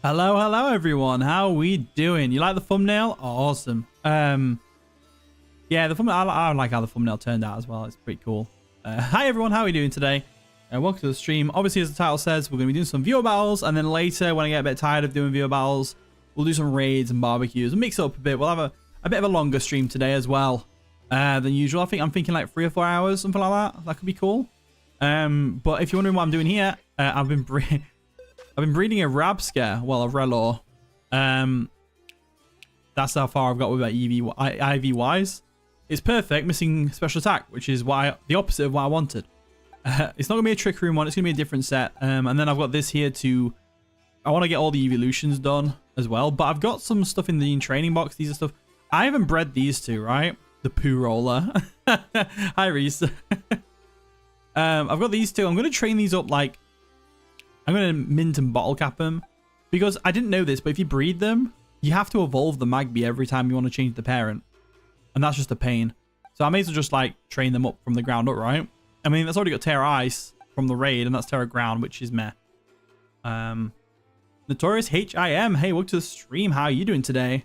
Hello everyone. How we doing? You like the thumbnail? Oh, awesome. Yeah, the thumbnail. I like how the thumbnail turned out as well. It's pretty cool. Hi everyone. How are we doing today? Welcome to the stream. Obviously, as the title says, we're going to be doing some viewer battles, and then later, when I get a bit tired of doing viewer battles, we'll do some raids and barbecues. We'll mix it up a bit. We'll have a bit of a longer stream today as well than usual. I'm thinking like 3 or 4 hours, something like that. That could be cool. But if you're wondering what I'm doing here, I've been breeding a Rabscare, well, a Relor. That's how far I've got with my IVYs. It's perfect, missing special attack, which is the opposite of what I wanted. It's not going to be a trick room one, it's going to be a different set. And then I've got this here I want to get all the evolutions done as well. But I've got some stuff in the training box. These are stuff. I haven't bred these two, right? The poo roller. Hi, Reese. I've got these two. I'm going to train these up like... I'm going to mint and bottle cap them. Because I didn't know this, but if you breed them, you have to evolve the Magby every time you want to change the parent. And that's just a pain. So I may as well just like train them up from the ground up, right? I mean, that's already got Terra Ice from the raid, and that's Terra Ground, which is meh. Notorious HIM. Hey, welcome to the stream. How are you doing today?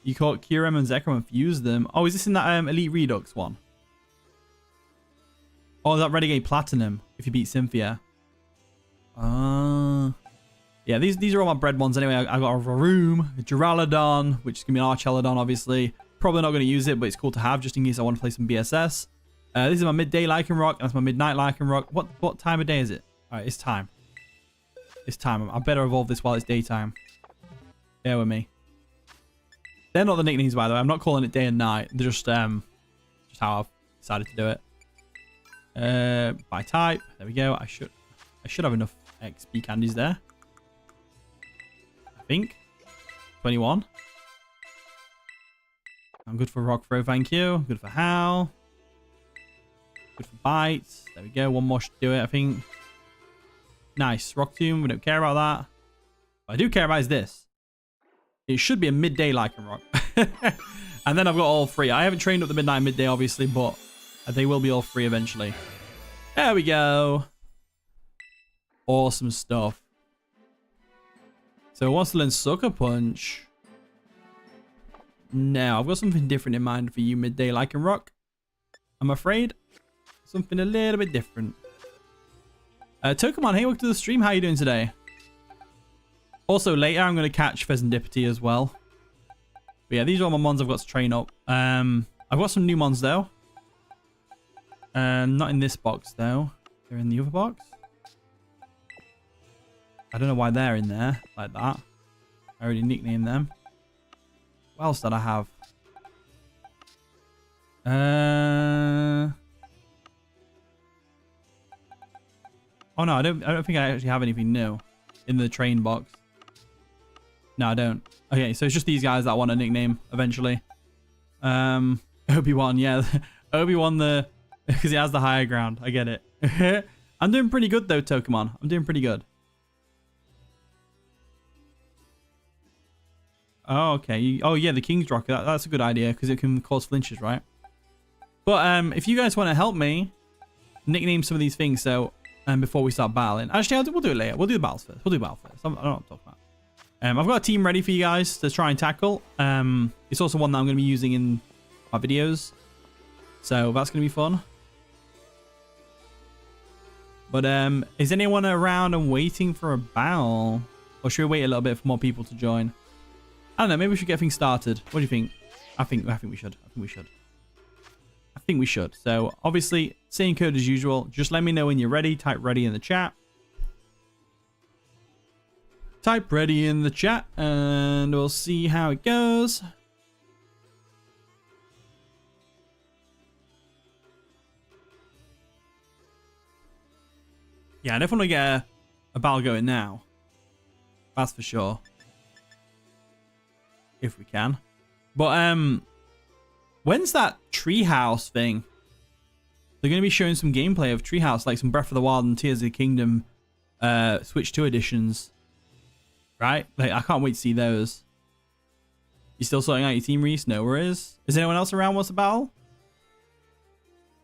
You caught Kyurem and Zekrom and fused them. Oh, is this in that Elite Redux one? Oh, that Renegade Platinum, if you beat Cynthia. Yeah, these are all my bred ones anyway. I got a Varoom, a Duraludon, which is going to be an Archelodon, obviously. Probably not going to use it, but it's cool to have just in case I want to play some BSS. This is my midday Lycanroc, and that's my midnight Lycanroc. What time of day is it? All right, it's time. It's time. I better evolve this while it's daytime. Bear with me. They're not the nicknames, by the way. I'm not calling it day and night. They're just how I've decided to do it. By type. There we go. I should have enough XP candies there. I think. 21. I'm good for Rock Throw, thank you. Good for Howl. Good for Bites. There we go. One more should do it, I think. Nice. Rock Tomb. We don't care about that. What I do care about is this. It should be a midday Lycanroc. And then I've got all three. I haven't trained up the midnight and midday, obviously, but they will be all three eventually. There we go. Awesome stuff. So wants to learn Sucker Punch. No, I've got something different in mind for you, midday Lycanroc. I'm afraid. Something a little bit different. Tokamon, hey, welcome to the stream. How are you doing today? Also, later I'm going to catch Pheasantipity as well. But yeah, these are all my mons I've got to train up. I've got some new mons, though. Not in this box, though. They're in the other box. I don't know why they're in there like that. I already nicknamed them. What else did I have? Oh no, I don't think I actually have anything new in the train box. No, I don't. Okay, so it's just these guys that I want to nickname eventually. Obi-Wan, yeah. Obi-Wan because he has the higher ground. I get it. I'm doing pretty good though, Tokamon. I'm doing pretty good. Oh, okay. Oh, yeah, the King's Rocket. That's a good idea because it can cause flinches, right? But if you guys want to help me nickname some of these things, so before we start battling. Actually, we'll do it later. We'll do the battles first. We'll do battle first. I don't know what I'm talking about. I've got a team ready for you guys to try and tackle. It's also one that I'm going to be using in my videos. So that's going to be fun. But is anyone around and waiting for a battle? Or should we wait a little bit for more people to join? I don't know. Maybe we should get things started. What do you think? I think we should. I think we should. So obviously, same code as usual. Just let me know when you're ready. Type ready in the chat. Type ready in the chat, and we'll see how it goes. Yeah, I definitely get a battle going now. That's for sure. If we can. But when's that treehouse thing? They're going to be showing some gameplay of treehouse, like some Breath of the Wild and Tears of the Kingdom Switch 2 editions. Right? Like, I can't wait to see those. You still sorting out your team, Reese? No worries. Is anyone else around wants to battle?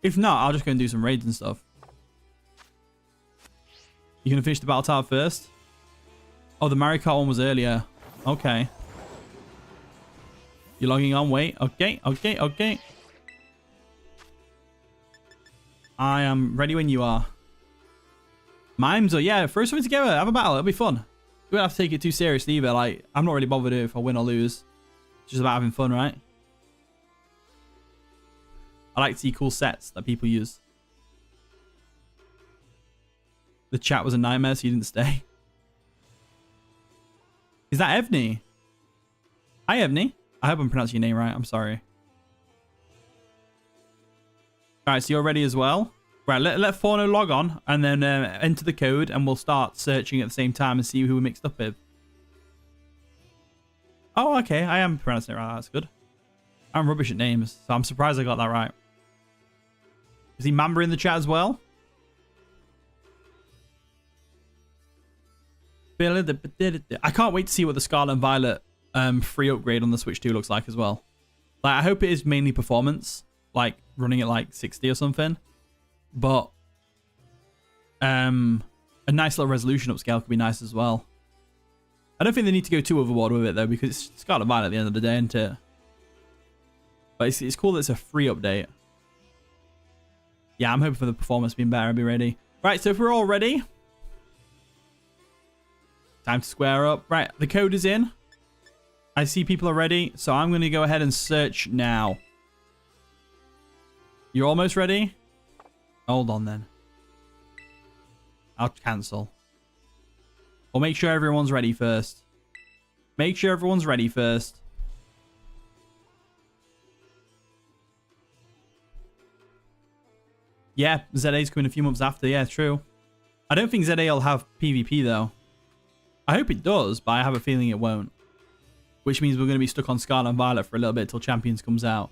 If not, I'll just go and do some raids and stuff. You going to finish the battle tower first? Oh, the Mario Kart one was earlier. Okay. You're logging on. Wait. Okay. Okay. Okay. I am ready when you are. Mimes or yeah, throw something together. Have a battle. It'll be fun. We don't have to take it too seriously either. Like, I'm not really bothered if I win or lose. It's just about having fun, right? I like to see cool sets that people use. The chat was a nightmare, so you didn't stay. Is that Evney? Hi, Evney. I hope I'm pronouncing your name right. I'm sorry. All right, so you're ready as well. Right, let Forno log on and then enter the code, and we'll start searching at the same time and see who we mixed up with. Oh, okay. I am pronouncing it right. That's good. I'm rubbish at names, so I'm surprised I got that right. Is he Mamba in the chat as well? I can't wait to see what the Scarlet and Violet free upgrade on the Switch 2 looks like as well. Like, I hope it is mainly performance, like running at like 60 or something. But a nice little resolution upscale could be nice as well. I don't think they need to go too overboard with it though, because it's Scarlet and Violet at the end of the day, isn't it? But it's cool that it's a free update. Yeah, I'm hoping for the performance being better. I'll be ready. Right, so if we're all ready, time to square up. Right, the code is in. I see people are ready, so I'm going to go ahead and search now. You're almost ready? Hold on then. I'll cancel. We'll make sure everyone's ready first. Make sure everyone's ready first. Yeah, ZA's coming a few months after. Yeah, true. I don't think ZA will have PvP though. I hope it does, but I have a feeling it won't. Which means we're going to be stuck on Scarlet and Violet for a little bit till Champions comes out.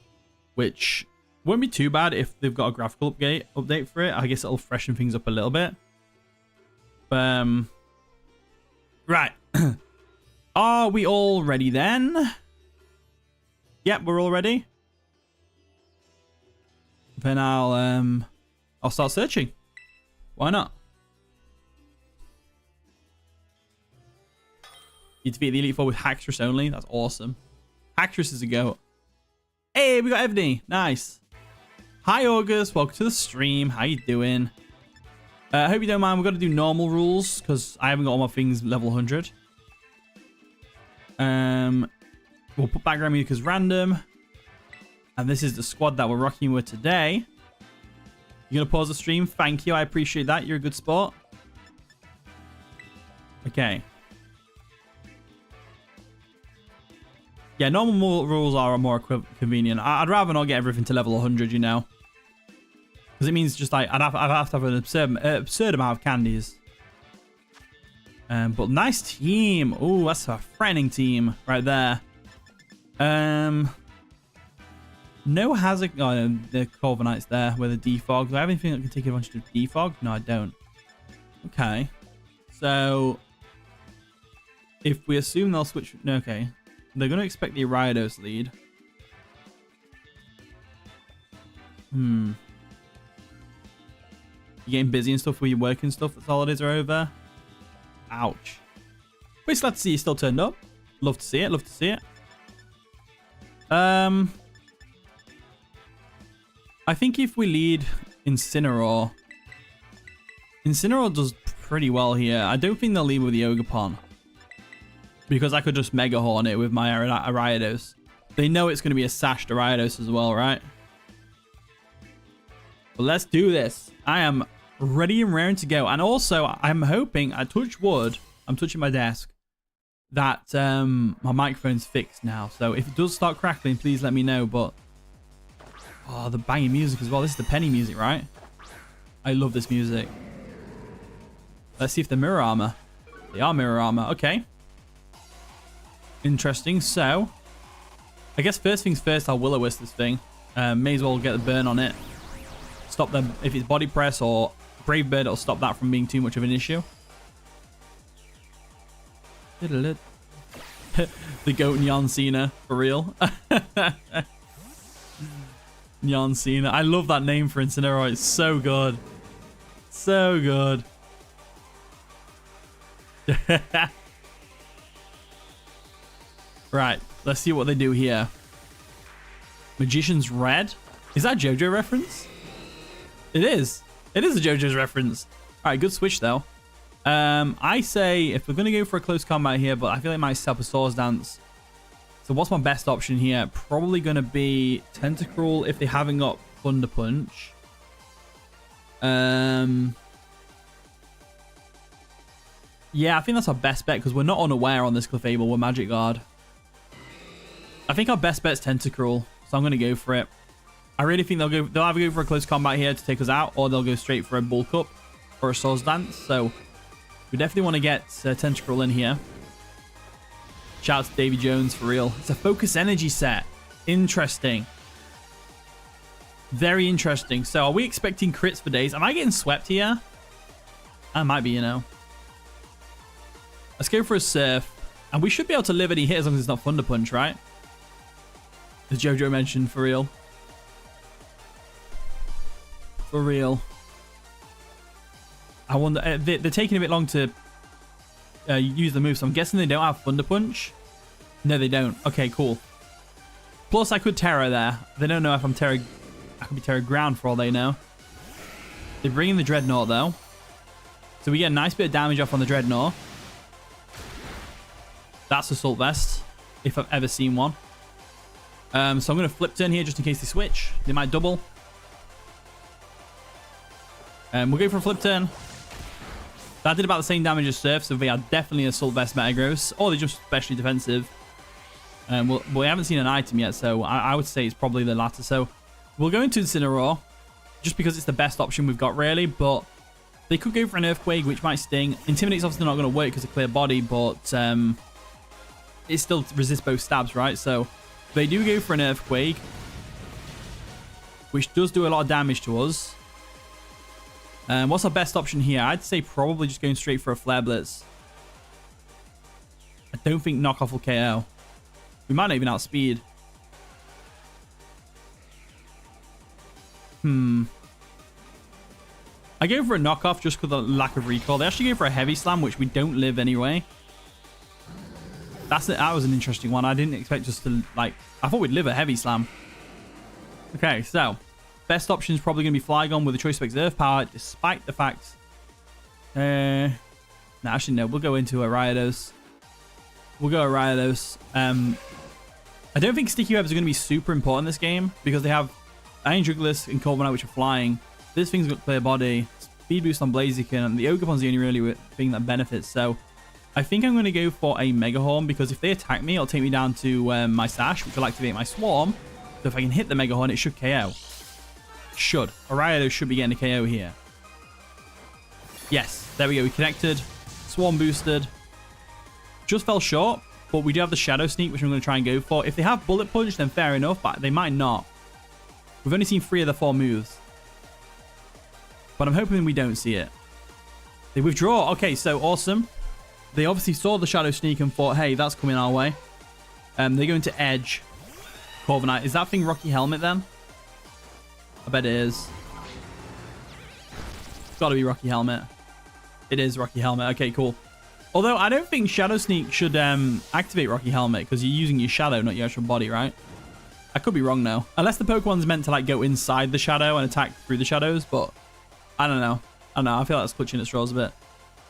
Which won't be too bad if they've got a graphical update for it. I guess it'll freshen things up a little bit. Right. Are we all ready then? Yep, we're all ready. Then I'll start searching. Why not? You defeat the Elite Four with Hacktress only. That's awesome. Hacktress is a goat. Hey, we got Evney. Nice. Hi, August. Welcome to the stream. How you doing? I hope you don't mind. We've got to do normal rules because I haven't got all my things level 100. We'll put background music as random. And this is the squad that we're rocking with today. You're going to pause the stream? Thank you. I appreciate that. You're a good sport. Okay. Yeah, normal rules are more convenient. I'd rather not get everything to level 100, you know. Because it means just like I'd have to have an absurd amount of candies. But nice team. Oh, that's a frightening team right there. No hazard. Oh, no, the Corviknights there with a defog. Do I have anything that can take advantage of defog? No, I don't. Okay. So if we assume they'll switch. No, okay. They're going to expect the Ariados lead. You getting busy and stuff with your work and stuff? The holidays are over. Ouch. But it's glad to see you still turned up. Love to see it. Love to see it. I think if we lead Incineroar does pretty well here. I don't think they'll lead with the Ogerpon. Because I could just Mega Horn it with my Ariados. They know it's going to be a sashed Ariados as well, right? But let's do this. I am ready and raring to go. And also, I'm hoping, I touch wood, I'm touching my desk, that my microphone's fixed now. So if it does start crackling, please let me know. But, oh, the banging music as well. This is the Penny music, right? I love this music. Let's see if they're mirror armor. They are mirror armor. Okay. Interesting. So, I guess first things first, I'll Will-O-Wisp this thing. May as well get the burn on it. Stop them. If it's body press or Brave Bird, it'll stop that from being too much of an issue. The goat Jan Cena, for real. Jan Cena. I love that name for Incineroar. It's so good. So good. Right, let's see what they do here. Magician's Red? Is that a JoJo reference? It is. It is a JoJo's reference. All right, good switch though. I say if we're going to go for a close combat here, but I feel like my set up a Swords Dance. So what's my best option here? Probably going to be Tentacruel if they haven't got Thunder Punch. Yeah, I think that's our best bet because we're not unaware on this Clefable. We're Magic Guard. I think our best bet's Tentacruel, so I'm going to go for it. I really think they'll either go for a close combat here to take us out, or they'll go straight for a Bulk Up or a Swords Dance. So we definitely want to get Tentacruel in here. Shout out to Davy Jones for real. It's a Focus Energy set. Interesting. Very interesting. So are we expecting crits for days? Am I getting swept here? I might be, you know. Let's go for a Surf. And we should be able to live any hit as long as it's not Thunder Punch, right? As JoJo mentioned, for real. For real. I wonder... they're taking a bit long to use the move, so I'm guessing they don't have Thunder Punch. No, they don't. Okay, cool. Plus, I could Terra there. They don't know if I'm Terra... I could be Terra Ground for all they know. They bring in the Dreadnought, though. So we get a nice bit of damage off on the Dreadnought. That's Assault Vest, if I've ever seen one. So I'm going to flip turn here just in case they switch. They might double. We'll go for a flip turn. That did about the same damage as Surf, so they are definitely Assault Vest Metagross. Or they're just especially defensive. We haven't seen an item yet, so I would say it's probably the latter. So we'll go into Incineroar, just because it's the best option we've got, really. But they could go for an Earthquake, which might sting. Intimidate's obviously not going to work because of Clear Body, but it still resists both stabs, right? So they do go for an Earthquake, which does do a lot of damage to us. What's our best option here? I'd say probably just going straight for a Flare Blitz. I don't think Knockoff will KO. We might not even outspeed. I go for a Knockoff just because of the lack of recall. They actually go for a Heavy Slam, which we don't live anyway. That was an interesting one. I didn't expect just to, like... I thought we'd live a Heavy Slam. Okay, so... Best option is probably going to be Flygon with a Choice Specs Earth Power, despite the fact... No, actually, no. We'll go into a Riotous. We'll go a Riotous. I don't think Sticky Webs are going to be super important in this game, because they have Iron Jugulis and Corviknight, which are flying. This thing's got Clear Body, Speed Boost on Blaziken, and the Ogerpon's the only really thing that benefits. So I think I'm going to go for a Mega Horn, because if they attack me, it'll take me down to my Sash, which will activate my Swarm. So if I can hit the Mega Horn, it should KO. Should. Ariado should be getting a KO here. Yes, there we go. We connected. Swarm boosted. Just fell short, but we do have the Shadow Sneak, which I'm going to try and go for. If they have Bullet Punch, then fair enough, but they might not. We've only seen 3 of the 4 moves. But I'm hoping we don't see it. They withdraw. Okay, so awesome. They obviously saw the Shadow Sneak and thought, hey, that's coming our way. They go into Edge. Corviknight. Is that thing Rocky Helmet then? I bet it is. It's got to be Rocky Helmet. It is Rocky Helmet. Okay, cool. Although I don't think Shadow Sneak should activate Rocky Helmet because you're using your shadow, not your actual body, right? I could be wrong now. Unless the Pokemon's meant to like go inside the shadow and attack through the shadows, but I don't know. I feel like that's clutching at straws a bit.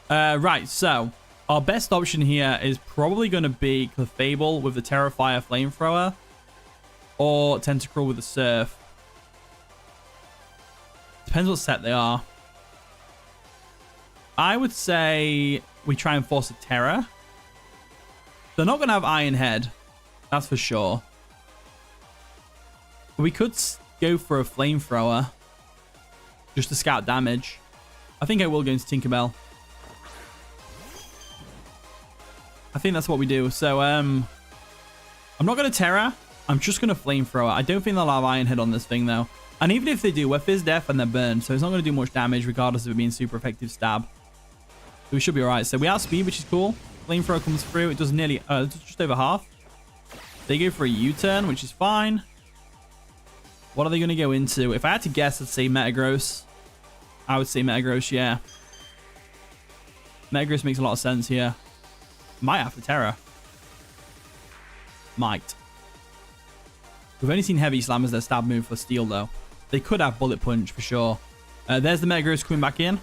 Right, so our best option here is probably going to be Clefable with the Terrifier Flamethrower or Tentacruel with the Surf. Depends what set they are. I would say we try and force a Terra. They're not going to have Iron Head. That's for sure. We could go for a Flamethrower. Just to scout damage. I think I will go into Tinkerbell. I think that's what we do. So, I'm not going to Terra. I'm just going to Flamethrower. I don't think they'll have Iron Head on this thing, though. And even if they do, we're Fizz Death and they're burned. So it's not going to do much damage, regardless of it being super effective stab. So we should be alright. So we outspeed, which is cool. Flamethrower comes through. It does nearly, just over half. They go for a U-turn, which is fine. What are they going to go into? If I had to guess, I'd say Metagross. I would say Metagross, yeah. Metagross makes a lot of sense here. Might have to Terra. Might. We've only seen Heavy Slam as their stab move for Steel, though. They could have Bullet Punch for sure. There's the Metagross coming back in.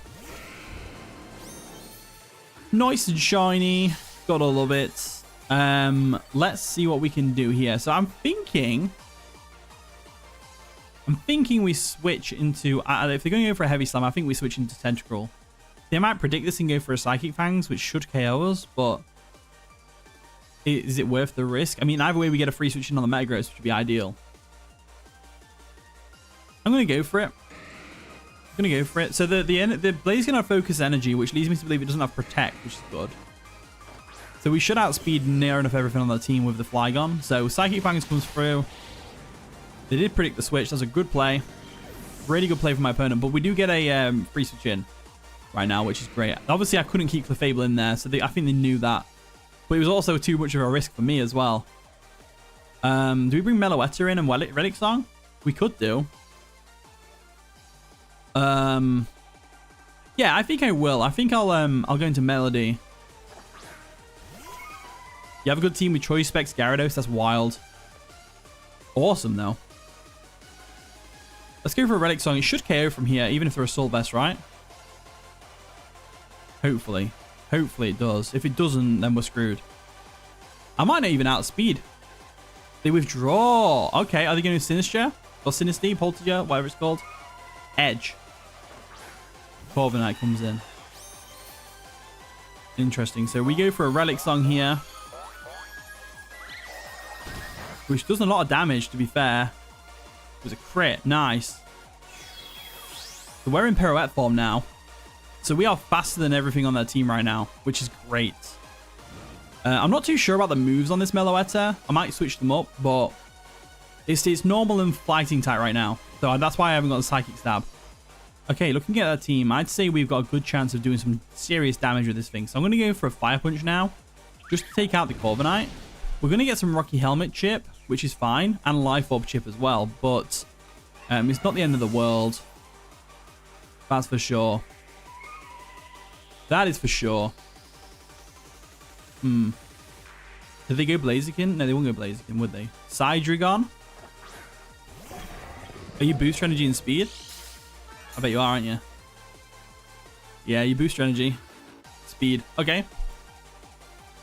Nice and shiny. Gotta love it. Let's see what we can do here. So I'm thinking we switch into... if they're going to go for a Heavy Slam, I think we switch into Tentacruel. They might predict this and go for a Psychic Fangs, which should KO us, but... is it worth the risk? I mean, either way, we get a free switch in on the Metagross, which would be ideal. I'm going to go for it. So the Blaze is going to focus energy, which leads me to believe it doesn't have Protect, which is good. So we should outspeed near enough everything on the team with the Flygon. So Psychic Fangs comes through. They did predict the switch. That's a good play. Really good play for my opponent. But we do get a free switch in right now, which is great. Obviously, I couldn't keep Clefable in there, so I think they knew that. But it was also too much of a risk for me as well. Do we bring Meloetta in and Relic Song? We could do. Yeah, I think I will. I think I'll go into Melody. You have a good team with Choice Specs, Gyarados. That's wild. Awesome, though. Let's go for a Relic Song. It should KO from here, even if they're Assault Vest, right? Hopefully. Hopefully it does. If it doesn't, then we're screwed. I might not even outspeed. They withdraw. Okay, are they going to Sinister? Or Sinistea, Poltergear, whatever it's called? Edge. Corviknight comes in. Interesting. So we go for a Relic Song here. Which does a lot of damage, to be fair. It was a crit. Nice. So we're in Pirouette form now. So we are faster than everything on their team right now, which is great. I'm not too sure about the moves on this Meloetta. I might switch them up, but it's normal and fighting type right now. So that's why I haven't got the Psychic Stab. Okay, looking at our team, I'd say we've got a good chance of doing some serious damage with this thing. So I'm going to go for a Fire Punch now, just to take out the Corviknight. We're going to get some Rocky Helmet chip, which is fine, and Life Orb chip as well, but it's not the end of the world. That's for sure. That is for sure. Did they go Blaziken? No, they won't go Blaziken, would they? Sidrigon? Are you boost energy and speed? I bet you are, aren't you? Yeah, you boost energy. Speed. Okay.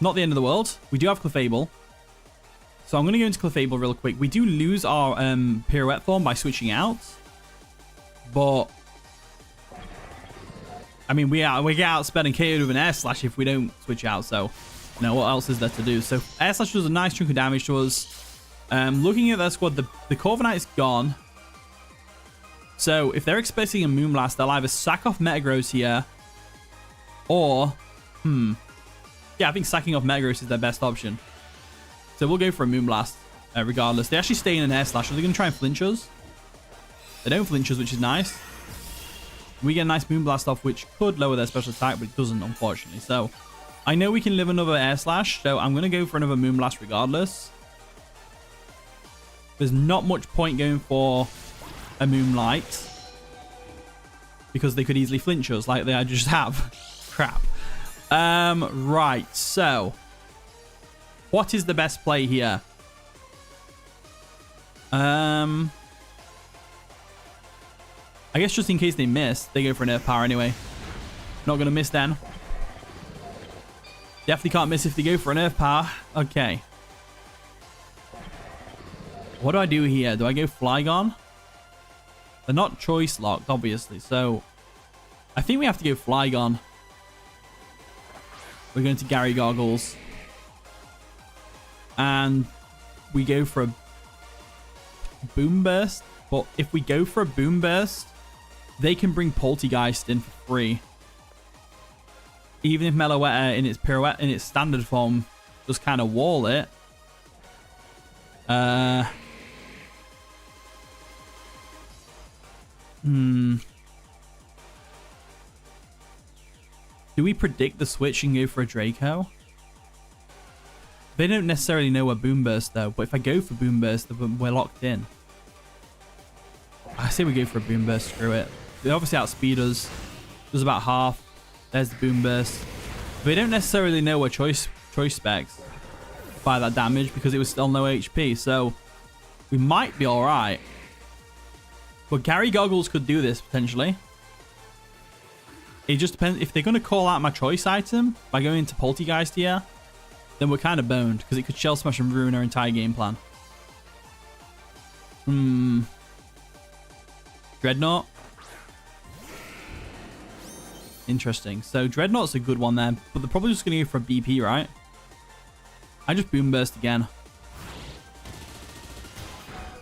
Not the end of the world. We do have Clefable. So I'm going to go into Clefable real quick. We do lose our Pirouette form by switching out. But... I mean, we get outsped and KO'd with an Air Slash if we don't switch out. So, you know, what else is there to do? So, Air Slash does a nice chunk of damage to us. Looking at their squad, the Corviknight is gone. So, if they're expecting a Moonblast, they'll either sack off Metagross here. Or, yeah, I think sacking off Metagross is their best option. So, we'll go for a Moonblast regardless. They actually stay in an Air Slash. Are they going to try and flinch us? They don't flinch us, which is nice. We get a nice Moonblast off, which could lower their special attack, but it doesn't, unfortunately. So, I know we can live another Air Slash, so I'm going to go for another Moonblast regardless. There's not much point going for a Moonlight, because they could easily flinch us like they just have. Crap. Right, so, what is the best play here? I guess just in case they miss, they go for an Earth Power anyway. Not going to miss then. Definitely can't miss if they go for an Earth Power. Okay. What do I do here? Do I go Flygon? They're not choice locked, obviously. So, I think we have to go Flygon. We're going to Gary Goggles. And we go for a Boom Burst. But if we go for a Boom Burst, they can bring Poltergeist in for free. Even if Meloetta in its Pirouette, in its standard form, just kind of wall it. Do we predict the switch and go for a Draco? They don't necessarily know a Boom Burst though, but if I go for Boom Burst, we're locked in. I say we go for a Boom Burst, screw it. They obviously outspeed us. Does about half. There's the Boom Burst. They don't necessarily know our choice specs. by that damage because it was still no HP. So we might be all right. But Gary Goggles could do this potentially. It just depends. If they're going to call out my choice item by going into Poltergeist here, then we're kind of boned because it could Shell Smash and ruin our entire game plan. Dreadnought. Interesting. So Dreadnought's a good one there, but they're probably just going to go for a BP, right? I just Boom Burst again.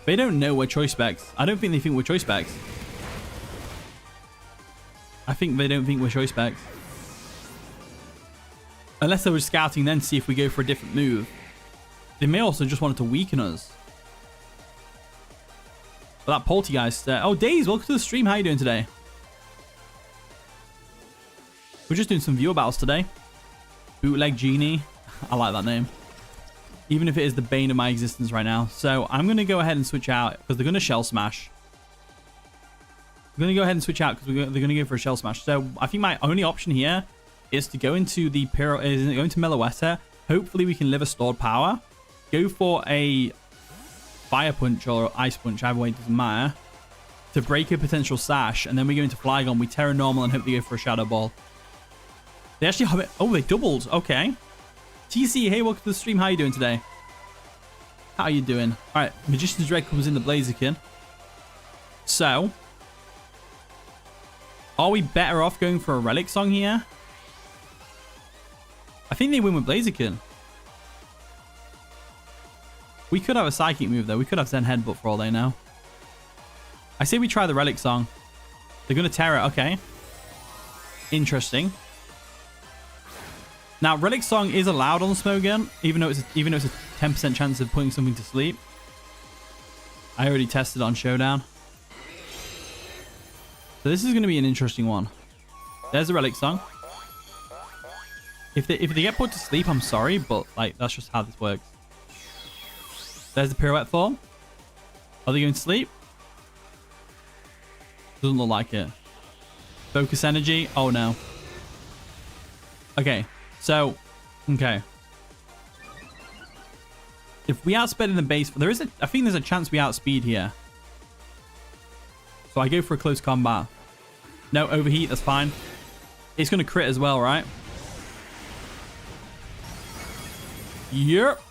They don't know we're choice specs. I don't think they think we're choice specs. I think they don't think we're choice specs. Unless they were scouting then to see if we go for a different move. They may also just wanted to weaken us. But that Poltergeist... oh, Daze, welcome to the stream. How are you doing today? We're just doing some viewer battles today. Bootleg Genie. I like that name. Even if it is the bane of my existence right now. So I'm going to go ahead and switch out because they're going to Shell Smash. I'm going to go ahead and switch out because they're going to go for a Shell Smash. So I think my only option here is to go into the go into Meloetta. Hopefully we can live a stored power. Go for a Fire Punch or Ice Punch, either way, it doesn't matter. To break a potential Sash. And then we go into Flygon. We Terra Normal and hope they go for a Shadow Ball. They actually have it. Oh, they doubled. Okay. TC, hey, welcome to the stream. How are you doing today? How are you doing? All right, Magician's Dread comes in the Blaziken. So, are we better off going for a Relic Song here? I think they win with Blaziken. We could have a Psychic move, though. We could have Zen Headbutt for all they know. I say we try the Relic Song. They're going to Terra. Okay. Interesting. Now, Relic Song is allowed on the Smogon, even though it's a 10% chance of putting something to sleep. I already tested on Showdown. So this is going to be an interesting one. There's the Relic Song. If they get put to sleep, I'm sorry, but like that's just how this works. There's the Pirouette form. Are they going to sleep? Doesn't look like it. Focus Energy. Oh no. Okay. So, okay. If we outspeed in the base, I think there's a chance we outspeed here. So I go for a close combat. No, overheat, that's fine. It's going to crit as well, right? Yep.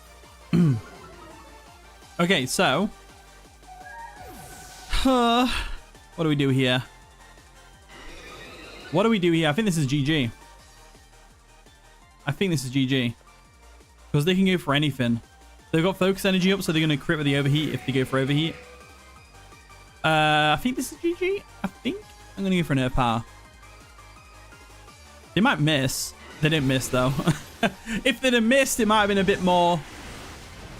Okay, so. What do we do here? What do we do here? I think this is GG. I think this is GG. Because they can go for anything. They've got Focus Energy up, so they're going to crit with the Overheat if they go for Overheat. I think this is GG. I think. I'm going to go for an Air Power. They might miss. They didn't miss, though. If they'd have missed, it might have been a bit more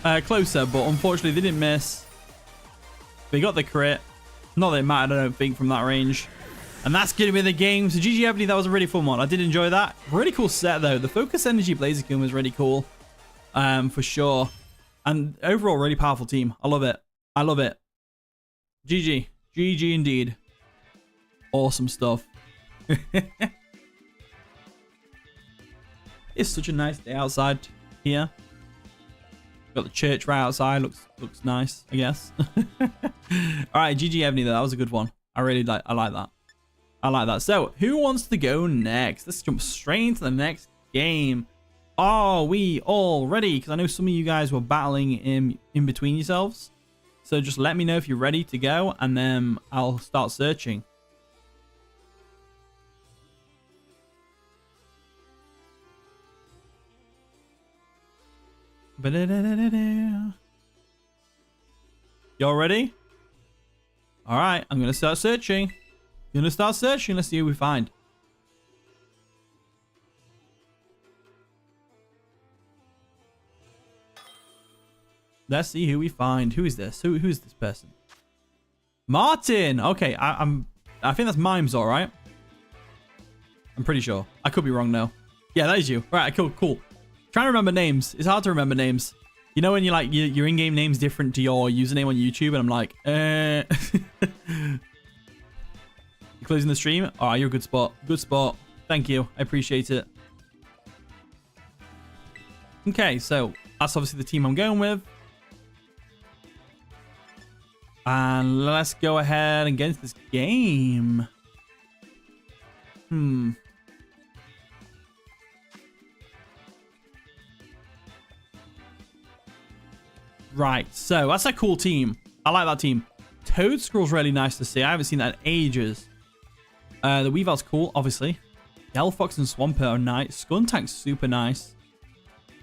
closer. But unfortunately, they didn't miss. They got the crit. Not that it mattered, I don't think, from that range. And that's going to be the game. So GG Ebony, that was a really fun one. I did enjoy that. Really cool set, though. The Focus Energy Blaziken was really cool. For sure. And overall, really powerful team. I love it. I love it. GG. GG indeed. Awesome stuff. It's such a nice day outside here. Got the church right outside. Looks nice, I guess. All right, GG Ebony, though. That was a good one. I like that. I like that. So, who wants to go next? Let's jump straight into the next game. Are we all ready? Because I know some of you guys were battling in between yourselves. So just let me know if you're ready to go, and then I'll start searching. Y'all ready? All right, I'm going to start searching. Let's see who we find. Let's see who we find. Who is this? Who is this person? Martin. Okay, I think that's Mimes, all right. I'm pretty sure. I could be wrong though. Yeah, that is you. All right, cool. Trying to remember names. It's hard to remember names. You know when you're like your in-game name's different to your username on YouTube, and I'm like, You closing the stream? Oh, you're a good spot. Good spot. Thank you. I appreciate it. Okay, so That's obviously the team I'm going with. And let's go ahead and get into this game. Right, so that's a cool team. I like that team. Toad Scroll's really nice to see. I haven't seen that in ages. The Weavile's cool, obviously. Delphox and Swampert are nice. Skuntank's super nice.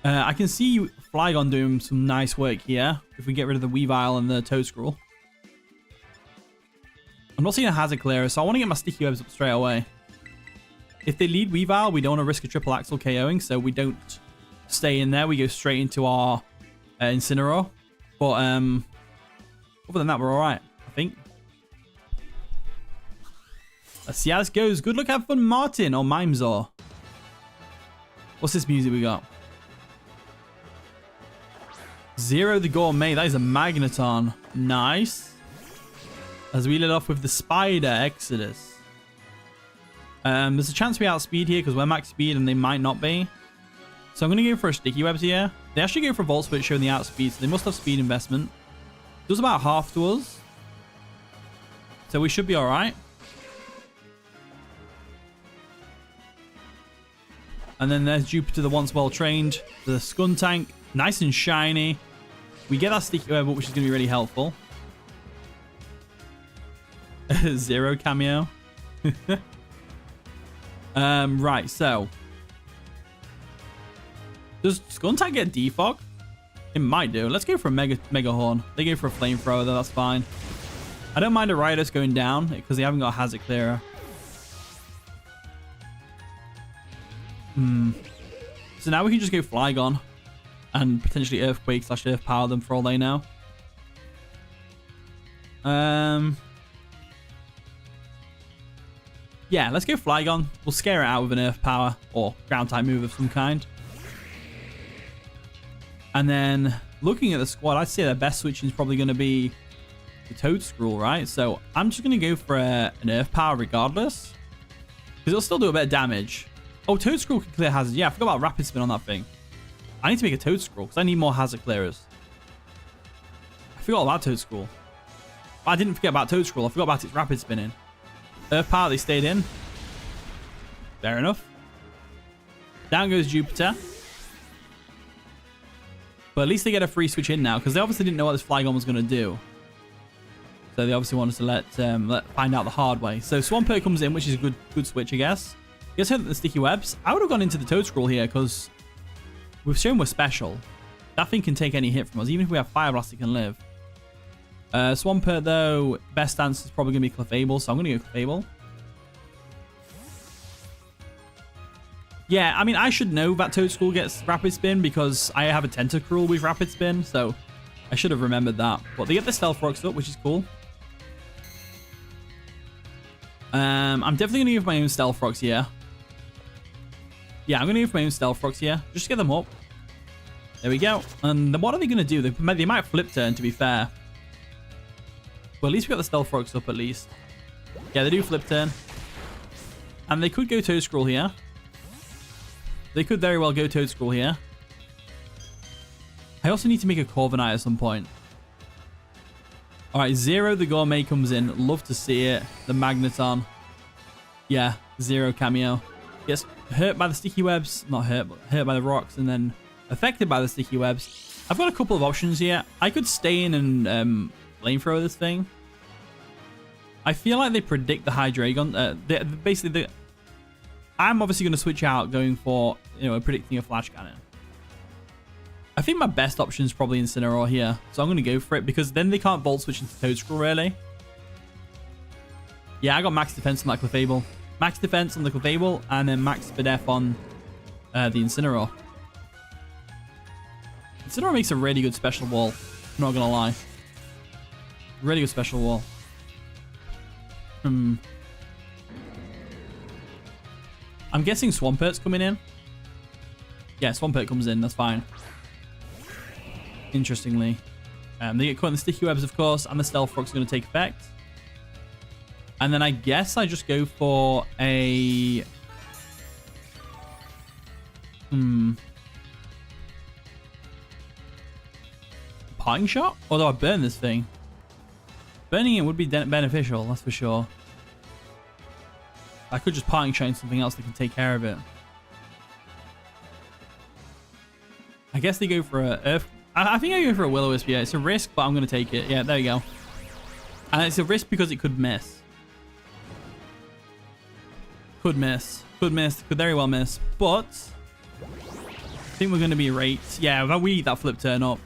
I can see Flygon doing some nice work here if we get rid of the Weavile and the Toad Scroll. I'm not seeing a Hazard Clearer, so I want to get my Sticky Webs up straight away. If they lead Weavile, we don't want to risk a triple axle KOing, so we don't stay in there. We go straight into our Incineroar. But other than that, we're all right, I think. Let's see how this goes. Good luck, have fun, Martin or Mimesor. What's this music we got? Zero the Gourmet. That is a Magneton. Nice. As we lead off with the Spider Exodus. There's a chance we outspeed here because we're max speed and they might not be. So I'm going to go for a Sticky Webs here. They actually go for Volt Switch showing the outspeed, so they must have speed investment. Does about half to us. So we should be alright. And then there's Jupiter, the once well trained. The Skuntank, nice and shiny. We get that Sticky Web, which is going to be really helpful. Zero cameo. Right, so. Does Skuntank get defog? It might do. Let's go for a Mega Horn. They go for a Flamethrower, though. That's fine. I don't mind a Riotous going down because they haven't got a Hazard Clearer. So now we can just go Flygon and potentially Earthquake / Earth Power them for all they know. Yeah, let's go Flygon. We'll scare it out with an Earth Power or Ground type move of some kind. And then looking at the squad, I'd say their best switching is probably going to be the Toad Scroll, right? So I'm just going to go for an Earth Power regardless. Because it'll still do a bit of damage. Oh, Toad Scroll can clear hazards. Yeah, I forgot about Rapid Spin on that thing. I need to make a Toad Scroll because I need more hazard clearers. I forgot about Toad Scroll. I didn't forget about Toad Scroll. I forgot about its Rapid Spinning. Earth Power, they stayed in. Fair enough. Down goes Jupiter. But at least they get a free switch in now because they obviously didn't know what this Flygon was going to do. So they obviously wanted to let find out the hard way. So Swampert comes in, which is a good switch, I guess. You guys heard the Sticky Webs? I would have gone into the Toad Scroll here because we've shown we're special. That thing can take any hit from us. Even if we have Fire Blast, it can live. Swampert, though, best stance is probably going to be Clefable, so I'm going to go Clefable. Yeah, I mean, I should know that Toad Scroll gets Rapid Spin because I have a Tentacruel with Rapid Spin, so I should have remembered that. But they get the Stealth Rocks up, which is cool. I'm definitely going to use my own Stealth Rocks here. Yeah, I'm going to use my own Stealth Rocks here. Just get them up. There we go. And then what are they going to do? They might Flip Turn, to be fair. Well, at least we got the Stealth Rocks up, at least. Yeah, they do Flip Turn. And they could go Toad Scroll here. They could very well go Toad Scroll here. I also need to make a Corviknight at some point. Alright, Zero the Gourmet comes in. Love to see it. The Magneton. Yeah, Zero cameo. Gets hurt by the Sticky Webs. Not hurt, but hurt by the rocks. And then affected by the Sticky Webs. I've got a couple of options here. I could stay in and Flamethrower this thing. I feel like they predict the Hydreigon. Basically, I'm obviously going to switch out going for, predicting a Flash Cannon. I think my best option is probably Incineroar here. So I'm going to go for it because then they can't Volt Switch into Toad Scroll, really. Yeah, I got max defense on that Clefable. Max defense on the Clefable and then max Spadef on the Incineroar. Incineroar makes a really good special wall. I'm not going to lie. Really good special wall. I'm guessing Swampert's coming in. Yeah, Swampert comes in. That's fine. Interestingly. They get caught in the Sticky Webs, of course, and the Stealth Rock's going to take effect. And then I guess I just go for a... parting shot? Or do I burn this thing? Burning it would be beneficial, that's for sure. I could just parting shot in something else that can take care of it. I guess they go for a Earth. I think I go for a Will-O-Wisp. Yeah, it's a risk, but I'm going to take it. Yeah, there you go. And it's a risk because it could miss. Could miss. Could miss. Could very well miss. But I think we're going to be right. Yeah, we eat that flip turn up.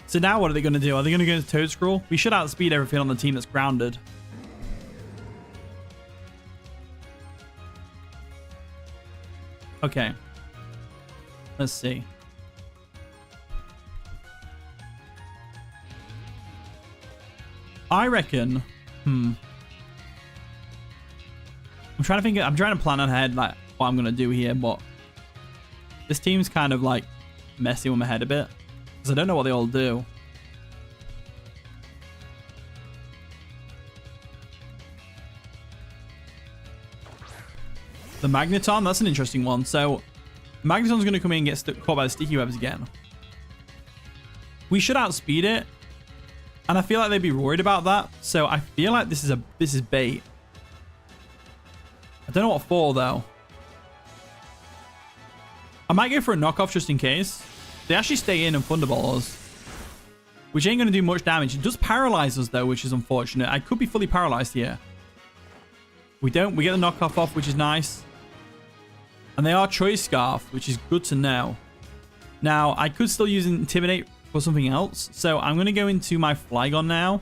So now what are they going to do? Are they going to go to Toad Scroll? We should outspeed everything on the team that's grounded. Okay. Let's see. I reckon. I'm trying to think. I'm trying to plan ahead, like what I'm gonna do here, but this team's kind of like messing with my head a bit because I don't know what they all do. The Magneton, that's an interesting one. So Magneton's gonna come in and get caught by the sticky webs again. We should outspeed it. And I feel like they'd be worried about that. So I feel like this is bait. I don't know what for though. I might go for a knockoff just in case. They actually stay in and Thunderball us, which ain't going to do much damage. It does paralyze us though, which is unfortunate. I could be fully paralyzed here. We don't. We get the knockoff off, which is nice. And they are Choice Scarf, which is good to know. Now, I could still use Intimidate for something else. So I'm going to go into my Flygon now.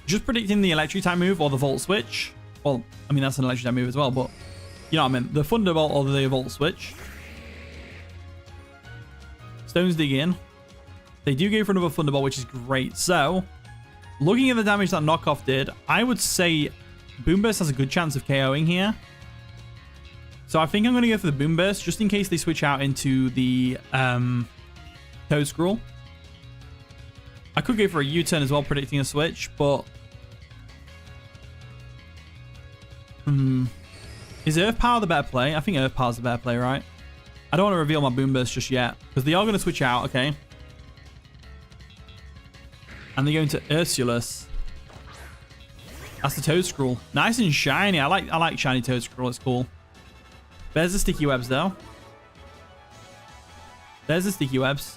Just predicting the electric type move or the Volt Switch. Well, I mean, that's an electric type move as well, but you know what I mean. The Thunderbolt or the Volt Switch. Stones dig in. They do go for another Thunderbolt, which is great. So, looking at the damage that knockoff did, I would say Boomburst has a good chance of KOing here. So I think I'm going to go for the Boomburst just in case they switch out into the Toad Scroll. I could go for a U-turn as well, predicting a switch, but is Earth Power the better play? I think Earth Power is the better play, right? I don't want to reveal my Boomburst just yet because they are going to switch out, okay? And they go into Ursulus. That's the Toad Scroll. Nice and shiny. I like shiny Toad Scroll. It's cool. There's the sticky webs though. There's the sticky webs.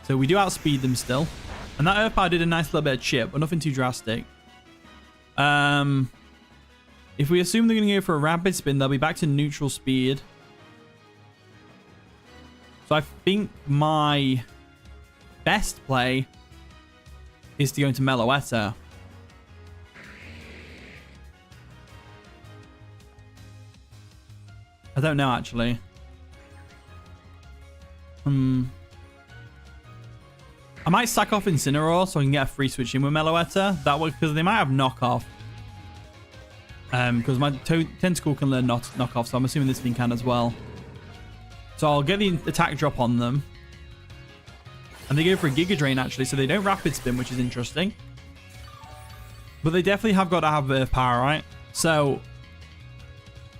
So we do outspeed them still. And that Earth Power did a nice little bit of chip, but nothing too drastic. If we assume they're going to go for a Rapid Spin, they'll be back to neutral speed. So I think my best play is to go into Meloetta. I don't know, actually. I might sack off Incineroar so I can get a free switch in with Meloetta. That way, because they might have knockoff. Because my Tentacle can learn knockoff, so I'm assuming this thing can as well. So I'll get the attack drop on them. And they go for a Giga Drain, actually, so they don't Rapid Spin, which is interesting. But they definitely have got to have Earth Power, right? So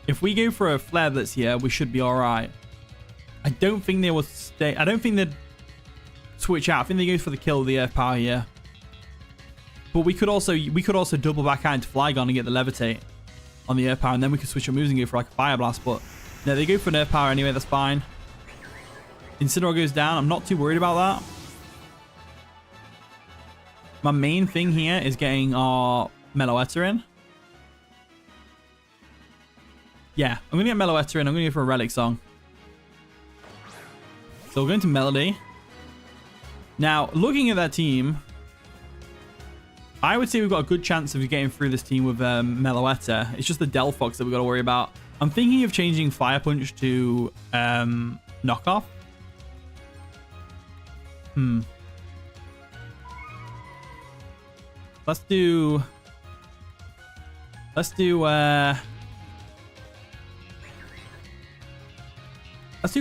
if we go for a Flare Blitz here, we should be alright. I don't think they will stay. I don't think they'd switch out. I think they go for the kill of the Earth Power here. But we could also double back out into Flygon and get the Levitate on the Earth Power, and then we could switch our moves and go for like a Fire Blast. But no, they go for an Earth Power anyway. That's fine. Incineroar goes down. I'm not too worried about that. My main thing here is getting our Meloetta in. Yeah, I'm going to get Meloetta in. I'm going to go for a Relic Song. So we're going to Melody. Now, looking at that team, I would say we've got a good chance of getting through this team with Meloetta. It's just the Delphox that we've got to worry about. I'm thinking of changing Fire Punch to Knockoff. Let's do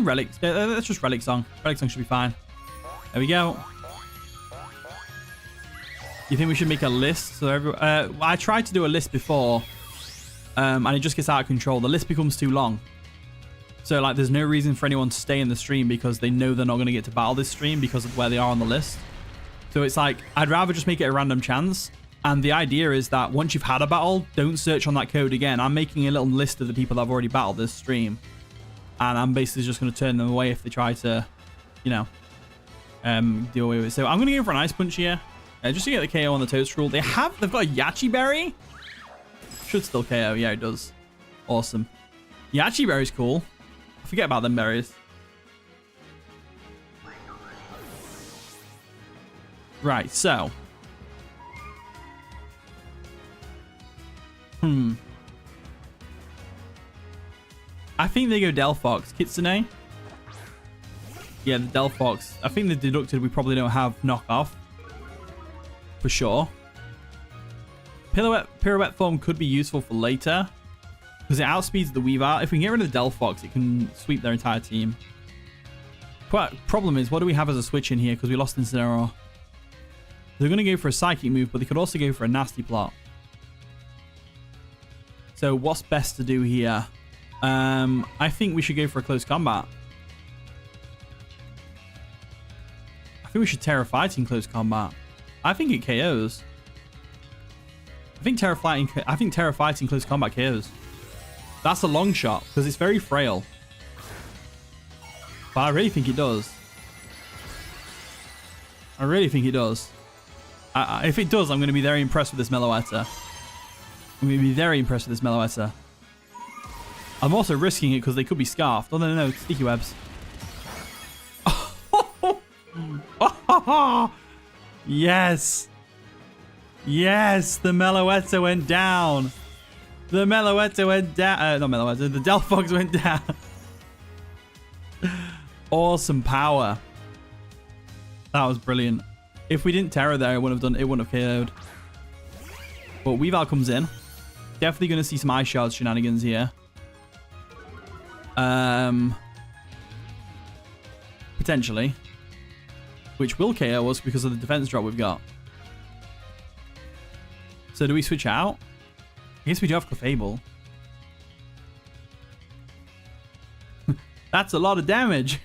Relic. Let's just Relic Song. Relic Song should be fine. There we go. You think we should make a list? So I tried to do a list before, and it just gets out of control. The list becomes too long. So, like, there's no reason for anyone to stay in the stream because they know they're not going to get to battle this stream because of where they are on the list. So it's like, I'd rather just make it a random chance. And the idea is that once you've had a battle, don't search on that code again. I'm making a little list of the people that have already battled this stream. And I'm basically just going to turn them away if they try to, you know, deal with it. So I'm going to go for an Ice Punch here. Just to get the KO on the Toadstool. They've got a Yachi Berry. Should still KO. Yeah, it does. Awesome. Yachi Berry's cool. I forget about them berries. Right, so. I think they go Delphox. Kitsune. Yeah, the Delphox. I think the deducted we probably don't have knockoff. For sure. Pirouette form could be useful for later. Because it outspeeds the Weavile. If we can get rid of the Delphox, it can sweep their entire team. Problem is, what do we have as a switch in here? Because we lost Incineroar. They're going to go for a Psychic move, but they could also go for a Nasty Plot. So what's best to do here? I think we should go for a close combat. I think we should Terra Fighting close combat. I think it KOs. I think Terra Fighting close combat KOs. That's a long shot because it's very frail. But I really think it does. I really think it does. If it does, I'm going to be very impressed with this Meloetta. I'm going to be very impressed with this Meloetta. I'm also risking it because they could be scarfed. Oh, no, Sticky Webs. Yes. Yes, the Meloetta went down. The Meloetta went down. Not Meloetta, the Delphox went down. Awesome power. That was brilliant. If we didn't Terra there, it wouldn't have KO'd. But Weavile comes in. Definitely going to see some Ice Shard shenanigans here. Potentially. Which will KO us because of the defense drop we've got. So do we switch out? I guess we do have Clefable. That's a lot of damage.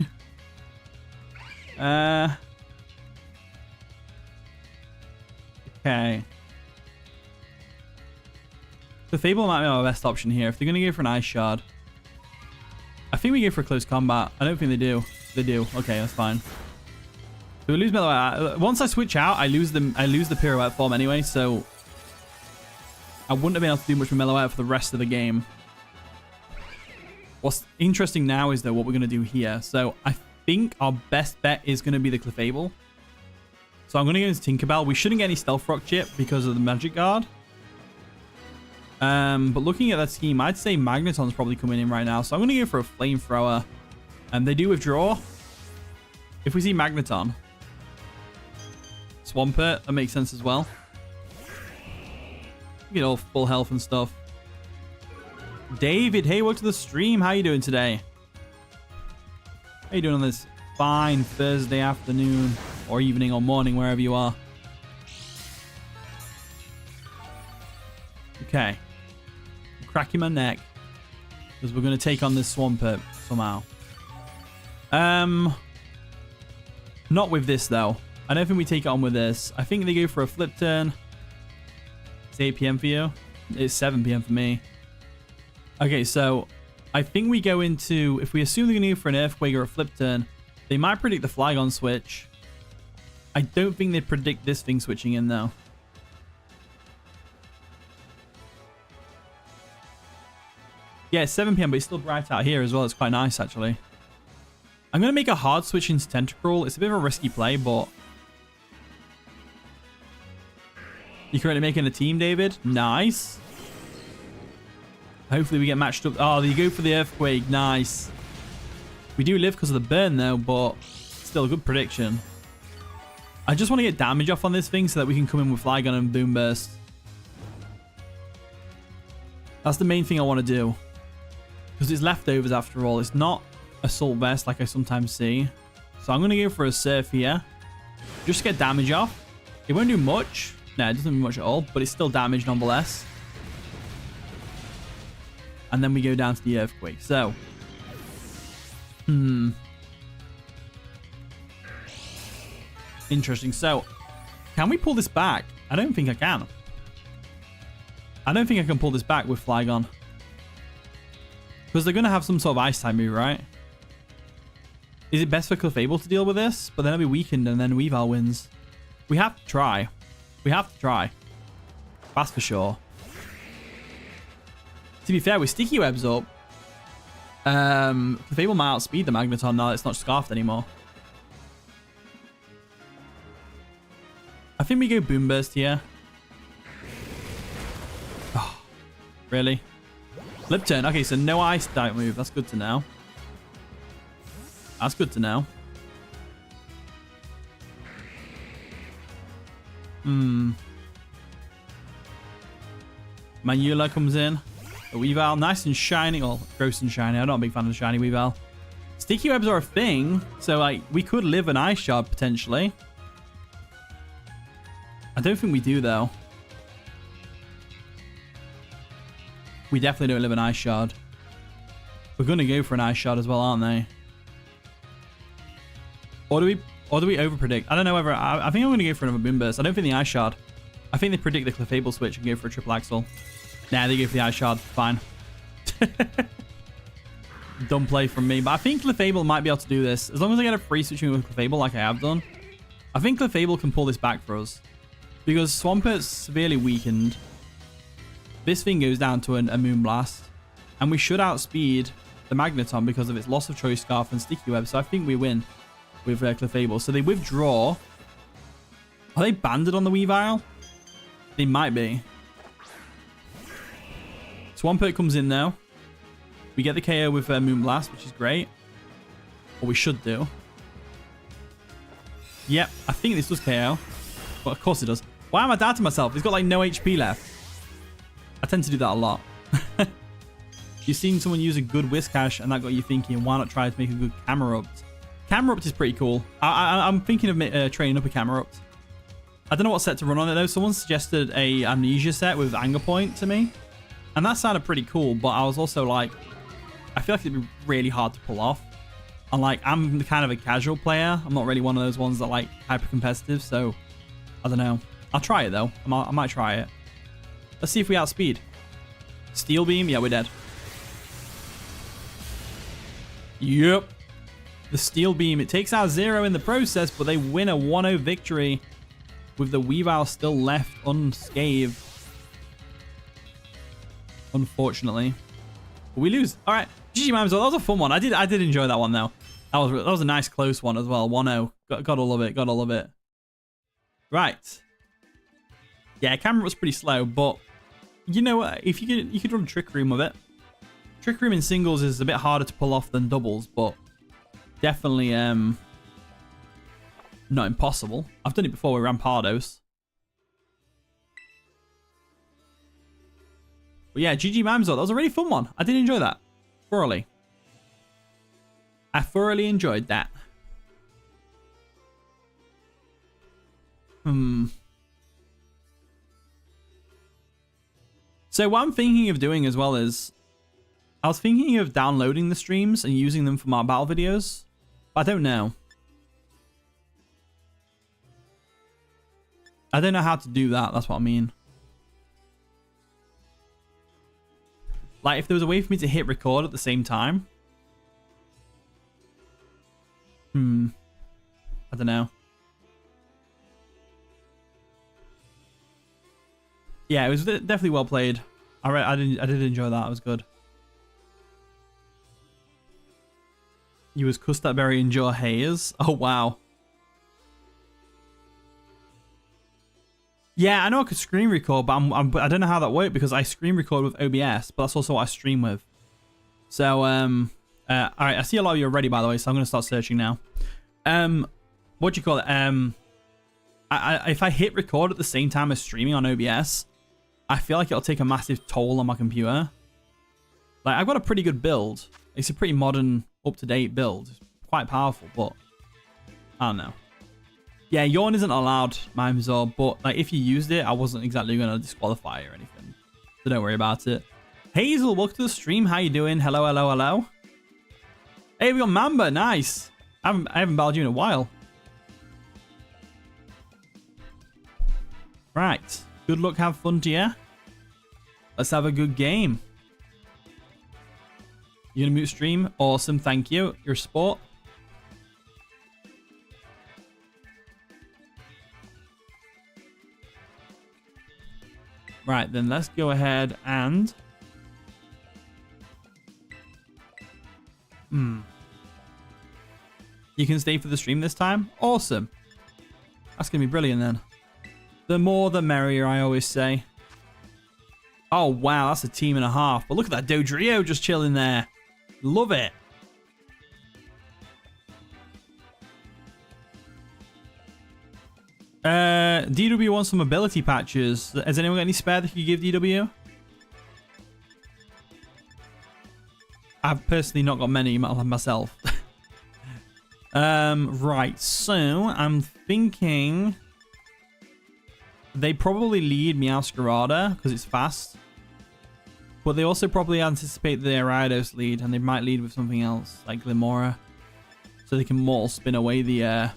Okay. Clefable might be our best option here. If they're going to go for an Ice Shard. I think we go for a close combat. I don't think they do. They do. Okay, that's fine. So we lose Meloetta. Once I switch out, I lose the Pirouette form anyway, so I wouldn't have been able to do much with Meloetta for the rest of the game. What's interesting now is, though, what we're going to do here. So I think our best bet is going to be the Clefable. So I'm going to go into Tinkerbell. We shouldn't get any Stealth Rock chip because of the Magic Guard. But looking at that scheme, I'd say Magneton's probably coming in right now. So I'm going to go for a Flamethrower. And they do withdraw. If we see Magneton. Swampert, that makes sense as well. Get all full health and stuff. David, hey, welcome to the stream. How you doing today? How you doing on this fine Thursday afternoon or evening or morning, wherever you are? Okay. I'm cracking my neck because we're going to take on this Swampert somehow. Not with this, though. I don't think we take it on with this. I think they go for a flip turn. It's 8 p.m. for you. It's 7 p.m. for me. Okay, so I think we go into... If we assume they're going to go for an Earthquake or a flip turn, they might predict the Flygon switch. I don't think they predict this thing switching in, though. Yeah, it's 7 p.m., but it's still bright out here as well. It's quite nice, actually. I'm going to make a hard switch into Tentacruel. It's a bit of a risky play, but... You're currently making a team, David? Nice. Hopefully we get matched up. Oh, you go for the Earthquake. Nice. We do live because of the burn, though, but still a good prediction. I just want to get damage off on this thing so that we can come in with Flygon and Boom Burst. That's the main thing I want to do. Because it's leftovers after all. It's not Assault Vest like I sometimes see. So I'm going to go for a Surf here. Just to get damage off. It won't do much. No, it doesn't do much at all. But it's still damage nonetheless. And then we go down to the Earthquake. So Interesting. So, can we pull this back? I don't think I can. I don't think I can pull this back with Flygon. Because they're going to have some sort of ice type move, right? Is it best for Clefable to deal with this? But then it'll be weakened and then Weavile wins. We have to try. We have to try. That's for sure. To be fair, with Sticky Webs up, Clefable might outspeed the Magneton now that it's not scarfed anymore. I think we go Boom Burst here. Oh, really? Lip turn. Okay, so no ice type move. That's good to know. That's good to know. Manula comes in. The Weavile, nice and shiny. Well, gross and shiny. I'm not a big fan of the shiny Weavile. Sticky Webs are a thing. So, like, we could live an Ice Shard potentially. I don't think we do, though. We definitely don't live an Ice Shard. We're going to go for an Ice Shard as well, aren't they? Or do we overpredict? I don't know whether... I think I'm going to go for another Boom Burst. I don't think the Ice Shard. I think they predict the Clefable switch and go for a triple Axel. Nah, they go for the Ice Shard. Fine. Dumb play from me. But I think Clefable might be able to do this. As long as I get a free switching with Clefable like I have done. I think Clefable can pull this back for us. Because Swampert's severely weakened. This thing goes down to a Moonblast. And we should outspeed the Magneton because of its loss of Choice Scarf and Sticky Web. So I think we win with Clefable. So they withdraw. Are they banded on the Weavile? They might be. Swampert comes in now. We get the KO with Moonblast, which is great. Or we should do. Yep, I think this does KO. But of course it does. Why am I doubting myself? He's got like no HP left. I tend to do that a lot. You've seen someone use a good Whiscash and that got you thinking, why not try to make a good Camerupt? Camerupt is pretty cool. I'm thinking of training up a Camerupt. I don't know what set to run on it though. Someone suggested a Amnesia set with Anger Point to me. And that sounded pretty cool, but I was also like, I feel like it'd be really hard to pull off. And like, I'm kind of a casual player. I'm not really one of those ones that like hyper competitive, so I don't know. I'll try it though. I might try it. Let's see if we outspeed. Steel Beam, yeah, we're dead. Yep. The Steel Beam, it takes out 0 in the process, but they win a 1-0 victory with the Weavile still left unscathed. Unfortunately. But we lose. All right. GG Mimes, that was a fun one. I did enjoy that one though. That was a nice close one as well. 1-0. Got all of it. Got all of it. Right. Yeah, camera was pretty slow, but you know what? If you could run Trick Room with it. Trick Room in singles is a bit harder to pull off than doubles, but definitely not impossible. I've done it before with Rampardos. But yeah, GG Mamzo, that was a really fun one. I did enjoy that. Thoroughly. I thoroughly enjoyed that. So what I'm thinking of doing as well is, I was thinking of downloading the streams and using them for my battle videos, but I don't know. I don't know how to do that, that's what I mean. Like, if there was a way for me to hit record at the same time. I don't know. Yeah, it was definitely well played. I did enjoy that. It was good. You was Custardberry and Joe Hayes. Oh, wow. Yeah, I know I could screen record, but I don't know how that worked because I screen record with OBS, but that's also what I stream with. So, all right, I see a lot of you already, by the way, so I'm going to start searching now. What do you call it? If I hit record at the same time as streaming on OBS, I feel like it'll take a massive toll on my computer. Like, I've got a pretty good build. It's a pretty modern, up-to-date build. It's quite powerful, but I don't know. Yeah, yawn isn't allowed, Mimesor, but like if you used it, I wasn't exactly going to disqualify or anything. So don't worry about it. Hazel, welcome to the stream. How you doing? Hello, hello, hello. Hey, we got Mamba. Nice. I haven't battled you in a while. Right. Good luck. Have fun to you. Let's have a good game. You gonna mute stream? Awesome. Thank you. You're a sport. Right, then let's go ahead and... You can stay for the stream this time? Awesome. That's going to be brilliant then. The more the merrier, I always say. Oh, wow, that's a team and a half. But look at that Dodrio just chilling there. Love it. DW wants some ability patches. Has anyone got any spare that you give DW? I've personally not got many myself. Right, so I'm thinking they probably lead Meowscarada because it's fast. But they also probably anticipate the Ariados lead, and they might lead with something else, like Glimora. So they can mortal spin away the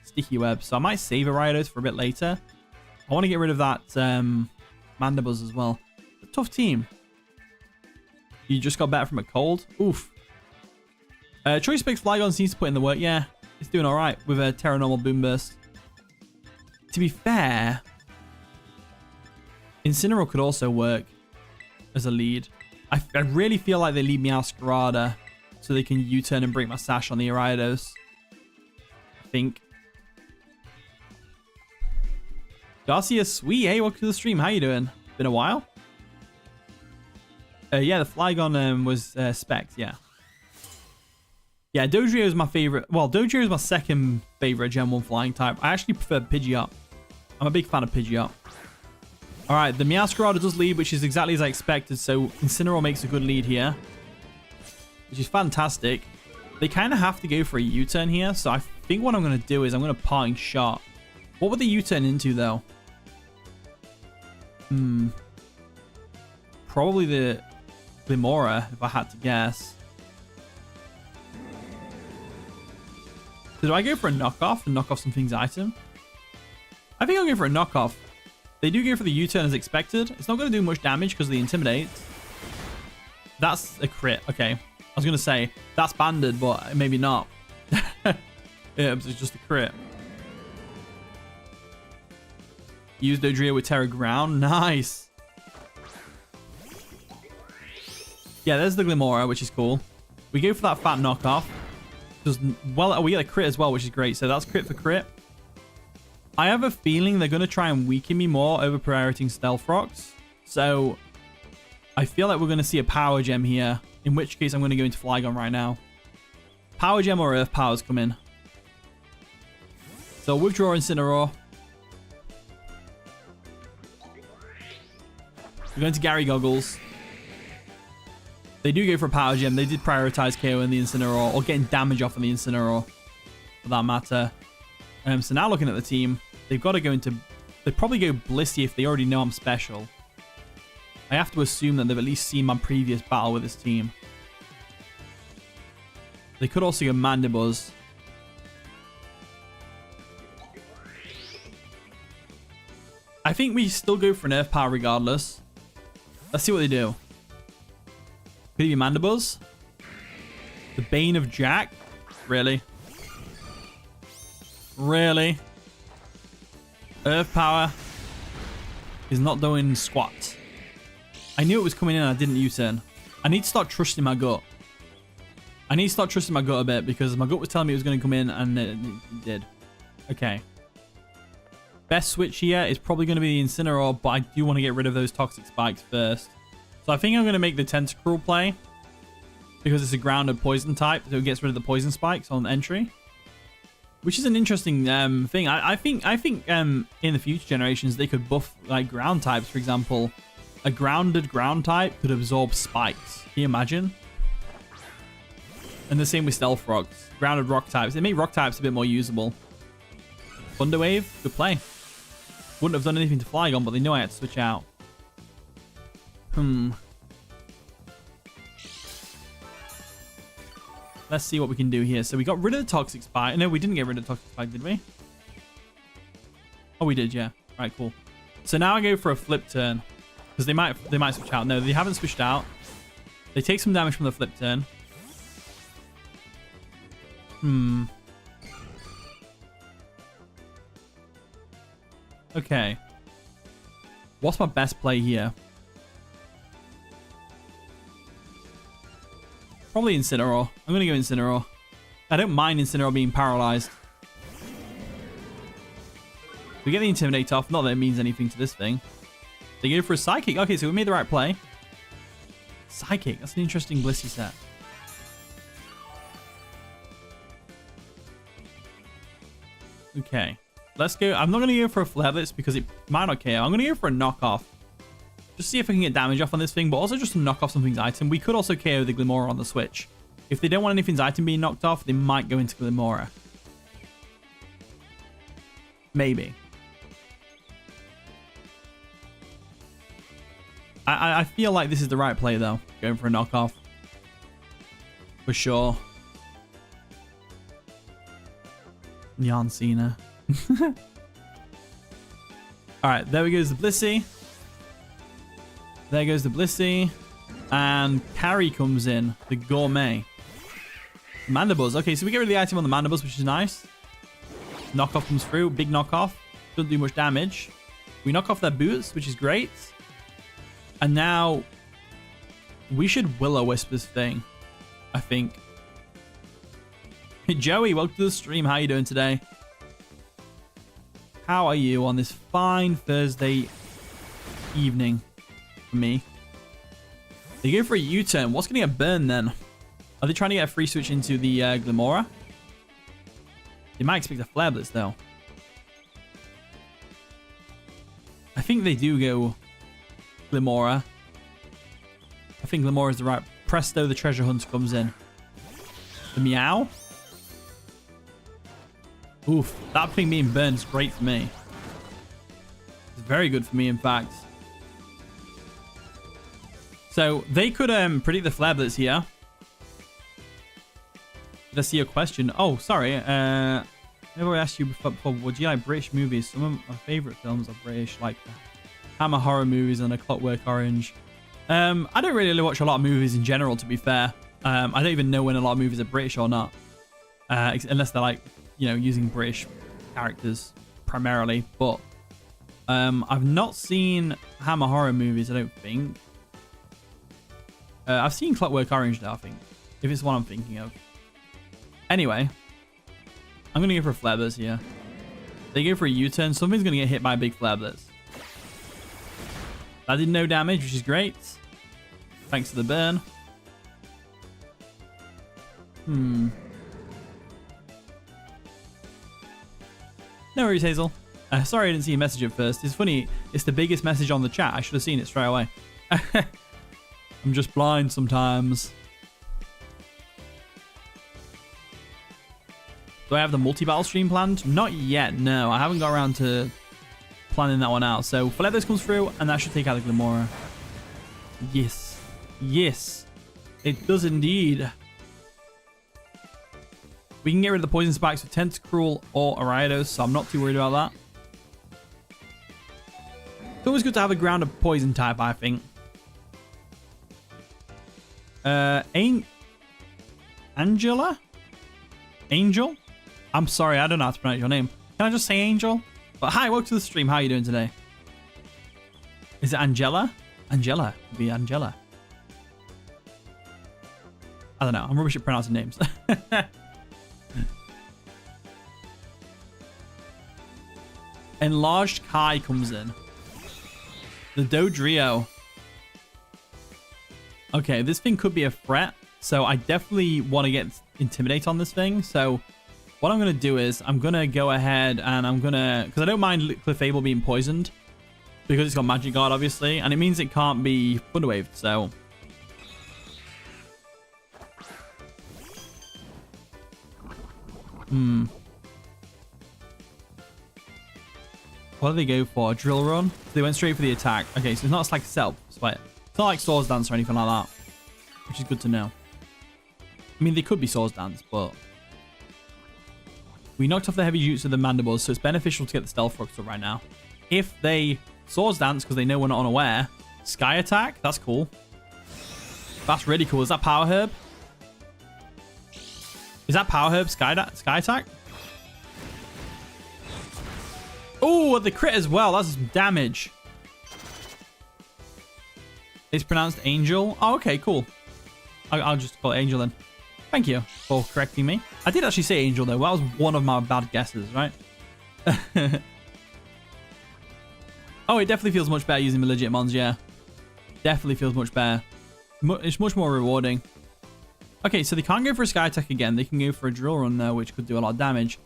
sticky web. So I might save Ariados for a bit later. I want to get rid of that Mandibuzz as well. It's a tough team. You just got better from a cold. Oof. Choice Specs Flygon seems to put in the work. Yeah, it's doing all right with a Terra Normal Boom Burst. To be fair, Incineroar could also work as a lead. I really feel like they lead Meowscarada so they can U-turn and break my sash on the Ariados. I think. Garcia Sweet, hey, welcome to the stream. How you doing? Been a while? Yeah, the Flygon was spec'd, yeah. Yeah, Dodrio is my favorite. Well, Dodrio is my second favorite Gen 1 flying type. I actually prefer Pidgeot. I'm a big fan of Pidgeot. All right, the Meowscarada does lead, which is exactly as I expected. So Incineroar makes a good lead here, which is fantastic. They kind of have to go for a U-turn here. So I think what I'm going to do is I'm going to Parting Shot. What would they U-turn into, though? Probably the Glimora, if I had to guess. So do I go for a knockoff and knock off something's item? I think I'll go for a knockoff. They do go for the U-turn as expected. It's not going to do much damage because of the Intimidate. That's a crit. Okay. I was going to say, that's banded, but maybe not. Yeah, it's just a crit. Use Dodrio with Terra Ground. Nice. Yeah, there's the Glimora, which is cool. We go for that fat knockoff. Just, well, we get a crit as well, which is great. So that's crit for crit. I have a feeling they're going to try and weaken me more over prioritizing Stealth Rocks. So I feel like we're going to see a Power Gem here. In which case, I'm going to go into Flygon right now. Power Gem or Earth Powers come in. So withdraw Incineroar. We're going to Gary Goggles. They do go for a Power Gem. They did prioritize KO in the Incineroar, or getting damage off on the Incineroar, for that matter. So now looking at the team, they've got to go into... They'd probably go Blissey if they already know I'm special. I have to assume that they've at least seen my previous battle with this team. They could also go Mandibuzz. I think we still go for an Earth Power regardless. Let's see what they do. Could it be Mandibuzz? The Bane of Jack? Really? Really? Earth Power is not doing squat. I knew it was coming in and I didn't U-turn. I need to start trusting my gut. I need to start trusting my gut a bit because my gut was telling me it was going to come in and it did. Okay. Best switch here is probably going to be the Incineroar, but I do want to get rid of those Toxic Spikes first. So I think I'm going to make the Tentacruel play because it's a grounded poison type, so it gets rid of the poison spikes on entry, which is an interesting thing. I think in the future generations they could buff like ground types. For example, a grounded ground type could absorb spikes. Can you imagine? And the same with Stealth Rocks. Grounded rock types. They make rock types a bit more usable. Thunder Wave, good play. Wouldn't have done anything to Flygon, but they knew I had to switch out. let's see what we can do here. So we got rid of the Toxic Spike. No, we didn't get rid of the Toxic Spike, did we? Oh, we did, yeah. Right, cool. So now I go for a flip turn. Because they might switch out. No, they haven't switched out. They take some damage from the flip turn. Okay. What's my best play here? Probably Incineroar. I'm going to go Incineroar. I don't mind Incineroar being paralyzed. We get the Intimidate off. Not that it means anything to this thing. They go for a Psychic. Okay, so we made the right play. Psychic. That's an interesting Blissey set. Okay. Let's go. I'm not going to go for a Flare Blitz because it might not KO. I'm going to go for a knockoff. Just see if I can get damage off on this thing, but also just to knock off something's item. We could also KO the Glimmora on the switch. If they don't want anything's item being knocked off, they might go into Glimmora. Maybe. I feel like this is the right play, though. Going for a knockoff. For sure. Jan Cena. Alright, there goes the Blissey. There goes the Blissey. And Carry comes in. The Gourmet. Mandibuzz. Okay, so we get rid of the item on the Mandibuzz, which is nice. Knockoff comes through. Big knockoff. Doesn't do much damage. We knock off their boots, which is great. And now we should Will-O-Wisp this thing, I think. Hey, Joey, welcome to the stream. How are you doing today? How are you on this fine Thursday evening for me? They go for a U-turn. What's going to get burned then? Are they trying to get a free switch into the Glimmora? They might expect a Flare Blitz, though. I think they do go Glimmora. I think Glimmora is the right. Presto, the Treasure Hunter comes in. The Meow. Oof, that thing being burned is great for me. It's very good for me, in fact. So they could predict the Flare Blitz here. Did I see your question? Oh, sorry. Maybe I asked you before. Would you like British movies? Some of my favorite films are British, like Hammer horror movies and A Clockwork Orange. I don't really watch a lot of movies in general, to be fair. I don't even know when a lot of movies are British or not, unless they're like, you know, using British characters primarily. But I've not seen Hammer horror movies, I don't think. I've seen Clockwork Orange though, I think, if it's what I'm thinking of. Anyway, I'm gonna go for a Flare Blitz here. They go for a U-turn. Something's gonna get hit by a big Flare Blitz. That did no damage, which is great. Thanks to the burn. No worries, Hazel. Sorry I didn't see your message at first. It's funny. It's the biggest message on the chat. I should have seen it straight away. I'm just blind sometimes. Do I have the multi-battle stream planned? Not yet, no. I haven't got around to planning that one out. So Flare Blitz comes through, and that should take out the Glimmora. Yes. Yes. It does indeed. We can get rid of the Poison Spikes with Tentacruel or Ariados, so I'm not too worried about that. It's always good to have a ground of Poison type, I think. Angela? Angel? I'm sorry, I don't know how to pronounce your name. Can I just say Angel? But hi, welcome to the stream. How are you doing today? Is it Angela? Angela. Could be Angela. I don't know. I'm rubbish at pronouncing names. Enlarged Kai comes in. The Dodrio. Okay, this thing could be a threat. So I definitely want to get Intimidate on this thing. So what I'm going to do is I'm going to go ahead and I'm going to... Because I don't mind Clefable being poisoned. Because it's got Magic Guard, obviously. And it means it can't be Thunder Waved. So... What do they go for? Drill Run? They went straight for the attack. Okay, so it's not like Self. It's not like Swords Dance or anything like that. Which is good to know. I mean, they could be Swords Dance, but we knocked off the heavy jutsu of the mandibles, so it's beneficial to get the Stealth Rocks up right now. If they Swords Dance because they know we're not unaware, Sky Attack, that's cool. That's really cool. Is that Power Herb? Is that Power Herb Sky Attack? Oh, the crit as well. That's damage. It's pronounced Angel. Oh, okay, cool. I'll just call it Angel then. Thank you for correcting me. I did actually say Angel though. That was one of my bad guesses, right? Oh, it definitely feels much better using the legit mons, yeah. Definitely feels much better. It's much more rewarding. Okay, so they can't go for a Sky Attack again. They can go for a Drill Run there, which could do a lot of damage.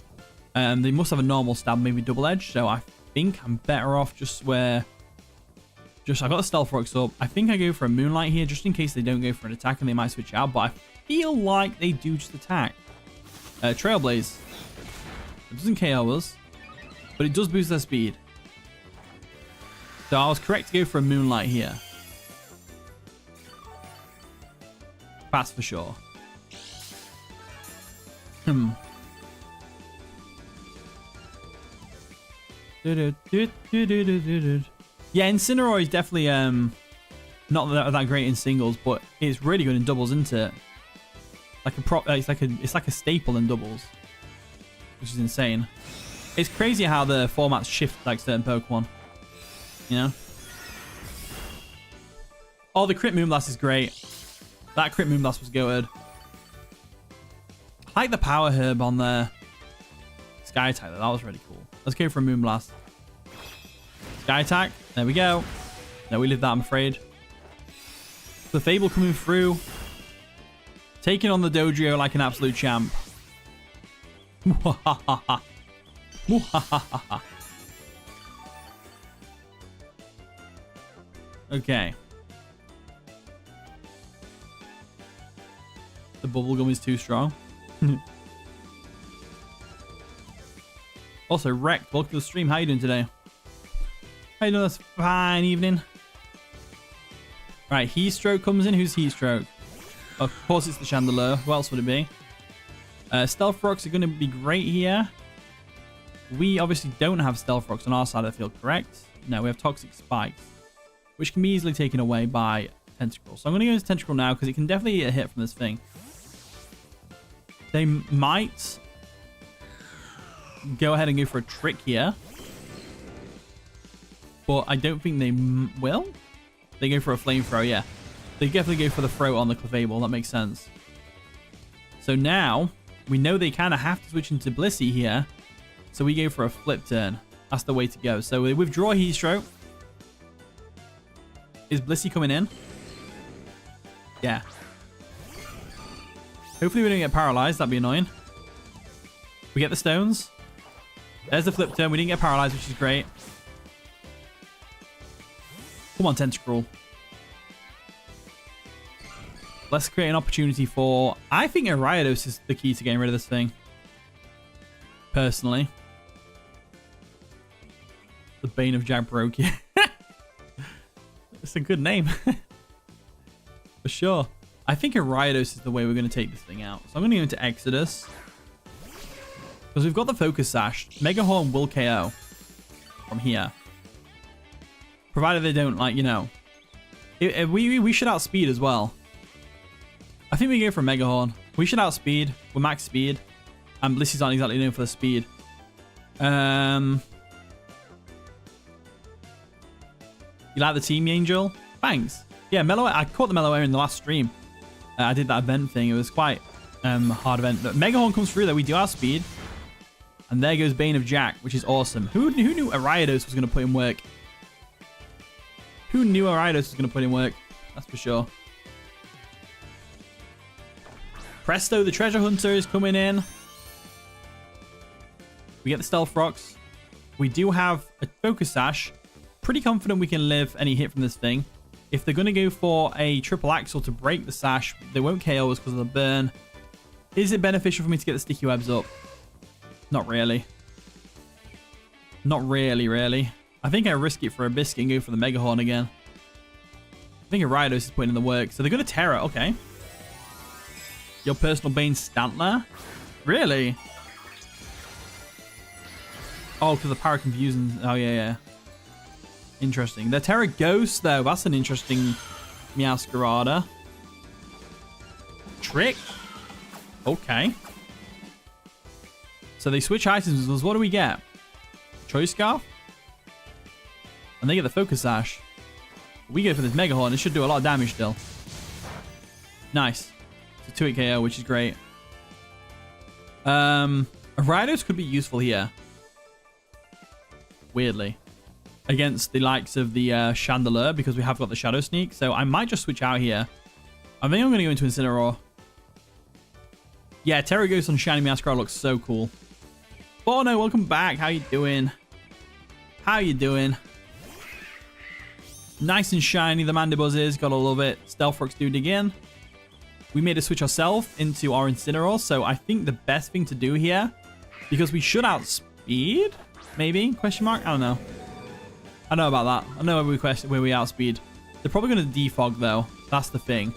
They must have a normal stab, maybe double edge. So I think I'm better off just where... I got the Stealth Rocks up. I think I go for a Moonlight here, just in case they don't go for an attack and they might switch out. But I feel like they do just attack. Trailblaze. It doesn't KO us, but it does boost their speed. So I was correct to go for a Moonlight here. That's for sure. Yeah, Incineroar is definitely not that great in singles, but it's really good in doubles, isn't it? It's like a staple in doubles, which is insane. It's crazy how the formats shift like certain Pokemon. You know? Oh, the crit Moonblast is great. That crit Moonblast was good. I like the Power Herb on the Sky Attack. That was really cool. Let's go for a Moonblast. Sky Attack. There we go. No, we lived that, I'm afraid. The Fable coming through. Taking on the Dojo like an absolute champ. Okay. The bubblegum is too strong. Also, Wrecked, welcome to the stream. How you doing today? How you doing? That's fine evening. Right, Heatstroke comes in. Who's Heatstroke? Of course, it's the Chandelier. Who else would it be? Stealth Rocks are going to be great here. We obviously don't have Stealth Rocks on our side of the field, correct? No, we have Toxic Spikes, which can be easily taken away by Tentacle. So I'm going to go into Tentacle now because it can definitely get a hit from this thing. They might go ahead and go for a Trick here. But I don't think they will. They go for a Flamethrower, yeah. They definitely go for the throw on the Clefable. That makes sense. So now, we know they kind of have to switch into Blissey here. So we go for a Flip Turn. That's the way to go. So we withdraw Heatstroke. Is Blissey coming in? Yeah. Hopefully we don't get paralyzed. That'd be annoying. We get the stones. There's the Flip Turn. We didn't get paralyzed, which is great. Come on, Tentacruel. Let's create an opportunity for... I think Ariados is the key to getting rid of this thing. Personally. The Bane of Jabberwocky. It's a good name. For sure. I think Ariados is the way we're going to take this thing out. So I'm going to go into Exodus. Because we've got the Focus Sash. Mega Horn will KO from here. Provided they don't, like, you know. We should outspeed as well. I think we go for Mega Horn. We should outspeed. We're max speed. And Blissey's aren't exactly known for the speed. You like the Team Angel? Thanks. Yeah, I caught the Mellow Air in the last stream. I did that event thing. It was quite hard event. But Mega Horn comes through though. We do outspeed. And there goes Bane of Jack, which is awesome. Who knew Ariados was going to put in work? Who knew Ariados was going to put in work? That's for sure. Presto, the Treasure Hunter is coming in. We get the Stealth Rocks. We do have a Focus Sash. Pretty confident we can live any hit from this thing. If they're going to go for a Triple Axle to break the Sash, they won't KO us because of the burn. Is it beneficial for me to get the Sticky Webs up? Not really. Not really, really. I think I risk it for a Biscuit and go for the Mega Horn again. I think Ariados is putting in the work. So they're going to Terra. Okay. Your personal Bane Stantler? Really? Oh, because the Power Confusion. Oh, yeah. Interesting. The Terra Ghost, though. That's an interesting Meowscarada. Trick? Okay. So they switch items. What do we get? Choice Scarf? And they get the Focus Sash. We go for this Mega Horn. It should do a lot of damage still. Nice. It's a 2-hit KO, which is great. Gyarados could be useful here. Weirdly. Against the likes of the Chandelier, because we have got the Shadow Sneak. So I might just switch out here. I think I'm going to go into Incineroar. Yeah, Terra Ghost on Shiny Meowscarada looks so cool. Oh no, welcome back. How you doing? How you doing? Nice and shiny, the Mandibuzz is. Gotta love it. Stealth Rock's doing it again. We made a switch ourselves into our Incineroar, so I think the best thing to do here, because we should outspeed, maybe? Question mark? I don't know. I know about that. I know where we outspeed. They're probably going to defog, though. That's the thing.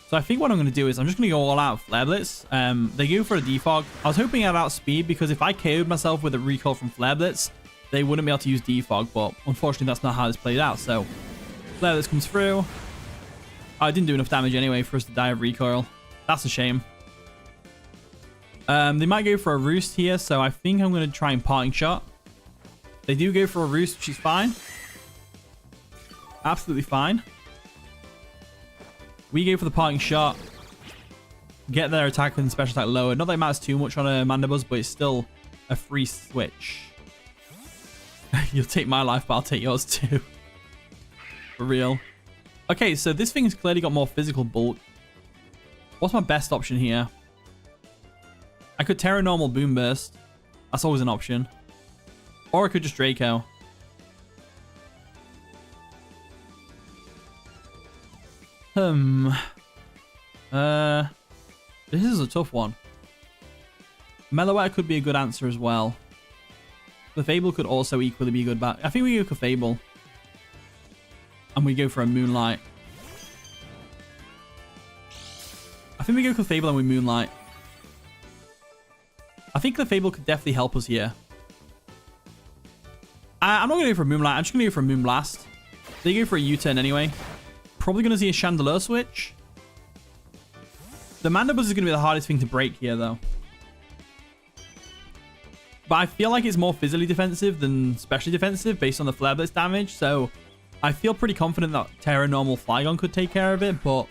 So I think what I'm going to do is I'm just going to go all out Flare Blitz. They go for a defog. I was hoping I'd outspeed, because if I KO'd myself with a recall from Flare Blitz, they wouldn't be able to use defog, but unfortunately that's not how this played out. So Flare Blitz comes through. Oh, I didn't do enough damage anyway for us to die of recoil. That's a shame. They might go for a Roost here, so I think I'm going to try and Parting Shot. They do go for a Roost, which is fine. Absolutely fine. We go for the Parting Shot. Get their attack and special attack lower. Not that it matters too much on a Mandibuzz, but it's still a free switch. You'll take my life, but I'll take yours too. For real. Okay, so this thing has clearly got more physical bulk. What's my best option here? I could Terra Normal Boom Burst. That's always an option. Or I could just Draco. This is a tough one. Meloetta could be a good answer as well. Clefable could also equally be good, but I think we go Clefable. And we go for a Moonlight. I think we go Clefable and we Moonlight. I think Clefable could definitely help us here. I'm not going to go for a Moonlight. I'm just going to go for a Moonblast. They go for a U-turn anyway. Probably going to see a Chandelier switch. The Mandibuzz is going to be the hardest thing to break here, though. But I feel like it's more physically defensive than specially defensive based on the Flare Blitz damage. So I feel pretty confident that Terra Normal Flygon could take care of it, but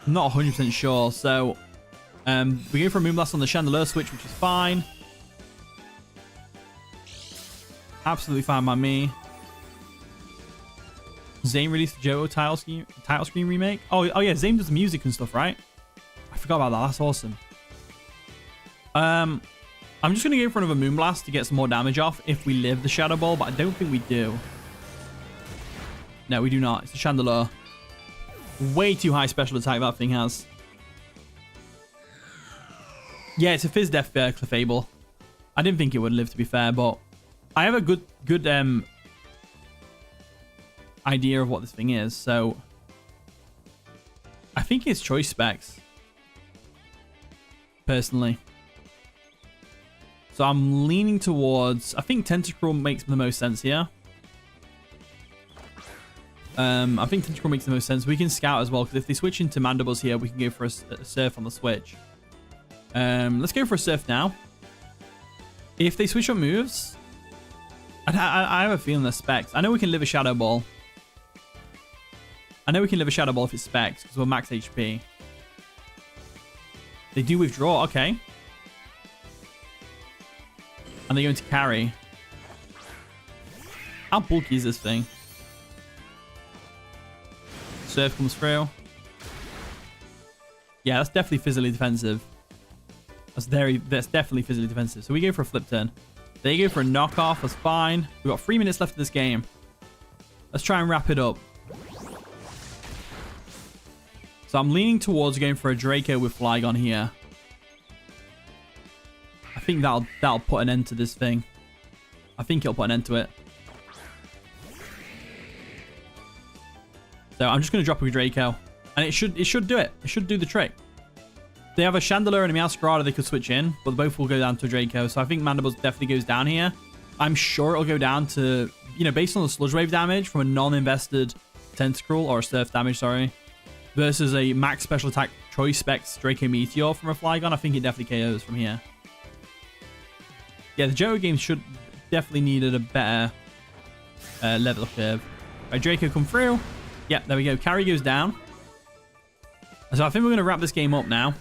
I'm not 100% sure. So we go for a Moonblast on the Chandelier switch, which is fine. Absolutely fine by me. Zane released the Johto title screen remake. Oh yeah, Zane does music and stuff, right? I forgot about that. That's awesome. I'm just going to go for another Moonblast to get some more damage off if we live the Shadow Ball, but I don't think we do. No, we do not. It's a Chandelier. Way too high special attack that thing has. Yeah, it's a Fizz Death Clefable. I didn't think it would live, to be fair, but I have a good idea of what this thing is, so I think it's Choice Specs, personally. So I'm leaning towards, I think Tentacruel makes the most sense here. I think Tentacruel makes the most sense. We can Scout as well, because if they switch into Mandibuzz here, we can go for a Surf on the switch. Let's go for a Surf now. If they switch up moves, I have a feeling they're Specs. I know we can live a Shadow Ball. I know we can live a Shadow Ball if it's Specs, because we're max HP. They do withdraw, okay. And they're going to carry. How bulky is this thing? Surf comes through. Yeah, that's definitely physically defensive. That's definitely physically defensive. So we go for a Flip Turn. They go for a knockoff. That's fine. We've got 3 minutes left in this game. Let's try and wrap it up. So I'm leaning towards going for a Draco with Flygon here. I think that'll put an end to this thing. I think it'll put an end to it. So I'm just going to drop a Draco. And it should do it. It should do the trick. They have a Chandelier and a Meowscarada they could switch in, but both will go down to a Draco. So I think Mandibles definitely goes down here. I'm sure it'll go down to, you know, based on the Sludge Wave damage from a non-invested Tentacruel, or a Surf damage, sorry, versus a max special attack Choice Specs Draco Meteor from a Flygon. I think it definitely KOs from here. Yeah, the Johto game should definitely needed a better level of curve. Right, Draco come through. Yeah, there we go. Carry goes down. So I think we're going to wrap this game up now.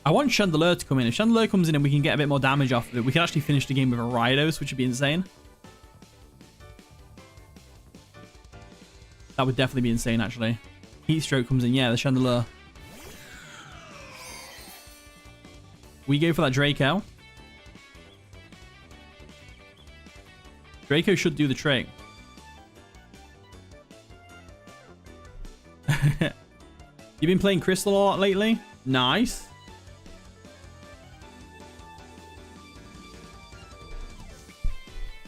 I want Chandelier to come in. If Chandelier comes in and we can get a bit more damage off of it, we can actually finish the game with a Ridos, which would be insane. That would definitely be insane, actually. Heat Stroke comes in. Yeah, the Chandelier. We go for that Draco. Draco should do the trick. You've been playing Crystal a lot lately? Nice.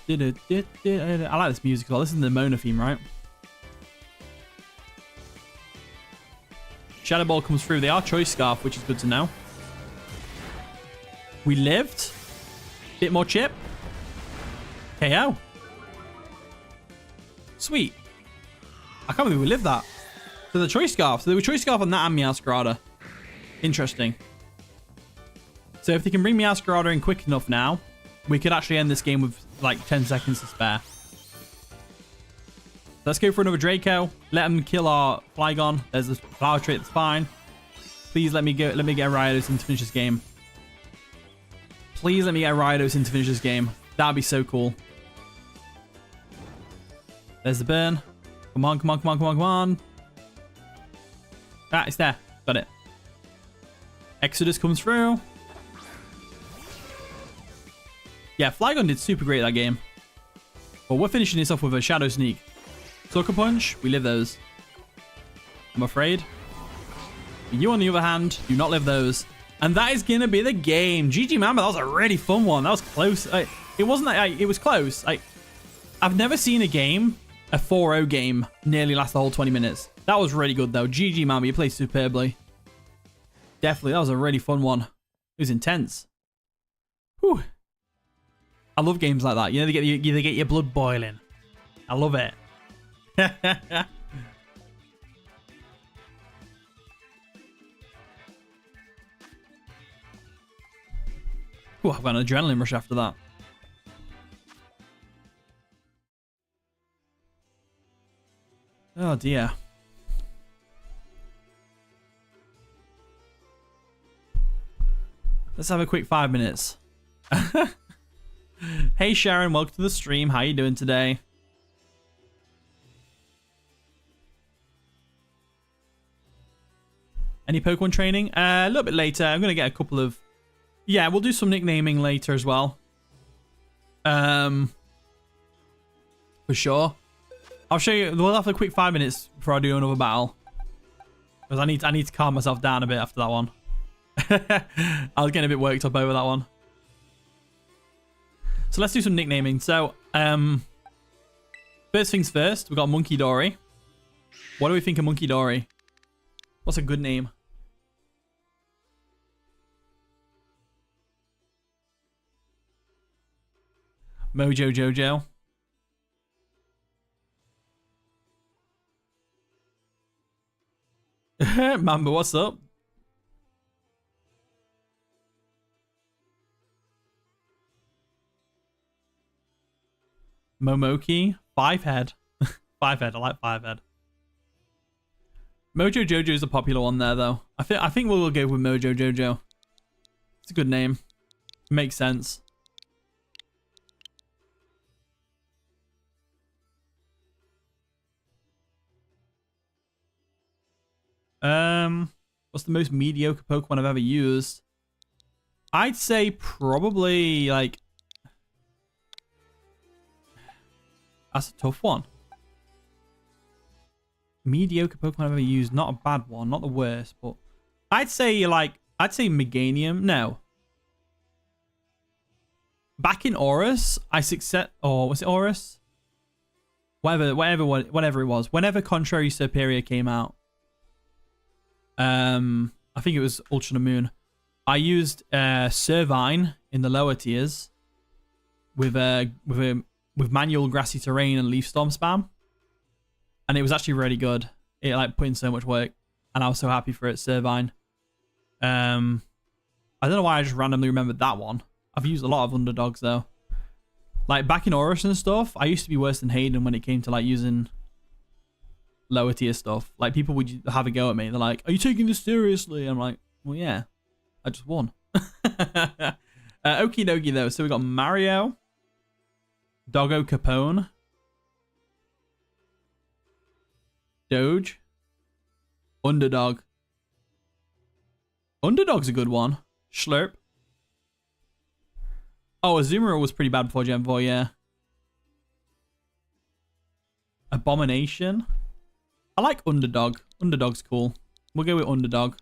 I like this music as well. This is the Mona theme, right? Shadow Ball comes through. They are Choice Scarf, which is good to know. We lived. Bit more chip. KO. Sweet. I can't believe we lived that. So the Choice Scarf. So they were Choice Scarf on that and Meowscarada. Interesting. So if they can bring Meowscarada in quick enough now, we could actually end this game with like 10 seconds to spare. Let's go for another Draco. Let him kill our Flygon. There's this Flower Trait. That's fine. Please let me go. Let me get a Ridos in to finish this game. Please let me get a Ridos in to finish this game. That'd be so cool. There's the burn. Come on, come on, come on, come on, come on. Ah, it's there. Got it. Exodus comes through. Yeah, Flygon did super great that game. But we're finishing this off with a Shadow Sneak. Sucker Punch, we live those. I'm afraid. You, on the other hand, do not live those. And that is going to be the game. GG Mamba, that was a really fun one. That was close. It wasn't that, it was close. I've never seen a game, a 4-0 game, nearly last the whole 20 minutes. That was really good, though. GG Mamba, you played superbly. Definitely, that was a really fun one. It was intense. Whew. I love games like that. You know, they get your blood boiling. I love it. Ooh, I've got an adrenaline rush after that. Oh dear. Let's have a quick 5 minutes. Hey Sharon, welcome to the stream. How you doing today? Any Pokemon training? A little bit later. I'm going to get a couple of... Yeah, we'll do some nicknaming later as well. For sure. I'll show you... We'll have a quick 5 minutes before I do another battle. Because I need to calm myself down a bit after that one. I was getting a bit worked up over that one. So let's do some nicknaming. So, first things first, we've got Monkey Dory. What do we think of Monkey Dory? What's a good name? Mojo Jojo. Mamba, what's up? Momoki, 5-head. 5-head, I like 5-head. Mojo Jojo is a popular one there, though. I think we'll go with Mojo Jojo. It's a good name. Makes sense. What's the most mediocre Pokemon I've ever used? I'd say probably like... That's a tough one. Mediocre Pokemon I've ever used. Not a bad one. Not the worst, but... I'd say Meganium. No. Back in Aurus, I success... Oh, was it Aurus? Whatever it was. Whenever Contrary Superior came out. I think it was Ultra Moon. I used Servine in the lower tiers with manual grassy terrain and leaf storm spam, and it was actually really good. It like put in so much work, and I was so happy for it. Servine. I don't know why I just randomly remembered that one. I've used a lot of underdogs though. Like back in Horus and stuff, I used to be worse than Hayden when it came to like using lower tier stuff. Like people would have a go at me. They're like, "Are you taking this seriously?" I'm like, "Well, yeah, I just won." Okie dokie though. So we got Mario, Doggo Capone, Doge, Underdog. Underdog's a good one. Slurp. Oh, Azumarill was pretty bad before Gen 4, yeah. Abomination. I like Underdog. Underdog's cool. We'll go with Underdog.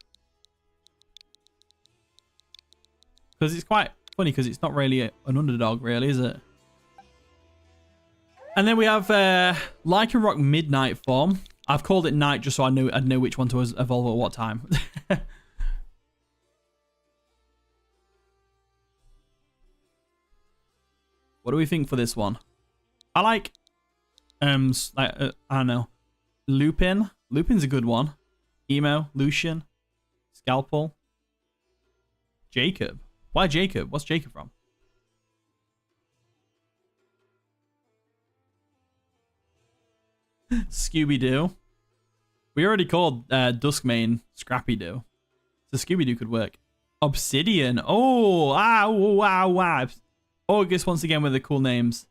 Because it's quite funny because it's not really an underdog, really, is it? And then we have Lycanroc Midnight form. I've called it Night just so I'd know which one to evolve at what time. What do we think for this one? I like, I don't know, Lupin. Lupin's a good one. Emo, Lucian, Scalpel, Jacob. Why Jacob? What's Jacob from? Scooby-Doo. We already called Duskmane Scrappy-Doo. So Scooby-Doo could work. Obsidian. Oh, wow. August once again with the cool names.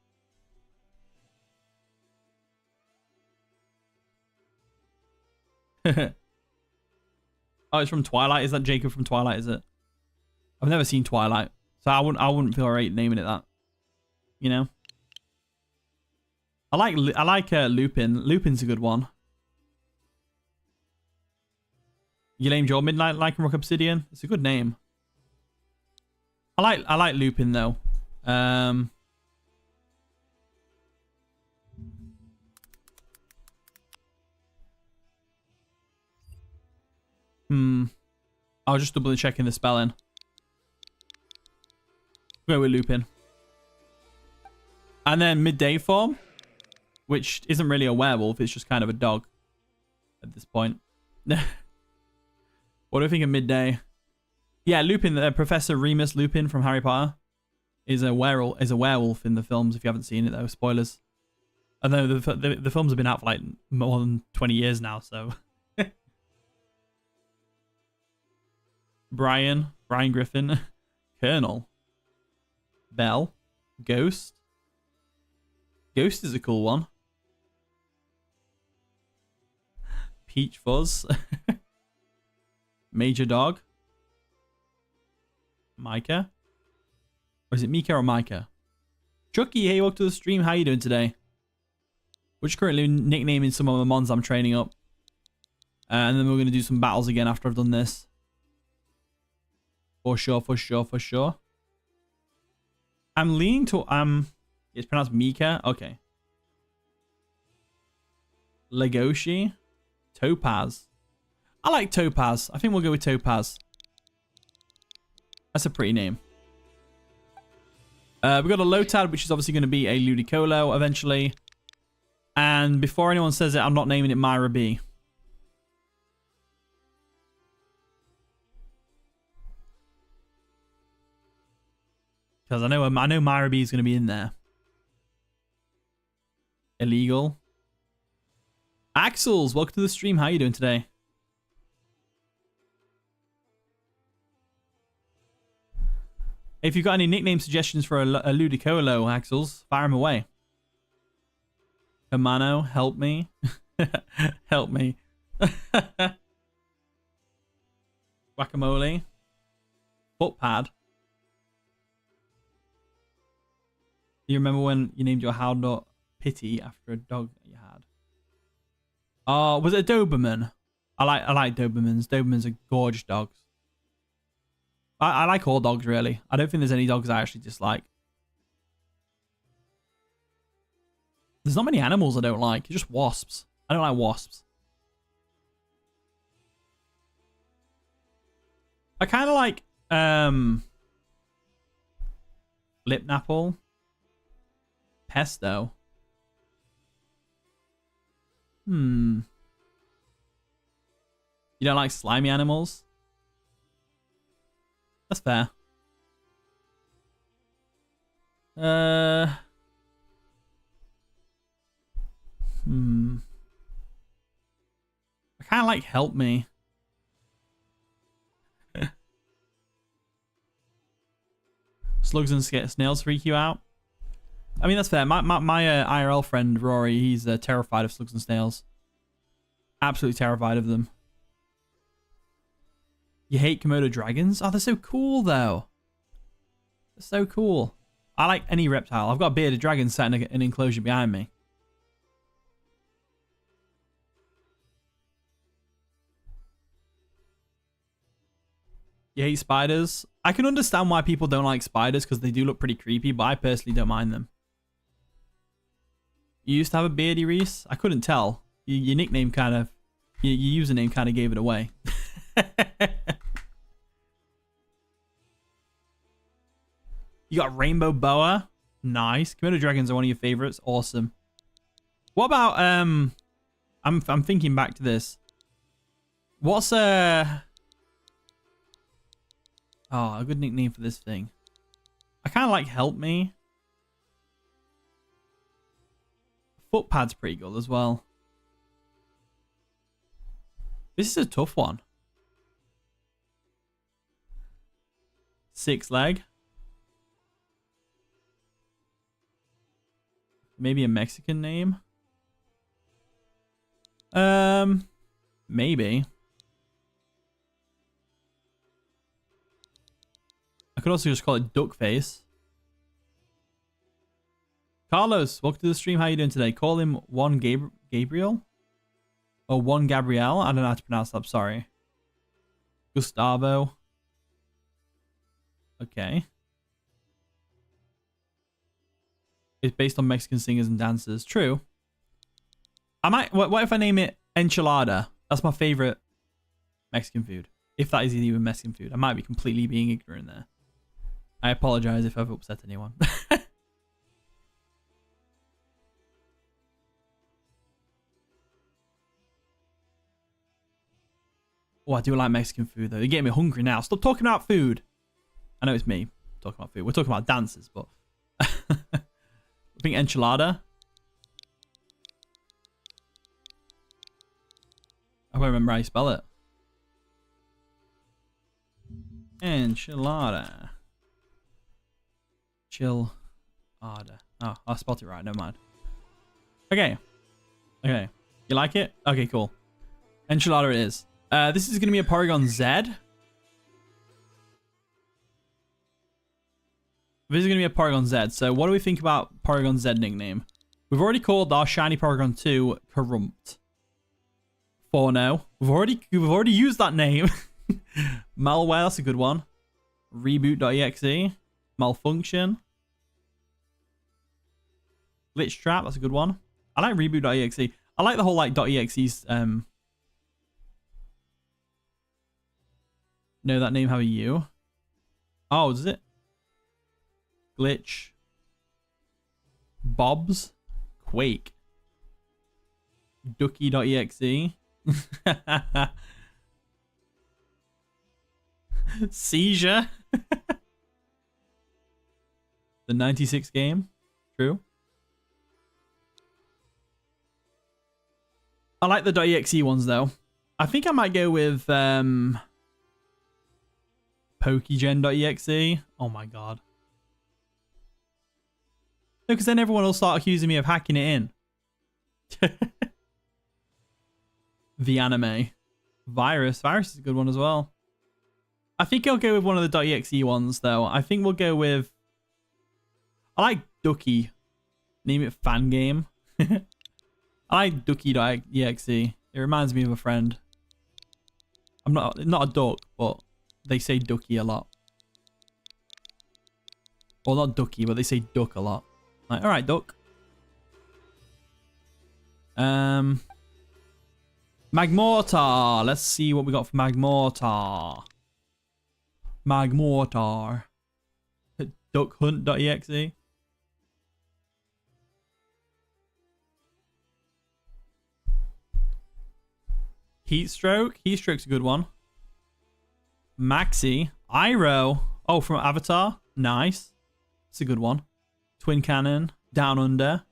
Oh, it's from Twilight. Is that Jacob from Twilight, is it? I've never seen Twilight, so I wouldn't feel right naming it that. You know? I like Lupin. Lupin's a good one. You named your Midnight Lycanroc Obsidian? It's a good name. I like Lupin though. I was just double checking the spelling. Go with Lupin. And then Midday form, which isn't really a werewolf, it's just kind of a dog at this point. What do you think of Midday? Yeah, Lupin, Professor Remus Lupin from Harry Potter is a werewolf in the films. If you haven't seen it though, spoilers. I know the films have been out for like more than 20 years now, so. Brian Griffin, Colonel, Bell, Ghost. Ghost is a cool one. Peach Fuzz. Major Dog. Micah. Or is it Mika or Micah? Chucky, hey, welcome to the stream. How you doing today? We're just currently nicknaming some of the mons I'm training up. And then we're going to do some battles again after I've done this. For sure. I'm leaning to, it's pronounced Mika. Okay. Legoshi. Topaz. I like Topaz. I think we'll go with Topaz. That's a pretty name. We've got a Lotad, which is obviously going to be a Ludicolo eventually. And before anyone says it, I'm not naming it Myra B. Because I know Myra B is going to be in there. Illegal. Axels, welcome to the stream. How are you doing today? If you've got any nickname suggestions for a Ludicolo, Axels, fire them away. Hermano, help me. Help me. Guacamole. Footpad. Do you remember when you named your hound dog Pity after a dog that you had? Oh, was it a Doberman? I like Dobermans. Dobermans are gorgeous dogs. I like all dogs, really. I don't think there's any dogs I actually dislike. There's not many animals I don't like. It's just wasps. I don't like wasps. I kind of like Lipnapple. Pesto. You don't like slimy animals? That's fair. I kind of like Help Me. Slugs and snails freak you out? I mean, that's fair. My IRL friend, Rory, he's terrified of slugs and snails. Absolutely terrified of them. You hate Komodo dragons? Oh, they're so cool, though. They're so cool. I like any reptile. I've got a bearded dragon sat in an enclosure behind me. You hate spiders? I can understand why people don't like spiders because they do look pretty creepy, but I personally don't mind them. You used to have a beardy, Reese? I couldn't tell. Your nickname kind of... Your username kind of gave it away. You got Rainbow Boa. Nice. Komodo dragons are one of your favorites. Awesome. What about... I'm thinking back to this. What's a good nickname for this thing? I kind of like Help Me. Footpad's pretty good as well. This is a tough one. 6 leg. Maybe a Mexican name. Maybe. I could also just call it Duckface. Carlos, welcome to the stream. How you doing today? Call him Juan Gabriel? Or Juan Gabriel? I don't know how to pronounce that. I'm sorry. Gustavo. Okay. It's based on Mexican singers and dancers. True. I might... What if I name it Enchilada? That's my favorite Mexican food. If that is even Mexican food. I might be completely being ignorant there. I apologize if I've upset anyone. Oh, I do like Mexican food, though. You're getting me hungry now. Stop talking about food. I know it's me talking about food. We're talking about dancers, but... I think enchilada. I can't remember how you spell it. Enchilada. Chillada. Oh, I spelled it right. Never mind. Okay. Okay. You like it? Okay, cool. Enchilada it is. This is going to be a Porygon Z. This is going to be a Porygon Z. So what do we think about Porygon Z nickname? We've already called our shiny Porygon 2 Corrupt. Forno. We've already used that name. Malware, that's a good one. Reboot.exe. Malfunction. Glitch Trap, that's a good one. I like Reboot.exe. I like the whole like .exe's know that name, how are you? Oh, does it? Glitch. Bobs. Quake. Ducky.exe. Seizure. The 96 game. True. I like the .exe ones though. I think I might go with Pokegen.exe. Oh my god. No, because then everyone will start accusing me of hacking it in. The anime. Virus. Virus is a good one as well. I think I'll go with one of the .exe ones though. I think we'll go with... I like Ducky. Name it Fan Game. I like Ducky.exe. It reminds me of a friend. I'm not a duck, but they say Ducky a lot. Or not Ducky, but they say Duck a lot. Like, alright, Duck. Magmortar. Let's see what we got for Magmortar. Magmortar. Duckhunt.exe. Heatstroke. Heatstroke's a good one. Maxi. Iroh. Oh, from Avatar. Nice. It's a good one. Twin Cannon. Down Under.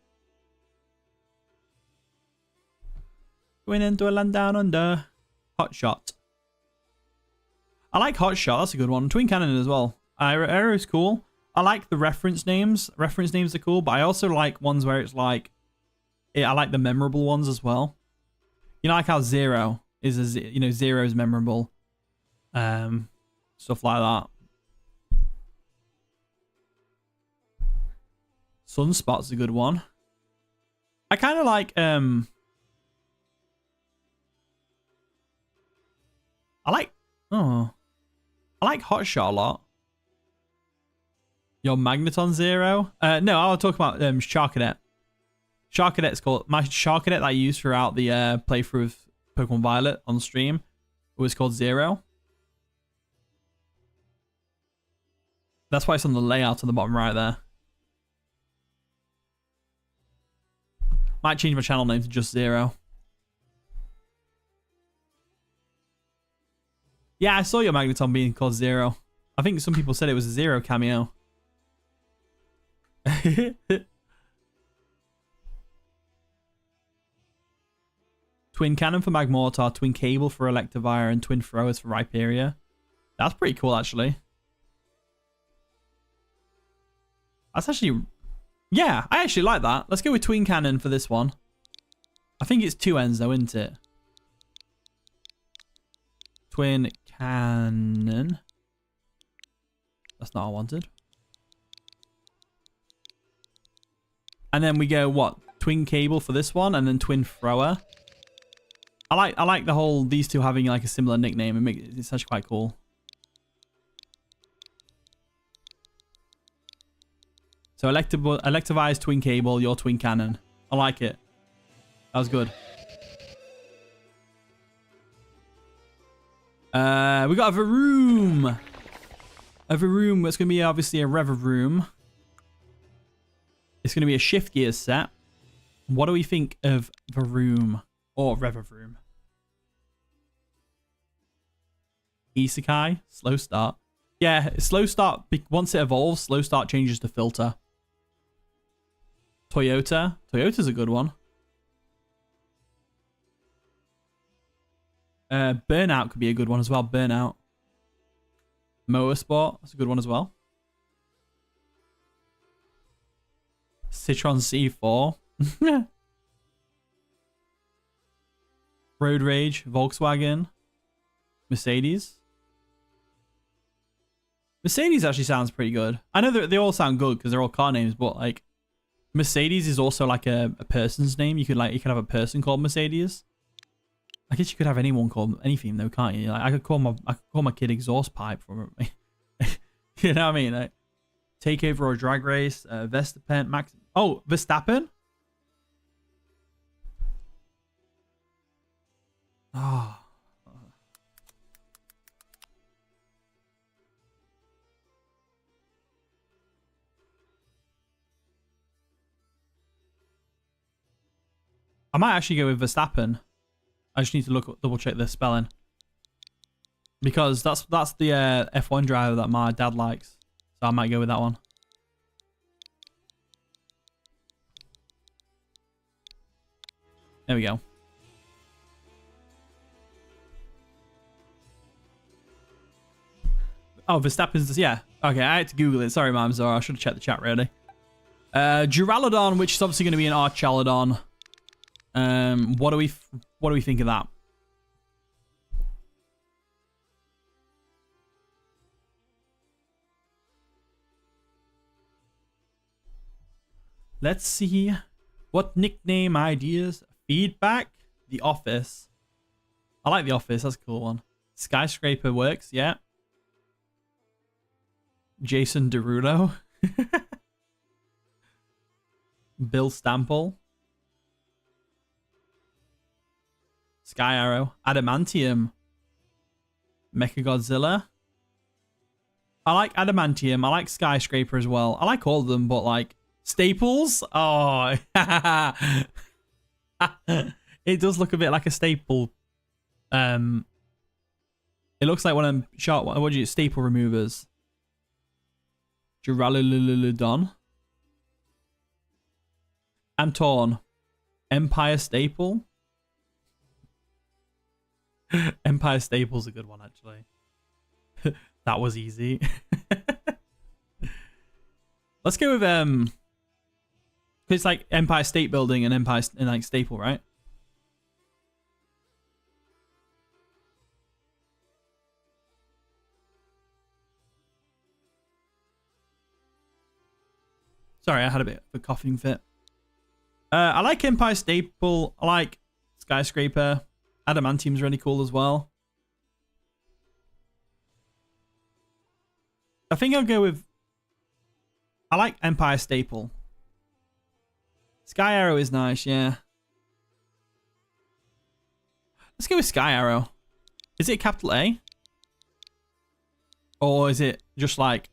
Going into a land down under. Hot Shot. I like Hot Shot. That's a good one. Twin Cannon as well. Iroh is cool. I like the reference names. Reference names are cool, but I also like ones where it's like... I like the memorable ones as well. You know, like how Zero is, Zero is memorable. Stuff like that. Sunspot's a good one. I kind of like, I like Hot Shot a lot. Your Magneton Zero? No, I'll talk about Sharkadet. Sharkadet's called... My Sharkadet that I used throughout the playthrough of Pokemon Violet on stream was called Zero. That's why it's on the layout on the bottom right there. Might change my channel name to just Zero. Yeah, I saw your Magneton being called Zero. I think some people said it was a Zero cameo. Twin Cannon for Magmortar, Twin Cable for Electivire, and Twin Throwers for Rhyperior. That's pretty cool, actually. That's actually... Yeah, I actually like that. Let's go with Twin Cannon for this one. I think it's two ends, though, isn't it? Twin Cannon. That's not what I wanted. And then we go, what? Twin Cable for this one, and then Twin Thrower. I like the whole, these two having like a similar nickname. It's actually quite cool. So Electivire's Twin Cable, your Twin Cannon. I like it. That was good. We got a Varoom. A Varoom. It's going to be obviously a Revavroom. It's going to be a Shift Gears set. What do we think of Varoom or Revavroom? Isekai. Slow start. Yeah, slow start. Once it evolves, slow start changes to filter. Toyota. Toyota's a good one. Burnout could be a good one as well. Burnout. Motorsport. That's a good one as well. Citron C4. Road Rage. Volkswagen. Mercedes. Mercedes actually sounds pretty good. I know that they all sound good because they're all car names, but like Mercedes is also like a person's name. You could have a person called Mercedes. I guess you could have anyone called anything though, can't you? Like I could call my kid Exhaust Pipe from it. You know what I mean? Like, Takeover or Drag Race, Verstappen, Max. Oh, Verstappen. Oh. I might actually go with Verstappen. I just need to double check the spelling. Because that's the F1 driver that my dad likes. So I might go with that one. There we go. Oh, Verstappen's... Yeah. Okay, I had to Google it. Sorry, Ma'am Zora. I should have checked the chat, really. Duraludon, which is obviously going to be an Archaludon. What do we think of that? Let's see. What nickname ideas? Feedback? The Office. I like The Office. That's a cool one. Skyscraper works. Yeah. Jason Derulo. Bill Stample. Sky Arrow. Adamantium. Mechagodzilla. I like adamantium. I like skyscraper as well. I like all of them, but like staples. Oh, it does look a bit like a staple. It looks like one of them sharp. What do you staple removers? Duraludon. Anton. Empire staple. Empire staple's a good one actually. That was easy. Let's go with cause it's like Empire State Building and Empire and like staple, right? Sorry, I had a bit of a coughing fit. I like Empire Staple. I like Skyscraper. Adamantium's really cool as well. I think I'll go with... I like Empire Staple. Sky Arrow is nice, yeah. Let's go with Sky Arrow. Is it capital A? Or is it just like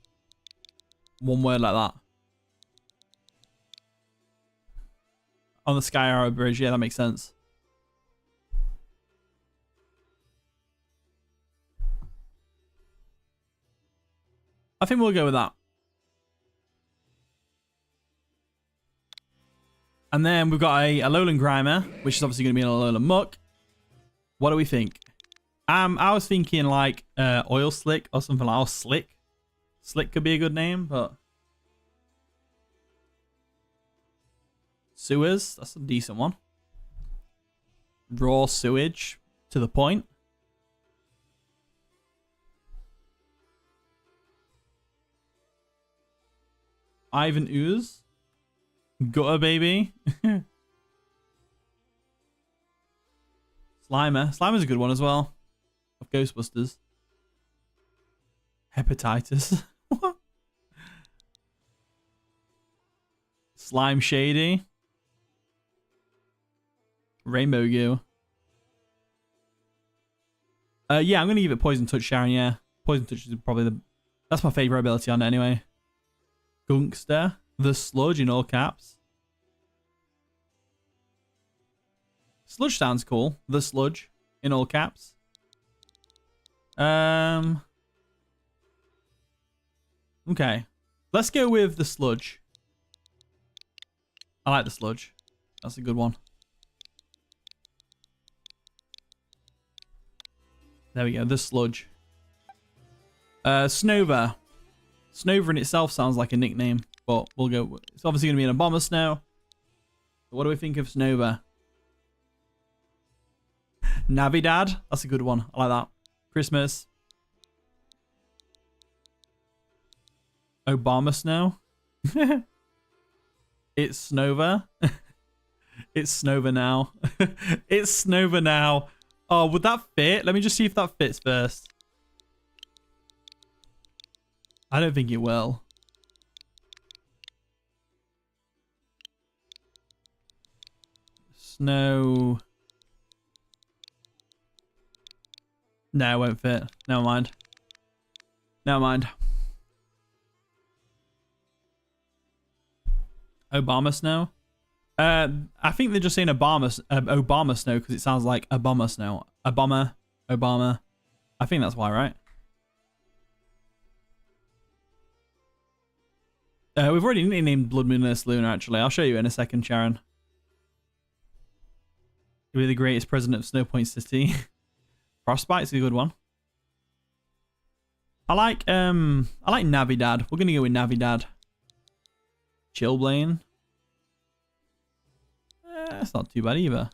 one word like that? On the Sky Arrow Bridge, yeah, that makes sense. I think we'll go with that. And then we've got a Alolan Grimer, which is obviously going to be an Alolan Muck. What do we think? I was thinking like Oil Slick or something like Slick. Slick could be a good name, but... Sewers, that's a decent one. Raw Sewage, to the point. Ivan Ooze. Gutter Baby. Slimer. Slimer's a good one as well. Of Ghostbusters. Hepatitis. What? Slime Shady. Rainbow Goo. Yeah, I'm going to give it Poison Touch, Sharon, yeah. Poison Touch is probably the... That's my favourite ability on it anyway. Gunkster. The Sludge in all caps. Sludge sounds cool. The Sludge in all caps. Okay. Let's go with the Sludge. I like the Sludge. That's a good one. There we go. The Sludge. Snover. Snover in itself sounds like a nickname, but we'll go. It's obviously going to be an Abomasnow. What do we think of Snover? Navidad. That's a good one. I like that. Christmas. Obamasnow. It's Snover. It's Snover now. It's Snover now. Oh, would that fit? Let me just see if that fits first. I don't think it will. Snow. No, it won't fit. Never mind. Never mind. Obamasnow. I think they're just saying Obamasnow because it sounds like Abomasnow. Obama. I think that's why, right? We've already named Blood Moon Nurse Luna, actually. I'll show you in a second, Sharon. You'll be the greatest president of Snowpoint City. Frostbite's a good one. I like Navidad. We're gonna go with Navidad. Chillblaine. That's not too bad either.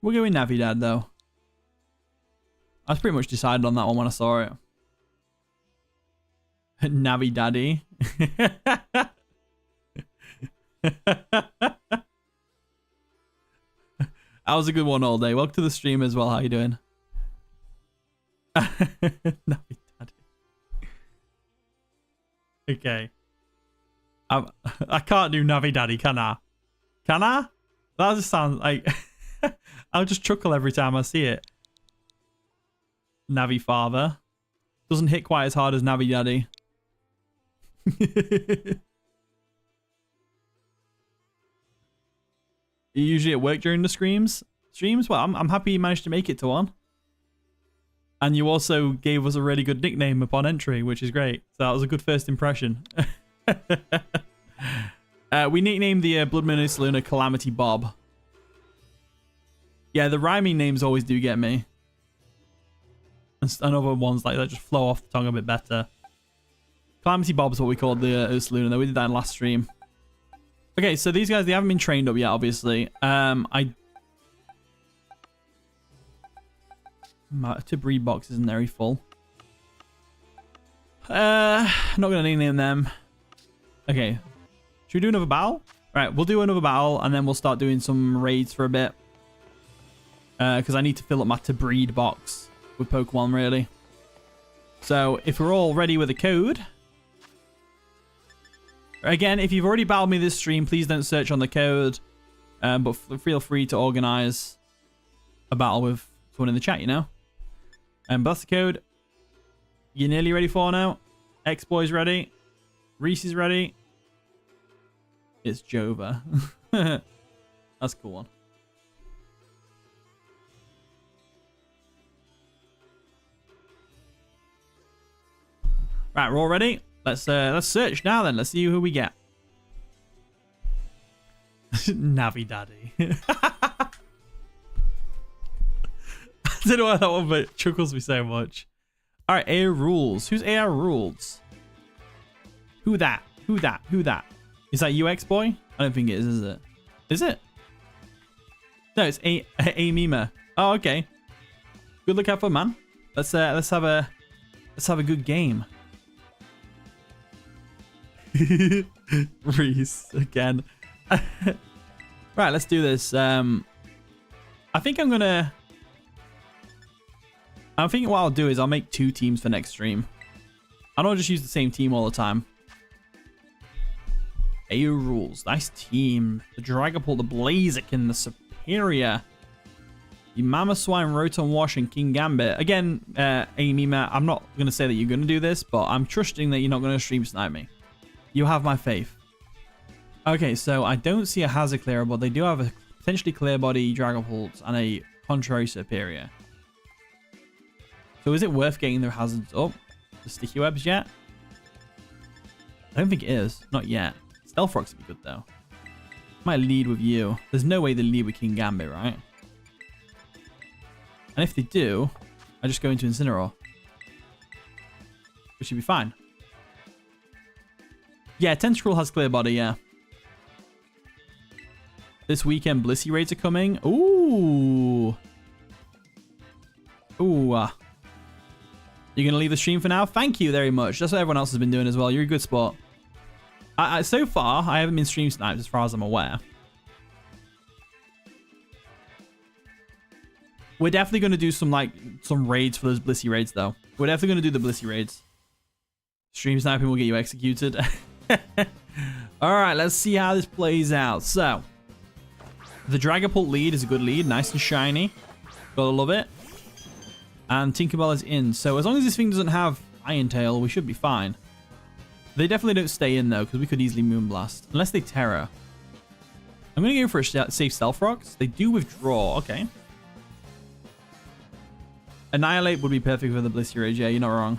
We'll go with Navidad though. I was pretty much decided on that one when I saw it. Navidaddy. That was a good one all day. Welcome to the stream as well. How you doing? Navidaddy. Okay. I can't do Navidaddy, can I? Can I? That just sounds like... I'll just chuckle every time I see it. Navi Father. Doesn't hit quite as hard as Navi Daddy. You usually at work during the streams? Well, I'm happy you managed to make it to one. And you also gave us a really good nickname upon entry, which is great. So that was a good first impression. We nicknamed the Blood Moon Luna Calamity Bob. Yeah, the rhyming names always do get me. And other ones like that just flow off the tongue a bit better. Calamity Bob is what we called the Luna, though. We did that in last stream. Okay, so these guys, they haven't been trained up yet, obviously. To breed box isn't very full. Not gonna name them. Okay. Should we do another battle? Right, we'll do another battle and then we'll start doing some raids for a bit. Because I need to fill up my to breed box with Pokemon, really. So if we're all ready with a code. Again, if you've already battled me this stream, please don't search on the code. But feel free to organize a battle with someone in the chat, you know. But that's the code. You're nearly ready for now. X-Boy's ready. Reese is ready. It's Jova. That's a cool one. Right, we're all ready. Let's search now then. Let's see who we get. Navi Daddy. I don't know why that one but chuckles me so much. All right, AR rules. Who's AR rules? Who that? Who that? Who that? Is that UX boy? I don't think it is it? Is it? No, it's a Mima. Oh, okay. Good look out for man. Let's have a good game. Reese again. Right, let's do this. I think what I'll do is I'll make 2 teams for next stream. I don't just use the same team all the time. AU rules. Nice team. The Dragapult, the Blaziken, the Superior. The Mamoswine, Rotom Wash, and King Gambit. Again, Amima, I'm not going to say that you're going to do this, but I'm trusting that you're not going to stream snipe me. You have my faith. Okay, so I don't see a Hazard Clearer, but they do have a potentially Clear Body Dragapult and a Contrary Superior. So is it worth getting the hazards up? The Sticky Webs yet? I don't think it is. Not yet. Stealth Rocks would be good though. Might lead with you. There's no way they lead with King Gambit, right? And if they do, I just go into Incineroar. Which should be fine. Yeah, Tentacruel has Clear Body, yeah. This weekend, Blissey Raids are coming. Ooh. Ooh. You're going to leave the stream for now? Thank you very much. That's what everyone else has been doing as well. You're a good spot. So far, I haven't been stream sniped as far as I'm aware. We're definitely going to do some raids for those Blissey Raids, though. We're definitely going to do the Blissey Raids. Stream sniping will get you executed. All right, let's see how this plays out. So, the Dragapult lead is a good lead. Nice and shiny. Gotta love it. And Tinkerbell is in. So, as long as this thing doesn't have Iron Tail, we should be fine. They definitely don't stay in, though, because we could easily Moonblast. Unless they Terra. I'm going to go for a safe Stealth Rocks. They do withdraw. Okay. Annihilate would be perfect for the Blissey Raids. Yeah, you're not wrong.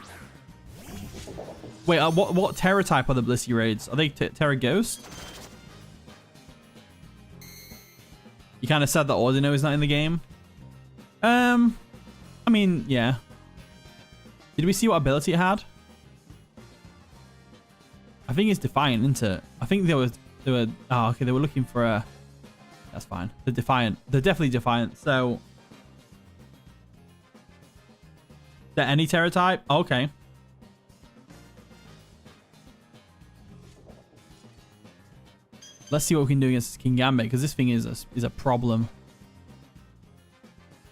Wait, what Terra type are the Blissey Raids? Are they Terra Ghost? You kind of said that Ordino is not in the game. I mean, yeah. Did we see what ability it had? I think it's Defiant, isn't it? I think they were. Oh, okay. They were looking for a. That's fine. They're Defiant. They're definitely Defiant. So. They're any Terra type? Oh, okay. Let's see what we can do against King Gambit, because this thing is a problem.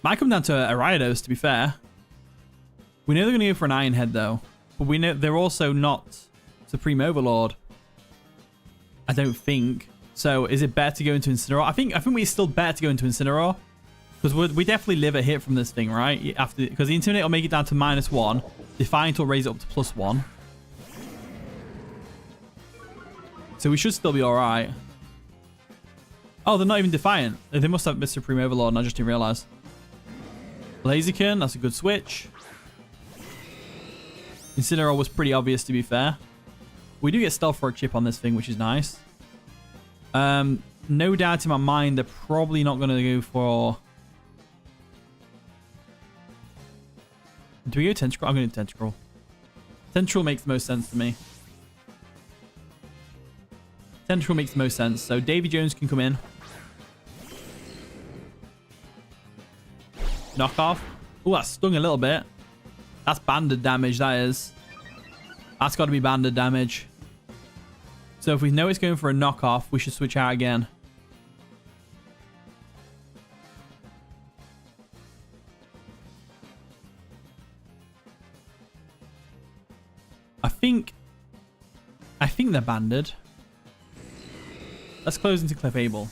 Might come down to a Riotous, to be fair. We know they're going to go for an Iron Head, though. But we know they're also not Supreme Overlord. I don't think. So, is it better to go into Incineroar? I think we're still better to go into Incineroar. Because Because we definitely live a hit from this thing, right? After, because the Intimidate will make it down to -1. Defiant will raise it up to +1. So we should still be alright. Oh, they're not even Defiant. They must have Mr. Supreme Overlord and I just didn't realize. Blaziken, that's a good switch. Incineroar was pretty obvious, to be fair. We do get Stealth Rock chip on this thing, which is nice. No doubt in my mind, they're probably not going to go for... Do we go Tentacruel? I'm going to Tentacruel. Tentacruel makes the most sense to me. Tentacruel makes the most sense. So Davy Jones can come in. Knockoff. Oh, that stung a little bit. That's banded damage, that is. That's got to be banded damage. So if we know it's going for a knockoff, we should switch out again. I think they're banded. Let's close into Clefable.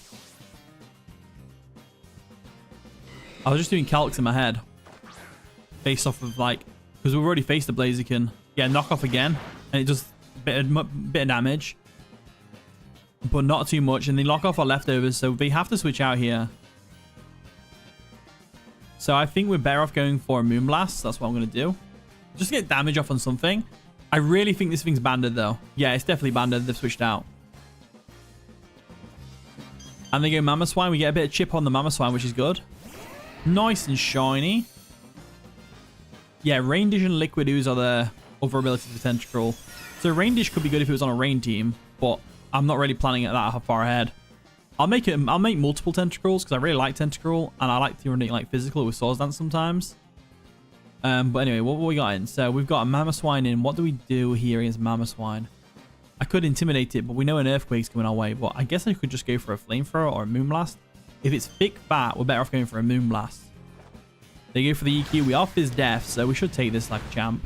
I was just doing calcs in my head. Based off of like... Because we've already faced the Blaziken. Yeah, knock off again. And it does a bit of damage. But not too much. And they lock off our leftovers. So they have to switch out here. So I think we're better off going for a Moonblast. That's what I'm going to do. Just get damage off on something. I really think this thing's banded though. Yeah, it's definitely banded. They've switched out. And they go Mamoswine. We get a bit of chip on the Mamoswine, which is good. Nice and shiny. Yeah, Rain Dish and Liquid Ooze are the other abilities for Tentacruel. So Rain Dish could be good if it was on a Rain team, but I'm not really planning it that far ahead. I'll make multiple Tentacruels because I really like Tentacruel and I like to run it like physical with Swords Dance sometimes. But anyway, what we got in? So we've got a Mamoswine in. What do we do here against Mamoswine? I could Intimidate it, but we know an Earthquake's coming our way. But I guess I could just go for a Flamethrower or a Moonblast. If it's thick fat, we're better off going for a Moonblast. They go for the EQ. We are Fizz Death, so we should take this like a champ.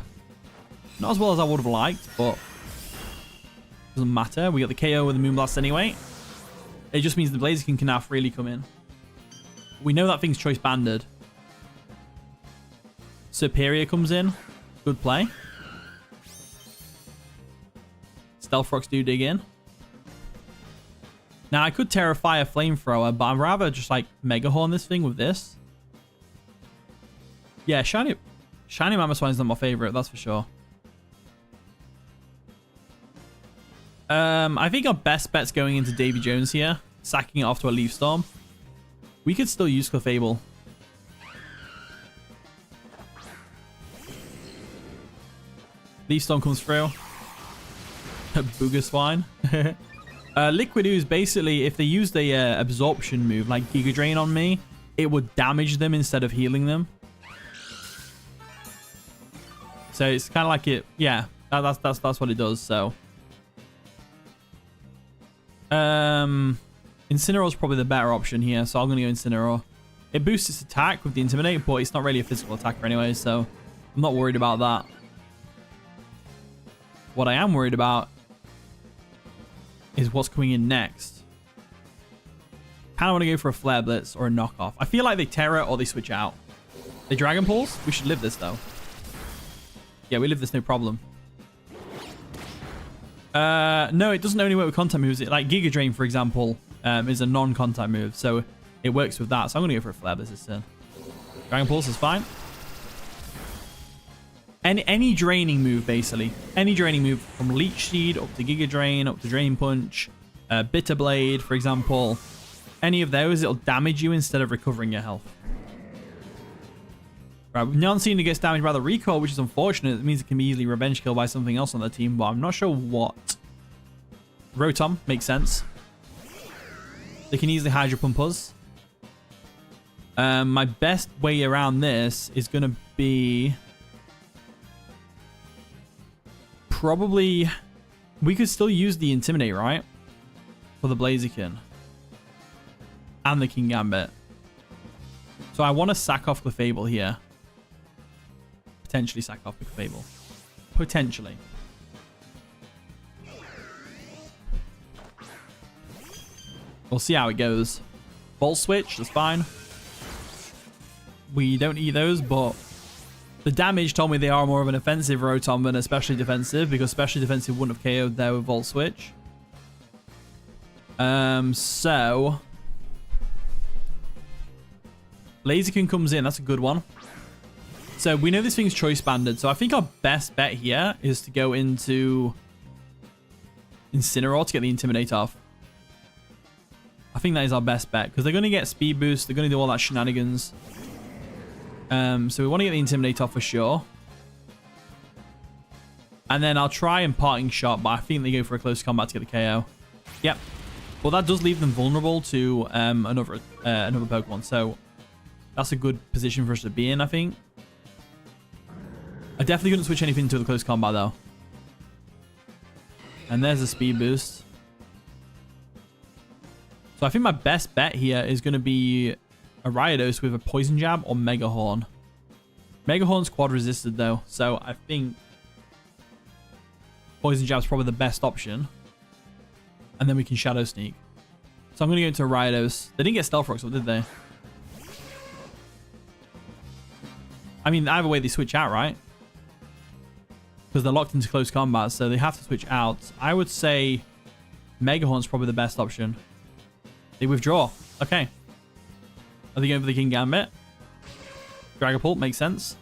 Not as well as I would have liked, but doesn't matter. We got the KO with the Moonblast anyway. It just means the Blaziken can now freely come in. We know that thing's choice banded. Superior comes in. Good play. Stealth Rocks do dig in. Now, I could Terrify a Flamethrower, but I'd rather just, like, Mega Horn this thing with this. Yeah, Shiny Mamoswine is not my favorite, that's for sure. I think our best bet's going into Davy Jones here. Sacking it off to a Leaf Storm. We could still use Clefable. Leaf Storm comes through. Booger Swine. Liquid Ooze, basically, if they used a absorption move like Giga Drain on me, it would damage them instead of healing them. So it's kind of like it, yeah, that's what it does. So, Incineroar is probably the better option here, so I'm gonna go Incineroar. It boosts its attack with the Intimidate, but it's not really a physical attacker anyway, so I'm not worried about that. What I am worried about is what's coming in next. Kind of want to go for a Flare Blitz or a knockoff. I feel like they Terra or they switch out. They Dragon Pulse? We should live this though. Yeah, we live this no problem. No, it doesn't only work with contact moves. It, like Giga Drain, for example, is a non-contact move, so it works with that. So I'm going to go for a Flare Blitz this turn. Dragon Pulse is fine. Any draining move, basically. Any draining move from Leech Seed up to Giga Drain, up to Drain Punch, Bitter Blade, for example. Any of those, it'll damage you instead of recovering your health. Right, Nyansina gets damaged by the recoil, which is unfortunate. It means it can be easily revenge killed by something else on the team, but I'm not sure what. Rotom makes sense. They can easily Hydro Pump us. My best way around this is going to be... Probably, we could still use the Intimidate, right? For the Blaziken. And the King Gambit. So I want to sack off Clefable here. Potentially sack off Clefable. Potentially. We'll see how it goes. Volt Switch, that's fine. We don't need those, but the damage told me they are more of an offensive Rotom than especially defensive, because especially defensive wouldn't have KO'd there with Volt Switch. So Blaziken comes in. That's a good one. So we know this thing's choice banded. So I think our best bet here is to go into Incineroar to get the Intimidate off. I think that is our best bet because they're going to get speed boost. They're going to do all that shenanigans. So we want to get the Intimidate off for sure. And then I'll try and Parting Shot, but I think they go for a close combat to get the KO. Yep. Well, that does leave them vulnerable to another Pokemon. So that's a good position for us to be in, I think. I definitely couldn't switch anything to the close combat, though. And there's a speed boost. So I think my best bet here is going to be a Riotous with a Poison Jab or Mega Horn. Mega Horn's quad resisted, though. So I think Poison Jab's probably the best option. And then we can Shadow Sneak. So I'm going to go into a Riotous. They didn't get Stealth Rock, so did they? I mean, either way, they switch out, right? Because they're locked into close combat, so they have to switch out. I would say Mega Horn's probably the best option. They withdraw. Okay. Are they going for the King Gambit? Dragapult makes sense.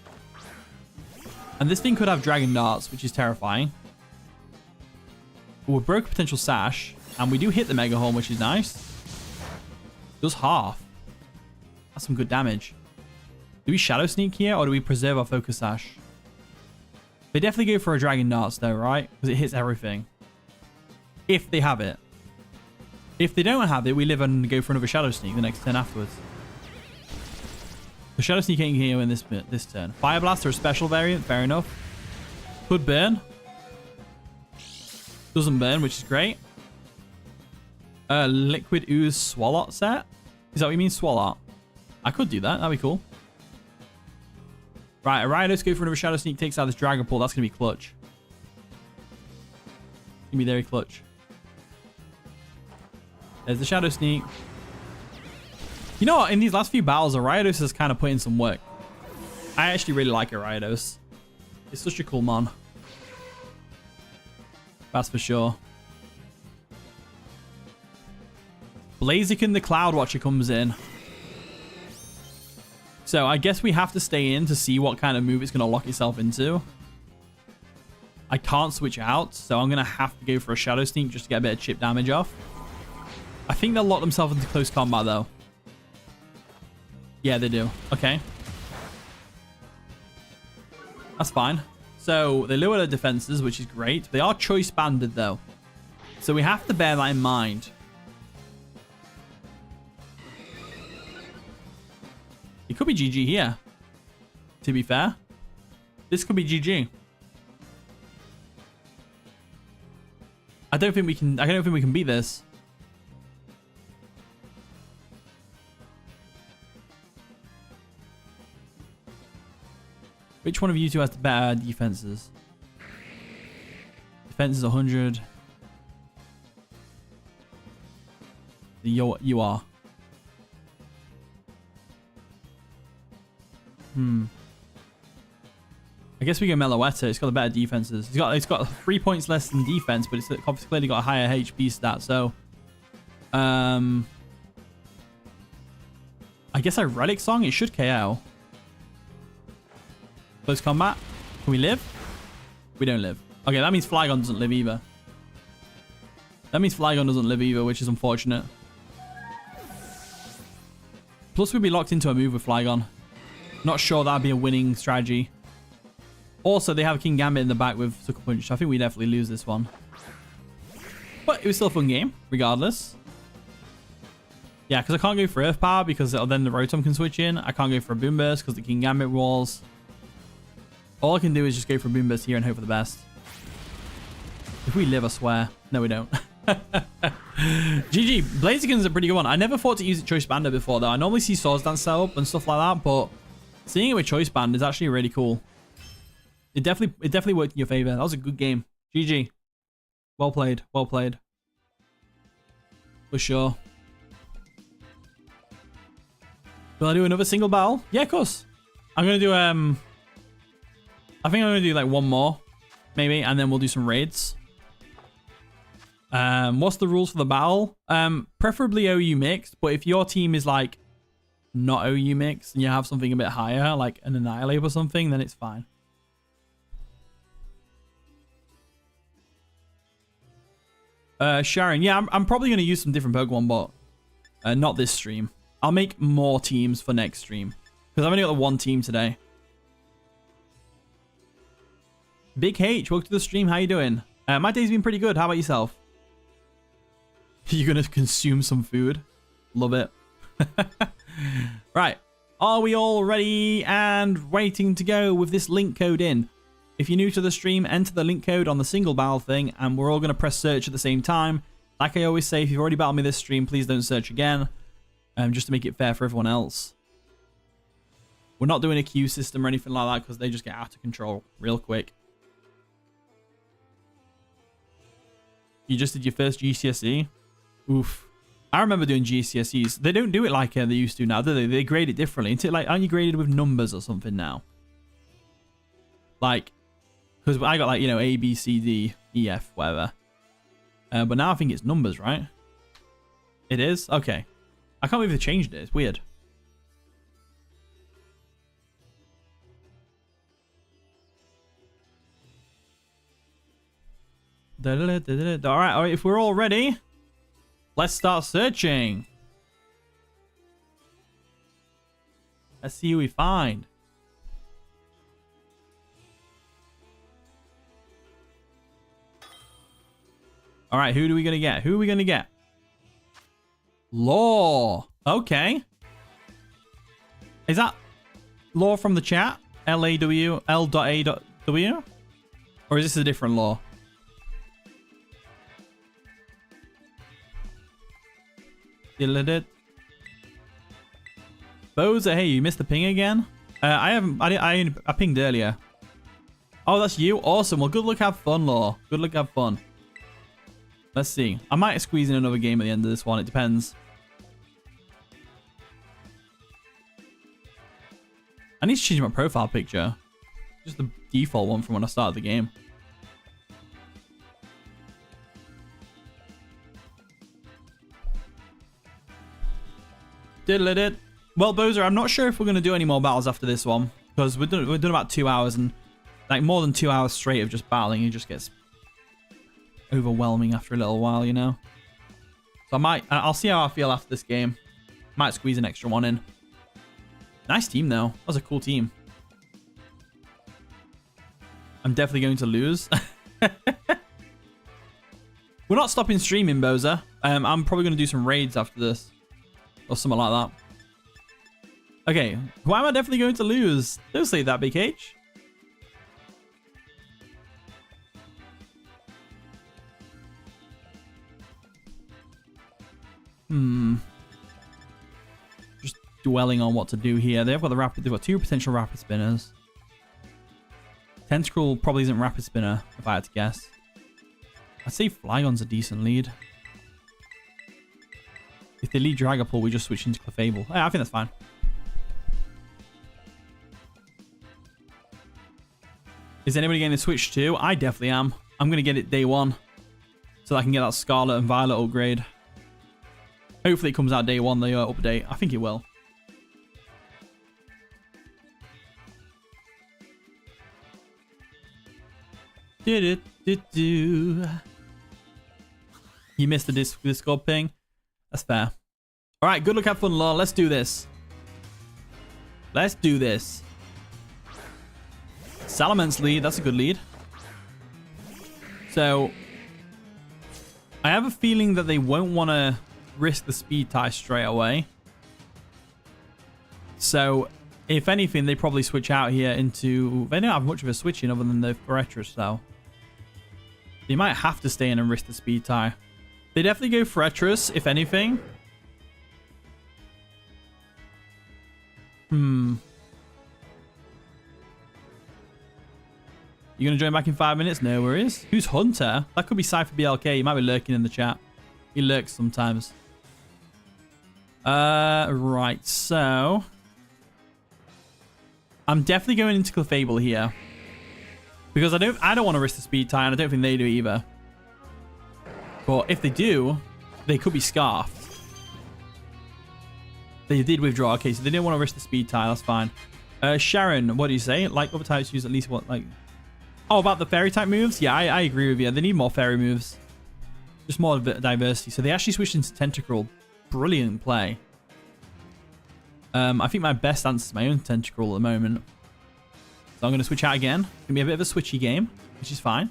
And this thing could have Dragon Darts, which is terrifying. But we broke a potential Sash, and we do hit the Mega Horn, which is nice. Does half. That's some good damage. Do we Shadow Sneak here, or do we preserve our Focus Sash? They definitely go for a Dragon Darts, though, right? Because it hits everything. If they have it. If they don't have it, we live and go for another Shadow Sneak the next turn afterwards. The Shadow Sneak ain't here in this turn. Fire Blast or a special variant, fair enough. Could burn. Doesn't burn, which is great. Liquid Ooze Swalot set? Is that what you mean, Swalot? I could do that. That'd be cool. Right, a Riotous go for another Shadow Sneak, takes out this Dragapult. That's going to be clutch. It's going to be very clutch. There's the Shadow Sneak. You know what? In these last few battles, a Riotous has kind of put in some work. I actually really like a Riotous. It's such a cool mon. That's for sure. Blaziken the Cloud Watcher comes in. So I guess we have to stay in to see what kind of move it's going to lock itself into. I can't switch out, so I'm going to have to go for a Shadow Sneak just to get a bit of chip damage off. I think they'll lock themselves into close combat, though. Yeah, they do. Okay. That's fine. So they lower their defenses, which is great. They are choice banded, though. So we have to bear that in mind. It could be GG here. To be fair. This could be GG. I don't think we can beat this. Which one of you two has the better defenses? Defense is 100. You are. I guess we go Meloetta. It's got the better defenses. It's got 3 points less in defense, but it's clearly got a higher HP stat. So, I guess a Relic Song. It should KO. Close combat. Can we live? We don't live. Okay, that means Flygon doesn't live either. Which is unfortunate. Plus, we'd be locked into a move with Flygon. Not sure that'd be a winning strategy. Also, they have King Gambit in the back with Sucker Punch. I think we definitely lose this one. But it was still a fun game, regardless. Yeah, because I can't go for Earth Power because then the Rotom can switch in. I can't go for a Boom Burst because the King Gambit walls. All I can do is just go for a Boom Burst here and hope for the best. If we live, I swear. No, we don't. GG. Blaziken's a pretty good one. I never thought to use it Choice Banded before, though. I normally see Swords Dance set up and stuff like that, but seeing it with Choice Band is actually really cool. It definitely worked in your favor. That was a good game. GG. Well played. Well played. For sure. Will I do another single battle? Yeah, of course. I'm going to do, I think I'm going to do like one more, maybe, and then we'll do some raids. What's the rules for the battle? Preferably OU mixed, but if your team is like not OU mixed and you have something a bit higher, like an Annihilate or something, then it's fine. Sharon, yeah, I'm probably going to use some different Pokemon, but not this stream. I'll make more teams for next stream because I've only got the one team today. Big H, welcome to the stream. How you doing? My day's been pretty good. How about yourself? You're going to consume some food. Love it. Right. Are we all ready and waiting to go with this link code in? If you're new to the stream, enter the link code on the single battle thing, and we're all going to press search at the same time. Like I always say, if you've already battled me this stream, please don't search again, just to make it fair for everyone else. We're not doing a queue system or anything like that because they just get out of control real quick. You just did your first GCSE? Oof. I remember doing GCSEs. They don't do it like they used to now, do they? They grade it differently. Until, like, aren't you graded with numbers or something now? Like, because I got like, you know, A, B, C, D, E, F, whatever. But now I think it's numbers, right? It is? Okay. I can't believe they changed it. It's weird. All right. If we're all ready, let's start searching. Let's see who we find. All right, who are we going to get? Who are we going to get? Law. Okay. Is that Law from the chat? L-A-W, L.A.W? Or is this a different Law? Boza, hey, you missed the ping again? I pinged earlier. Oh, that's you? Awesome. Well, good luck, have fun, Law. Good luck, have fun. Let's see. I might squeeze in another game at the end of this one. It depends. I need to change my profile picture. Just the default one from when I started the game. Diddle-it. Well, Bozer, I'm not sure if we're going to do any more battles after this one. Because we're doing about 2 hours. And like more than 2 hours straight of just battling, it just gets overwhelming after a little while, you know. So I'll see how I feel after this game. Might squeeze an extra one in. Nice team though. That was a cool team. I'm definitely going to lose. We're not stopping streaming, Boza. I'm probably going to do some raids after this. Or something like that. Okay. Why am I definitely going to lose? Don't say that, Big H. Just dwelling on what to do here. They've got 2 potential rapid spinners. Tentacruel probably isn't rapid spinner, if I had to guess. I'd say Flygon's a decent lead. If they lead Dragapult, we just switch into Clefable. Yeah, I think that's fine. Is anybody getting a Switch too? I definitely am. I'm going to get it day 1. So that I can get that Scarlet and Violet upgrade. Hopefully it comes out day 1, the update. I think it will. You missed the Discord ping. That's fair. All right, good luck, have fun, Law. Let's do this. Let's do this. Salamence lead. That's a good lead. So, I have a feeling that they won't want to risk the speed tie straight away. So, if anything, they probably switch out here into... They don't have much of a switching other than the Forretress, though. They might have to stay in and risk the speed tie. They definitely go Forretress, if anything. You gonna join back in 5 minutes? No worries. Who's Hunter? That could be Cypher BLK. He might be lurking in the chat. He lurks sometimes. Right, so I'm definitely going into Clefable here. Because I don't want to risk the speed tie, and I don't think they do either. But if they do, they could be scarfed. They did withdraw. Okay, so they didn't want to risk the speed tie. That's fine. Sharon, what do you say? Like other types use at least what, like... Oh, about the fairy type moves? Yeah, I agree with you. They need more fairy moves. Just more diversity. So they actually switched into Tentacruel. Brilliant play. I think my best answer is my own Tentacruel at the moment. So I'm going to switch out again. It's going to be a bit of a switchy game, which is fine.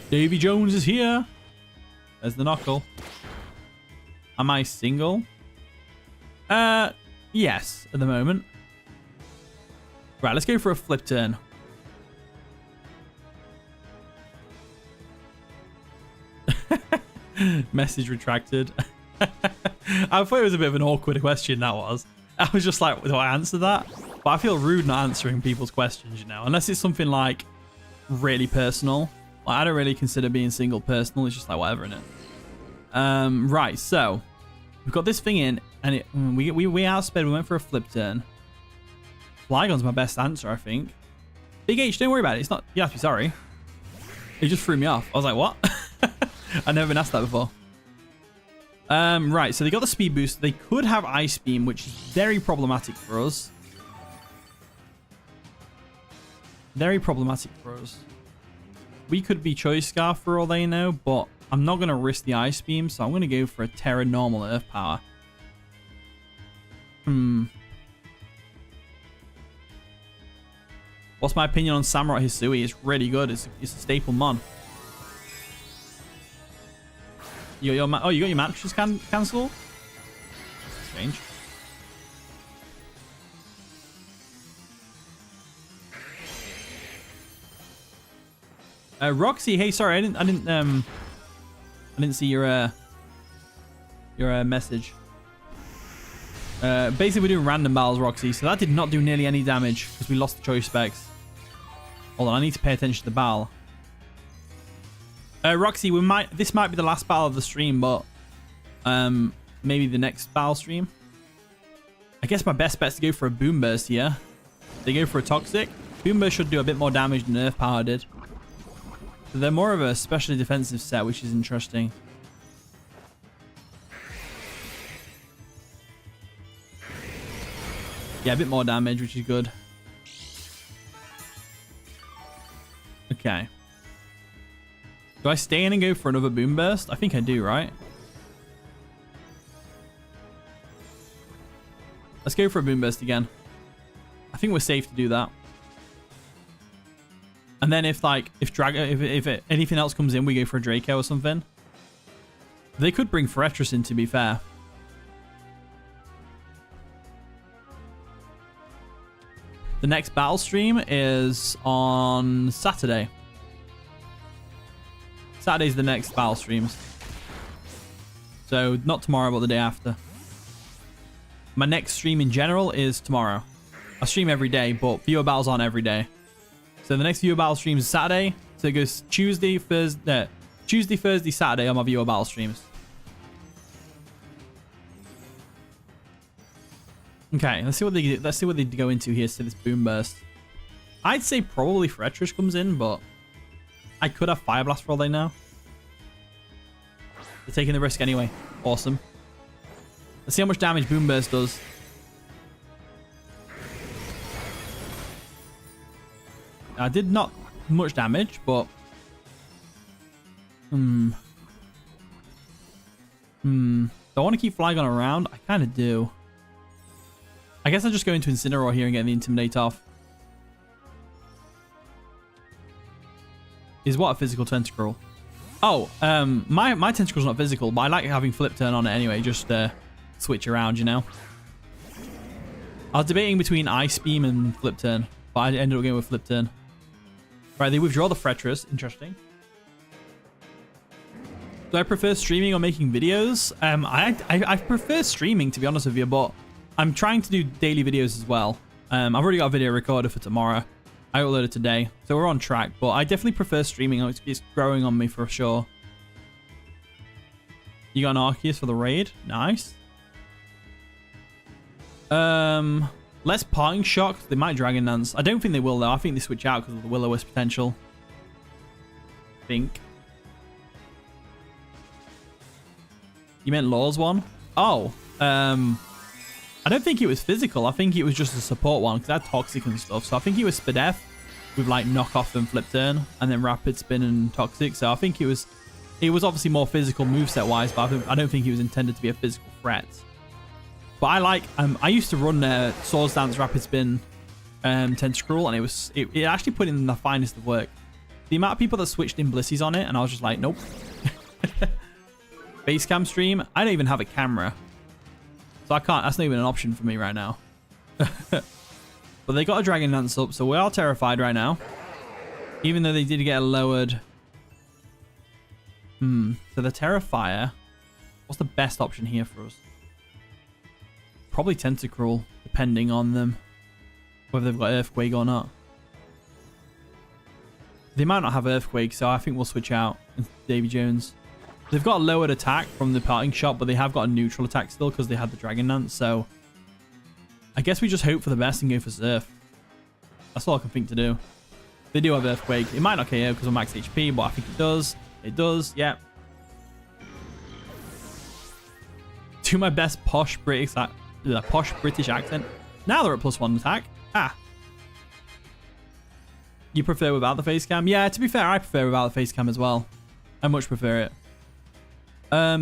Davy Jones is here. There's the knuckle. Am I single? Yes, at the moment. Right, let's go for a flip turn. Message retracted. I thought it was a bit of an awkward question, that was. I was just like, do I answer that? But I feel rude not answering people's questions, you know. Unless it's something like really personal. Like, I don't really consider being single personal. It's just like whatever, innit? Right, so we've got this thing in, and we outsped. We went for a flip turn. Flygon's my best answer, I think. Big H, don't worry about it. It's not. You have to be sorry. It just threw me off. I was like, what? I've never been asked that before. Right, so they got the speed boost. They could have Ice Beam, which is very problematic for us. Very problematic for us. We could be Choice Scarf for all they know, but I'm not going to risk the Ice Beam, so I'm going to go for a Terra Normal Earth Power. What's my opinion on Samurai Hisui? It's really good. It's a staple mon. You got your matches cancelled? Strange. Roxy, hey, sorry, I didn't see your message. Basically, we're doing random battles, Roxy, so that did not do nearly any damage because we lost the choice specs. Hold on, I need to pay attention to the battle. Roxy, this might be the last battle of the stream, but maybe the next battle stream. I guess my best bet's to go for a Boom Burst here. They go for a Toxic. Boom Burst should do a bit more damage than Earth Power did. So they're more of a specially defensive set, which is interesting. Yeah, a bit more damage, which is good. Okay. Do I stay in and go for another Boom Burst? I think I do, right? Let's go for a Boom Burst again. I think we're safe to do that. And then if anything else comes in, we go for a Draco or something. They could bring Feretris in, to be fair. The next battle stream is on Saturday. Saturday's the next battle streams. So not tomorrow, but the day after. My next stream in general is tomorrow. I stream every day, but viewer battles aren't every day. So the next viewer battle stream is Saturday. So it goes Tuesday, Thursday, Saturday on my viewer battle streams. Okay, let's see what they do. Let's see what they go into here. So this Boom Burst. I'd say probably Feretris comes in, but I could have Fire Blast for all they know. They're taking the risk anyway. Awesome. Let's see how much damage Boom Burst does. I did not much damage, but do I want to keep Flygon around? I kind of do. I guess I'll just go into Incineroar here and get the Intimidate off. Is what a physical Tentacruel? Oh, my Tentacruel's not physical, but I like having Flip Turn on it anyway, just switch around, you know. I was debating between Ice Beam and Flip Turn, but I ended up going with Flip Turn. Right, they withdraw the Feretris. Interesting. Do I prefer streaming or making videos? I prefer streaming, to be honest with you, but I'm trying to do daily videos as well. I've already got a video recorded for tomorrow. I uploaded today, so we're on track, but I definitely prefer streaming. It's growing on me for sure. You got an Arceus for the raid. Nice. Less Parting Shot. They might Dragon Dance. I don't think they will, though. I think they switch out because of the Will-O-Wisp potential. I think. You meant Law's one? Oh. I don't think it was physical. I think it was just a support one because it had Toxic and stuff. So I think it was Spadef with like Knockoff and Flip Turn and then Rapid Spin and Toxic. So I think it was obviously more physical moveset wise, but I don't think it was intended to be a physical threat. But I like, I used to run Swords Dance, Rapid Spin, Tentacruel, and it actually put in the finest of work. The amount of people that switched in Blissies on it, and I was just like, nope. Basecam stream, I don't even have a camera. So I can't, that's not even an option for me right now. But they got a Dragon Dance up, so we are terrified right now. Even though they did get a lowered... So the Terrifier, what's the best option here for us? Probably Tentacruel, depending on them. Whether they've got Earthquake or not. They might not have Earthquake, so I think we'll switch out Davy Jones. They've got a lowered attack from the Parting Shot, but they have got a neutral attack still because they had the Dragon Dance, so... I guess we just hope for the best and go for Surf. That's all I can think to do. They do have Earthquake. It might not KO because of max HP, but I think it does. It does, yeah. Do my best posh British accent. Now they're at +1 attack. Ah. You prefer without the face cam? Yeah, to be fair, I prefer without the face cam as well. I much prefer it.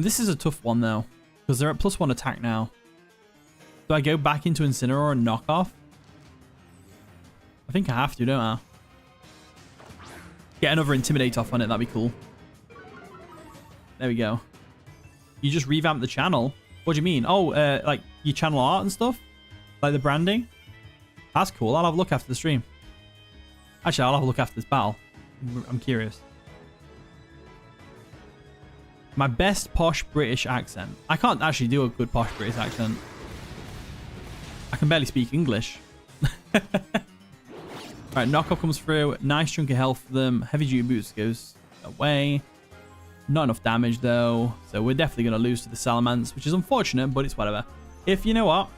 This is a tough one though, because they're at +1 attack now. Do I go back into Incineroar and knock off? I think I have to, don't I? Get another Intimidate off on it, that'd be cool. There we go. You just revamp the channel? What do you mean? Oh, like your channel art and stuff? Like the branding? That's cool. I'll have a look after the stream. Actually, I'll have a look after this battle. I'm curious. My best posh British accent. I can't actually do a good posh British accent. I can barely speak English. Alright, knockoff comes through. Nice chunk of health for them. Heavy duty boots goes away. Not enough damage though. So we're definitely going to lose to the Salamence, which is unfortunate, but it's whatever. If you know what?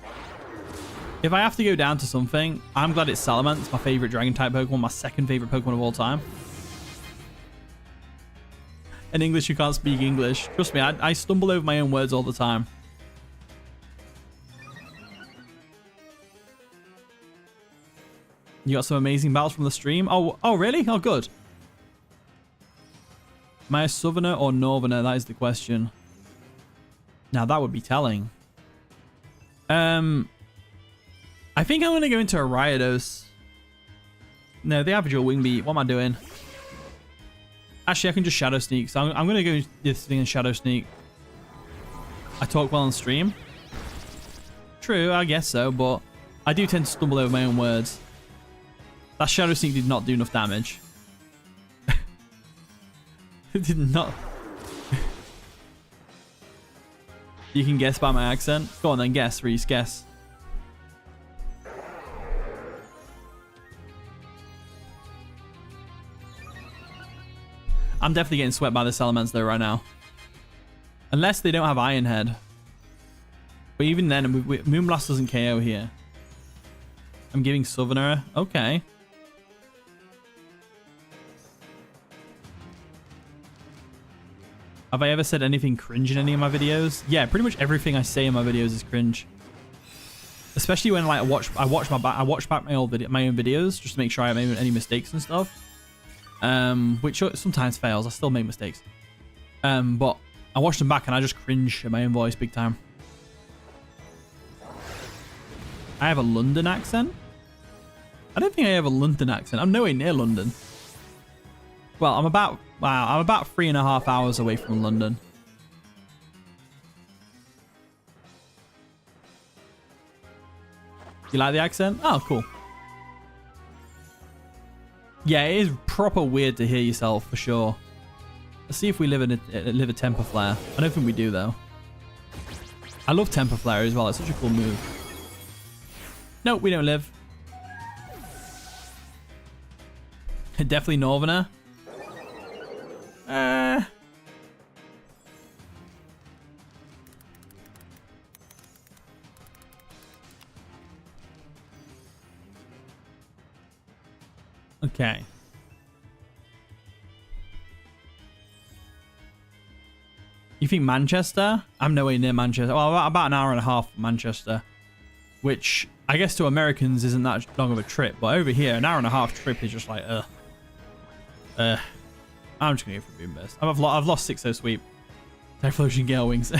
If I have to go down to something, I'm glad it's Salamence, my favorite dragon type Pokemon, my second favorite Pokemon of all time. In English, you can't speak English. Trust me, I stumble over my own words all the time. You got some amazing battles from the stream. Oh, really? Oh, good. Am I a Southerner or Northerner? That is the question. Now, that would be telling. I think I'm going to go into a Riodos. No, they have a dual wing beat. What am I doing? Actually, I can just Shadow Sneak. So I'm going to go this thing and Shadow Sneak. I talk well on stream. True, I guess so, but I do tend to stumble over my own words. That Shadow Sneak did not do enough damage. It did not. You can guess by my accent. Go on then, guess, Reese, guess. I'm definitely getting swept by the Salamence though right now. Unless they don't have Iron Head. But even then, Moonblast doesn't KO here. I'm giving Southerner. Okay. Have I ever said anything cringe in any of my videos? Yeah, pretty much everything I say in my videos is cringe. Especially when like I watch back my own videos just to make sure I haven't made any mistakes and stuff. Which sometimes fails. I still make mistakes. But I watch them back and I just cringe at my own voice big time. I have a London accent? I don't think I have a London accent. I'm nowhere near London. Well, I'm about 3.5 hours away from London. You like the accent? Oh, cool. Yeah, it is proper weird to hear yourself for sure. Let's see if we live a Temper Flare. I don't think we do though. I love Temper Flare as well. It's such a cool move. Nope, we don't live. Definitely Northerner. Okay. You think Manchester? I'm nowhere near Manchester. Well, about an hour and a half from Manchester. Which, I guess to Americans isn't that long of a trip. But over here, an hour and a half trip is just like, I'm just going to go for Boom Burst. I've lost 6-0 sweep. Typhlosion Gale Wings.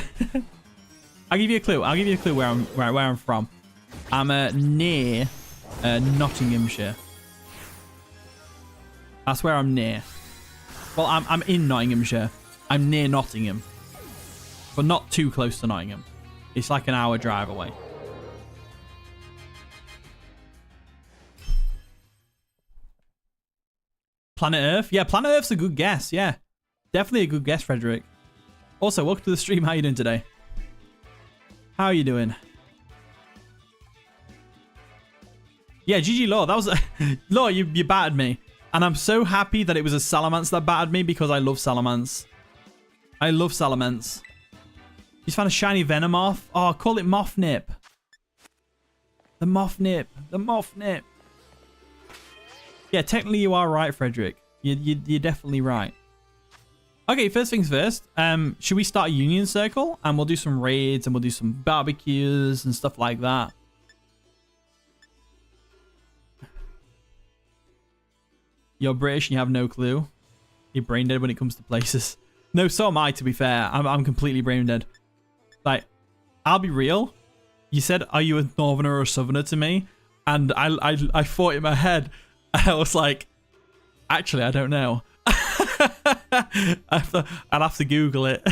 I'll give you a clue. I'll give you a clue where I'm from. I'm near Nottinghamshire. That's where I'm near. Well, I'm in Nottinghamshire. I'm near Nottingham. But not too close to Nottingham. It's like an hour drive away. Planet Earth? Yeah, Planet Earth's a good guess. Yeah. Definitely a good guess, Frederick. Also, welcome to the stream. How are you doing today? How are you doing? Yeah, GG Law. That was... Law, you battered me. And I'm so happy that it was a Salamence that battered me because I love Salamence. I love Salamence. You found a shiny Venomoth. Oh, call it Moffnip. The Moffnip. The Moffnip. Yeah, technically you are right, Frederick. You're definitely right. Okay, first things first. Should we start a Union Circle? And we'll do some raids and we'll do some barbecues and stuff like that. You're British and you have no clue. You're brain dead when it comes to places. No, so am I, to be fair. I'm completely brain dead. Like, I'll be real. You said, are you a northerner or a southerner to me? And I thought in my head, I was like, actually, I don't know. I'll have to Google it.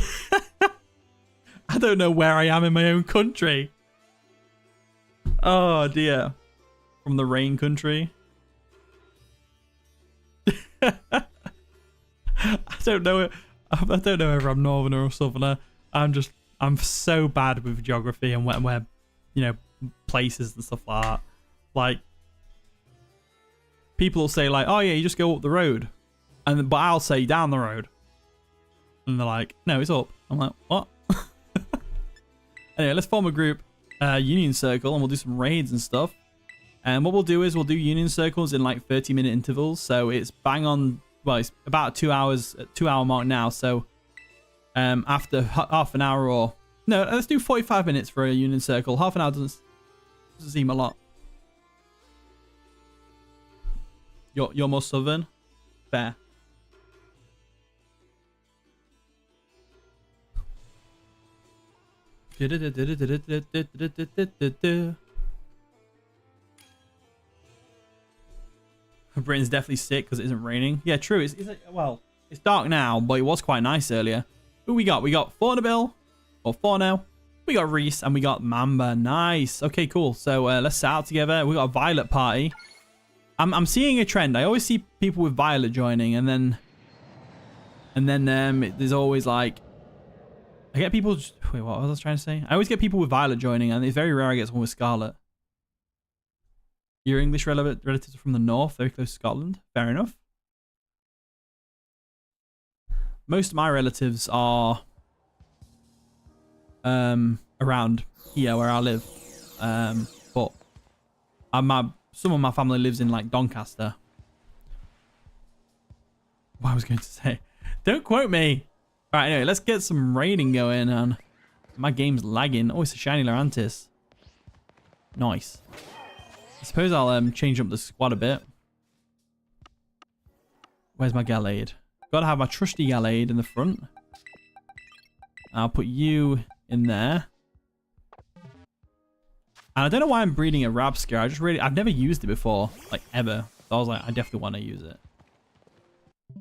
I don't know where I am in my own country. Oh, dear. From the rain country. I don't know. I don't know if I'm northerner or southerner. I'm so bad with geography and where you know, places and stuff like that. Like, people will say like, oh yeah, you just go up the road, but I'll say down the road, and they're like, no, it's up. I'm like, what? Anyway, let's form a group, Union Circle, and we'll do some raids and stuff. And what we'll do is we'll do Union Circles in like 30-minute intervals, so it's bang on. Well, it's about 2 hours, 2-hour mark now. So after half an hour, or no, let's do 45 minutes for a Union Circle. Half an hour doesn't seem a lot. You're more southern? Fair. Britain's definitely sick because it isn't raining. Yeah, true. Well, it's dark now, but it was quite nice earlier. Who we got? We got Fornabil, or Forno. We got Reese, and we got Mamba. Nice. Okay, cool. So let's set out together. We got a Violet party. I'm seeing a trend. I always see people with Violet joining, and then there's always like, I get people. Wait, what was I trying to say? I always get people with Violet joining, and it's very rare I get someone with Scarlet. Your English relatives are from the north, very close to Scotland. Fair enough. Most of my relatives are around here where I live. But some of my family lives in like Doncaster. What I was going to say. Don't quote me. Alright, anyway, let's get some raiding going on. My game's lagging. Oh, it's a shiny Lurantis. Nice. I suppose I'll change up the squad a bit. Where's my Gallade? Gotta have my trusty Gallade in the front. I'll put you in there. And I don't know why I'm breeding a Rabscare. I've never used it before, like ever. So I was like, I definitely want to use it.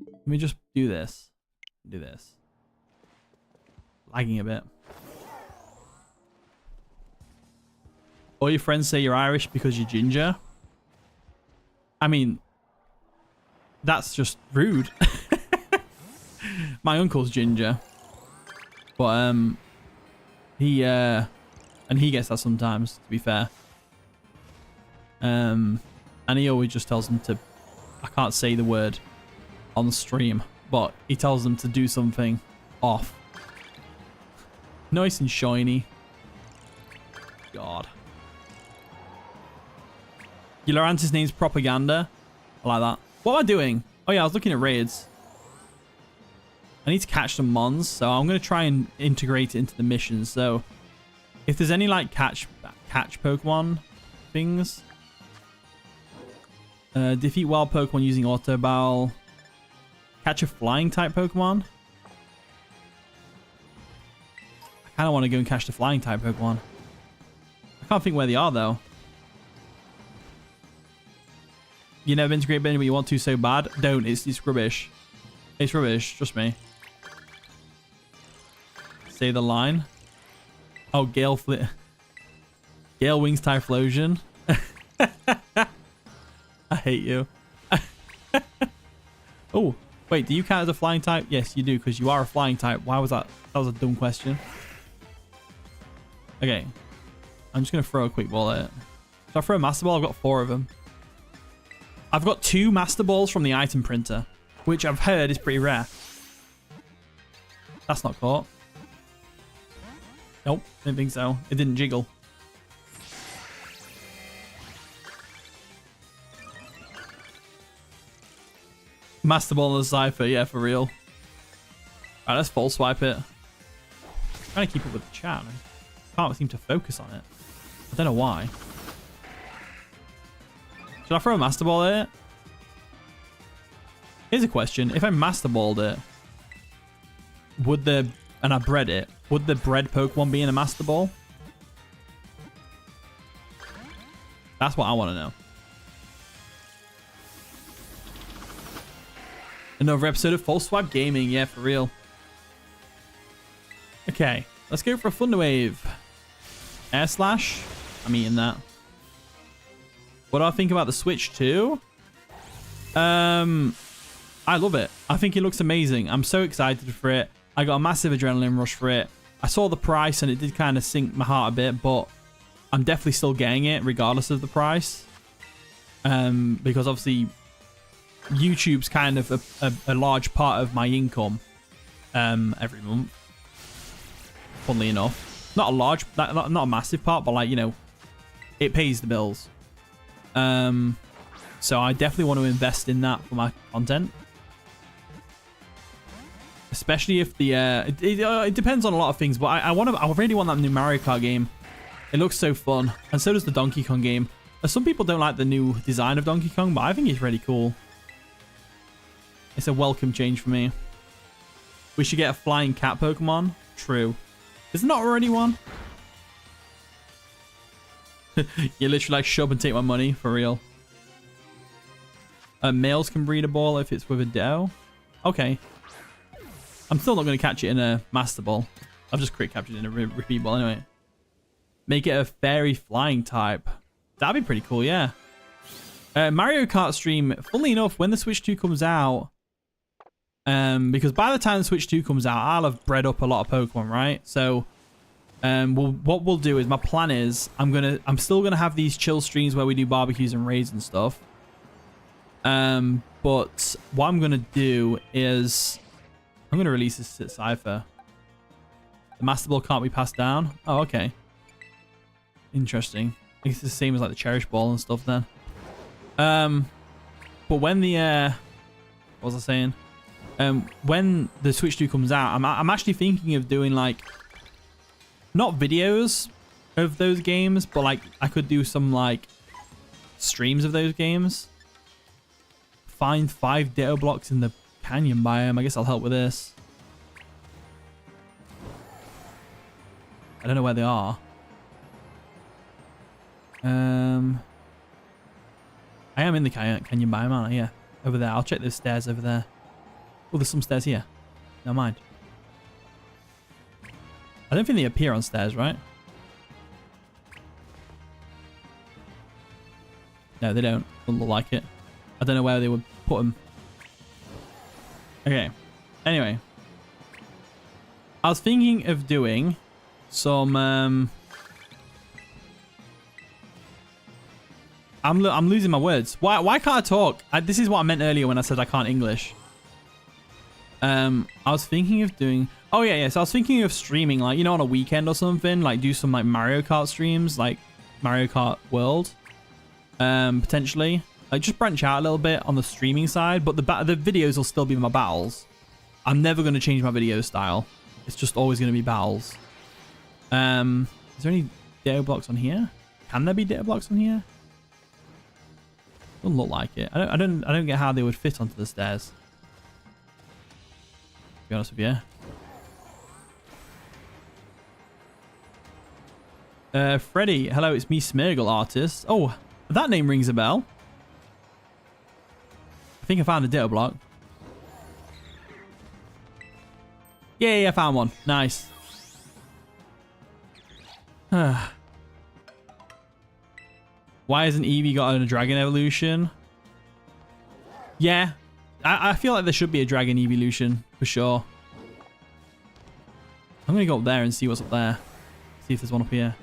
Let me just do this. Do this. Lagging a bit. All your friends say you're Irish because you're ginger. I mean, that's just rude. My uncle's ginger, but he gets that sometimes, to be fair. And he always just tells them to, I can't say the word on the stream, but he tells them to do something off. Nice and shiny. God. Your Lurantis name's Propaganda. I like that. What am I doing? Oh yeah, I was looking at raids. I need to catch some mons, so I'm going to try and integrate it into the missions. So if there's any like catch Pokemon things, defeat wild Pokemon using Auto Battle, catch a flying type Pokemon. I kind of want to go and catch the flying type Pokemon. I can't think where they are though. You never been to Great Britain, but you want to so bad. Don't. It's rubbish. It's rubbish. Trust me. Say the line. Oh, Gale Wings Typhlosion. I hate you. Oh, wait. Do you count as a flying type? Yes, you do, because you are a flying type. Why was that? That was a dumb question. Okay. I'm just going to throw a quick ball at it. So I throw a Master Ball. I've got 4 of them. I've got 2 Master Balls from the item printer, which I've heard is pretty rare. That's not caught. Nope, didn't think so. It didn't jiggle. Master Ball and the Cypher, yeah, for real. Alright, let's full swipe it. I'm trying to keep up with the chat. I can't seem to focus on it. I don't know why. Should I throw a Master Ball at it? Here's a question. If I Master Balled it, and I bred it, would the bred Pokemon be in a Master Ball? That's what I want to know. Another episode of Full Swipe Gaming. Yeah, for real. Okay, let's go for a Thunder Wave. Air Slash. I'm eating that. What do I think about the Switch 2? I love it. I think it looks amazing. I'm so excited for it. I got a massive adrenaline rush for it. I saw the price and it did kind of sink my heart a bit, but I'm definitely still getting it regardless of the price. Because obviously YouTube's kind of a large part of my income every month. Funnily enough. Not a large, not a massive part, but like, you know, it pays the bills. So I definitely want to invest in that for my content. Especially if the it depends on a lot of things, but I really want that new Mario Kart game. It looks so fun, and so does the Donkey Kong game. Some people don't like the new design of Donkey Kong, but I think it's really cool. It's a welcome change for me. We should get a flying cat Pokemon. True. Is there not already one? You literally like shove and take my money for real. Males can breed a ball if it's with a Ditto. Okay. I'm still not going to catch it in a Master Ball. I've just crit captured it in a repeat ball anyway. Make it a fairy flying type. That'd be pretty cool, yeah. Mario Kart stream, funnily enough, when the Switch 2 comes out, because by the time the Switch 2 comes out, I'll have bred up a lot of Pokemon, right? So, what we'll do is, my plan is, I'm still gonna have these chill streams where we do barbecues and raids and stuff. But what I'm gonna do is, I'm gonna release this at Cypher. The Master Ball can't be passed down. Oh, okay. Interesting. I think it's the same as like the Cherish Ball and stuff then. But when the what was I saying? When the Switch 2 comes out, I'm actually thinking of doing like not videos of those games, but like I could do some like streams of those games. Find 5 Ditto blocks in the canyon biome. I guess I'll help with this. I don't know where they are. I am in the canyon biome, aren't I? Yeah, over there. I'll check those stairs over there. Oh, there's some stairs here. Never mind. I don't think they appear on stairs, right? No, they don't. Doesn't look like it. I don't know where they would put them. Okay. Anyway. I was thinking of doing some... I'm losing my words. Why can't I talk? This is what I meant earlier when I said I can't English. I was thinking of doing... Oh, yeah. So I was thinking of streaming, like, you know, on a weekend or something. Like, do some, like, Mario Kart streams, like Mario Kart World. Potentially. Like, just branch out a little bit on the streaming side, but the videos will still be my battles. I'm never going to change my video style. It's just always going to be battles. Is there any data blocks on here? Can there be data blocks on here? Doesn't look like it. I don't get how they would fit onto the stairs. To be honest with you. Freddy, hello, it's me, Smirgle Artist. Oh, that name rings a bell. I think I found a data block. Yay, I found one. Nice. Why hasn't Eevee got a dragon evolution? Yeah, I feel like there should be a dragon evolution for sure. I'm gonna go up there and see what's up there. See if there's one up here.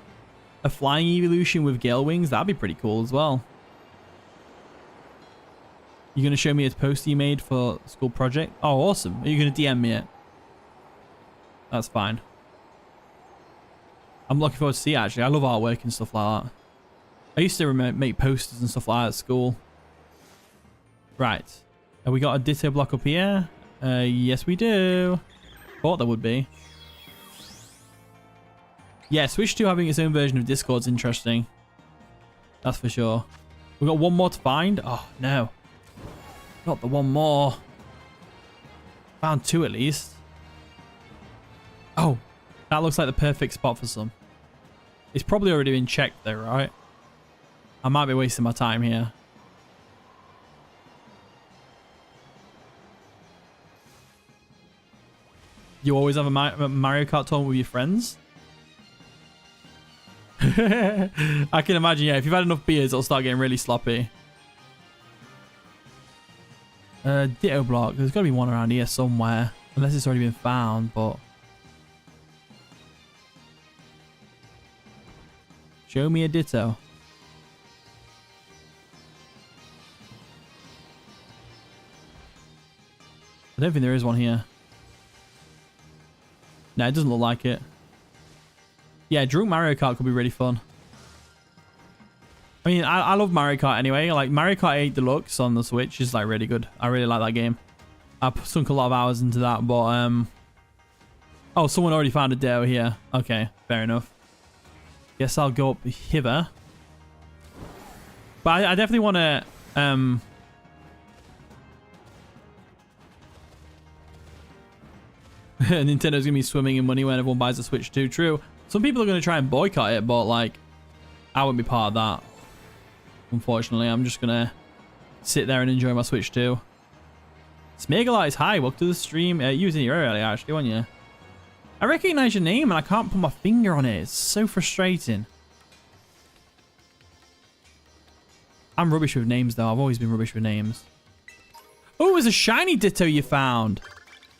A flying evolution with gale wings, that'd be pretty cool as well. You're gonna show me a post you made for school project? Oh, awesome. Are you gonna DM me it? That's fine. I'm looking forward to see it, actually. I love artwork and stuff like that. I used to make posters and stuff like that at school. Right. Have we got a ditto block up here? Yes, we do. Thought there would be. Yeah, Switch 2 having its own version of Discord's interesting. That's for sure. We've got one more to find. Oh, no. Not the one more. Found two at least. Oh, that looks like the perfect spot for some. It's probably already been checked though, right? I might be wasting my time here. You always have a Mario Kart tournament with your friends? I can imagine, yeah. If you've had enough beers, it'll start getting really sloppy. Ditto block. There's got to be one around here somewhere. Unless it's already been found, but... Show me a ditto. I don't think there is one here. No, it doesn't look like it. Yeah, Drunk Mario Kart could be really fun. I mean, I love Mario Kart anyway. Like, Mario Kart 8 Deluxe on the Switch is, like, really good. I really like that game. I've sunk a lot of hours into that, but, Oh, someone already found a ditto here. Okay, fair enough. Guess I'll go up hither. But I definitely want to, Nintendo's going to be swimming in money when everyone buys a Switch 2. True. Some people are going to try and boycott it, but, like, I wouldn't be part of that. Unfortunately, I'm just going to sit there and enjoy my Switch 2. Smirgle is hi. Welcome to the stream. You was in here earlier, actually, weren't you? I recognize your name, and I can't put my finger on it. It's so frustrating. I'm rubbish with names, though. I've always been rubbish with names. Oh, it was a shiny ditto you found.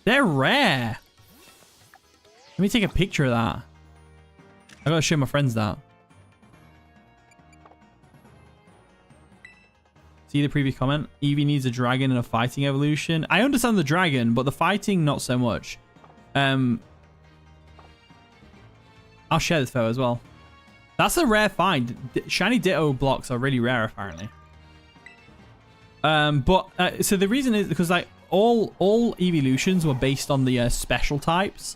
They're rare. Let me take a picture of that. I gotta show my friends that. See the previous comment? Eevee needs a dragon and a fighting evolution. I understand the dragon, but the fighting, not so much. I'll share this photo as well. That's a rare find. Shiny Ditto blocks are really rare, apparently. So the reason is because, like, all evolutions were based on the special types.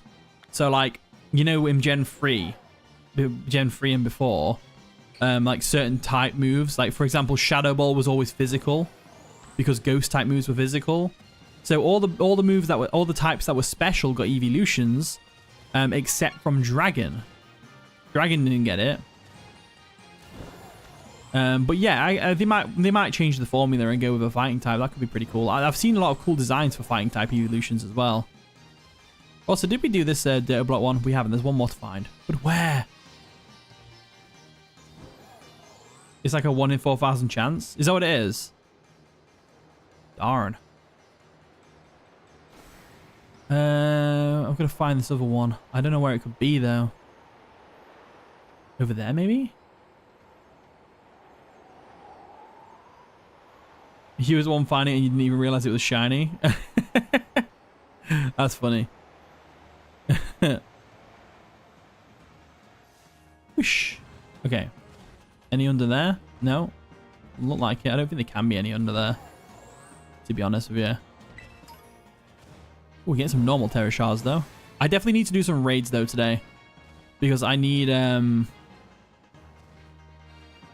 So, like, you know, in Gen 3 and before, like, certain type moves, like, for example, Shadow Ball was always physical because ghost type moves were physical. So all the moves that were, all the types that were special got evolutions, except from Dragon. Dragon didn't get it. But yeah, they might change the formula and go with a fighting type. That could be pretty cool. I've seen a lot of cool designs for fighting type evolutions as well. Also, did we do this Ditto block one? We haven't. There's one more to find. But where? It's like a 1 in 4,000 chance. Is that what it is? Darn. I'm gonna find this other one. I don't know where it could be though. Over there, maybe? You was the one finding it and you didn't even realize it was shiny. That's funny. Whoosh. Okay. Any under there? No. Look like it. I don't think there can be any under there, to be honest with you. Oh, we're getting some normal terror shards though. I definitely need to do some raids though today, because I need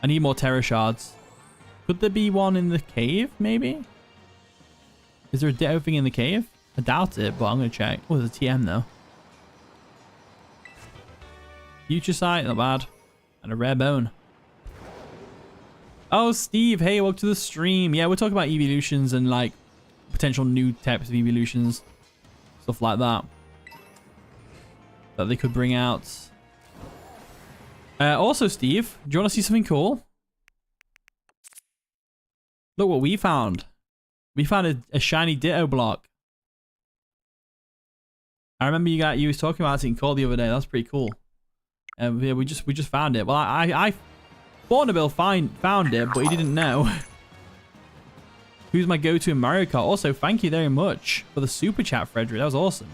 more terror shards. Could there be one in the cave, maybe? Is there a ditto thing in the cave? I doubt it, but I'm going to check. Oh, there's a TM, though. Future sight, not bad. And a rare bone. Oh, Steve, hey, welcome to the stream. Yeah, we're talking about evolutions and, like, potential new types of evolutions. Stuff like that. That they could bring out. Also, Steve, do you want to see something cool? Look what we found. We found a shiny Ditto block. I remember you was talking about it in call the other day. That's pretty cool. Yeah, we just found it. Well, I Bornabil found it, but he didn't know. Who's my go-to in Mario Kart? Also, thank you very much for the super chat, Frederick. That was awesome.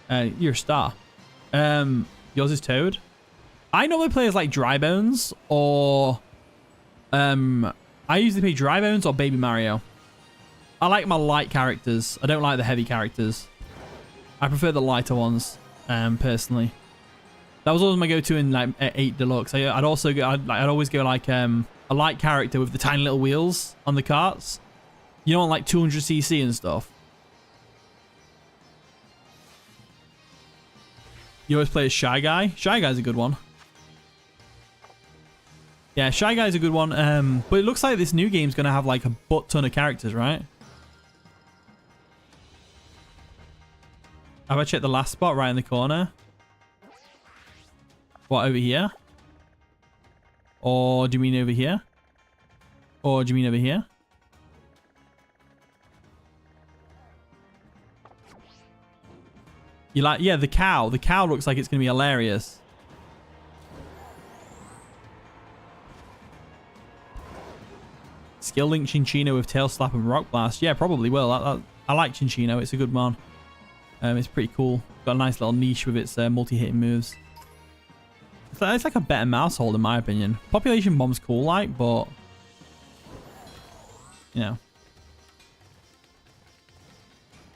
You're a star. Yours is Toad. I normally play as like Dry Bones or I usually play Dry Bones or Baby Mario. I like my light characters. I don't like the heavy characters. I prefer the lighter ones, personally. That was always my go-to in like 8 Deluxe. I'd always go like a light character with the tiny little wheels on the carts. You know, on like 200cc and stuff. You always play as Shy Guy. Shy Guy's a good one. Yeah, Shy Guy's a good one. But it looks like this new game's gonna have like a butt ton of characters, right? Have I checked the last spot right in the corner? What, over here? Or do you mean over here? Or do you mean over here? You like, yeah, the cow. The cow looks like it's gonna be hilarious. Skill link Chinchino with Tail Slap and Rock Blast. Yeah, probably will. I like Chinchino. It's a good one. It's pretty cool. Got a nice little niche with its multi-hitting moves. It's like a better mouse hold in my opinion. Population Bomb's cool, like, but you know.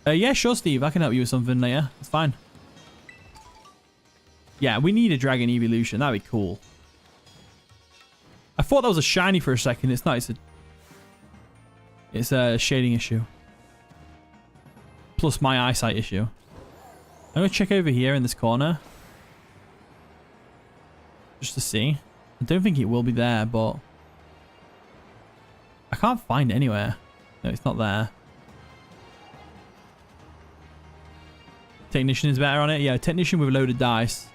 Yeah, sure, Steve. I can help you with something later. It's fine. Yeah, we need a Dragon Evolution. That'd be cool. I thought that was a shiny for a second. It's not. It's a shading issue. Plus my eyesight issue. I'm going to check over here in this corner. Just to see. I don't think it will be there, but I can't find it anywhere. No, it's not there. Technician is better on it. Yeah, Technician with loaded dice.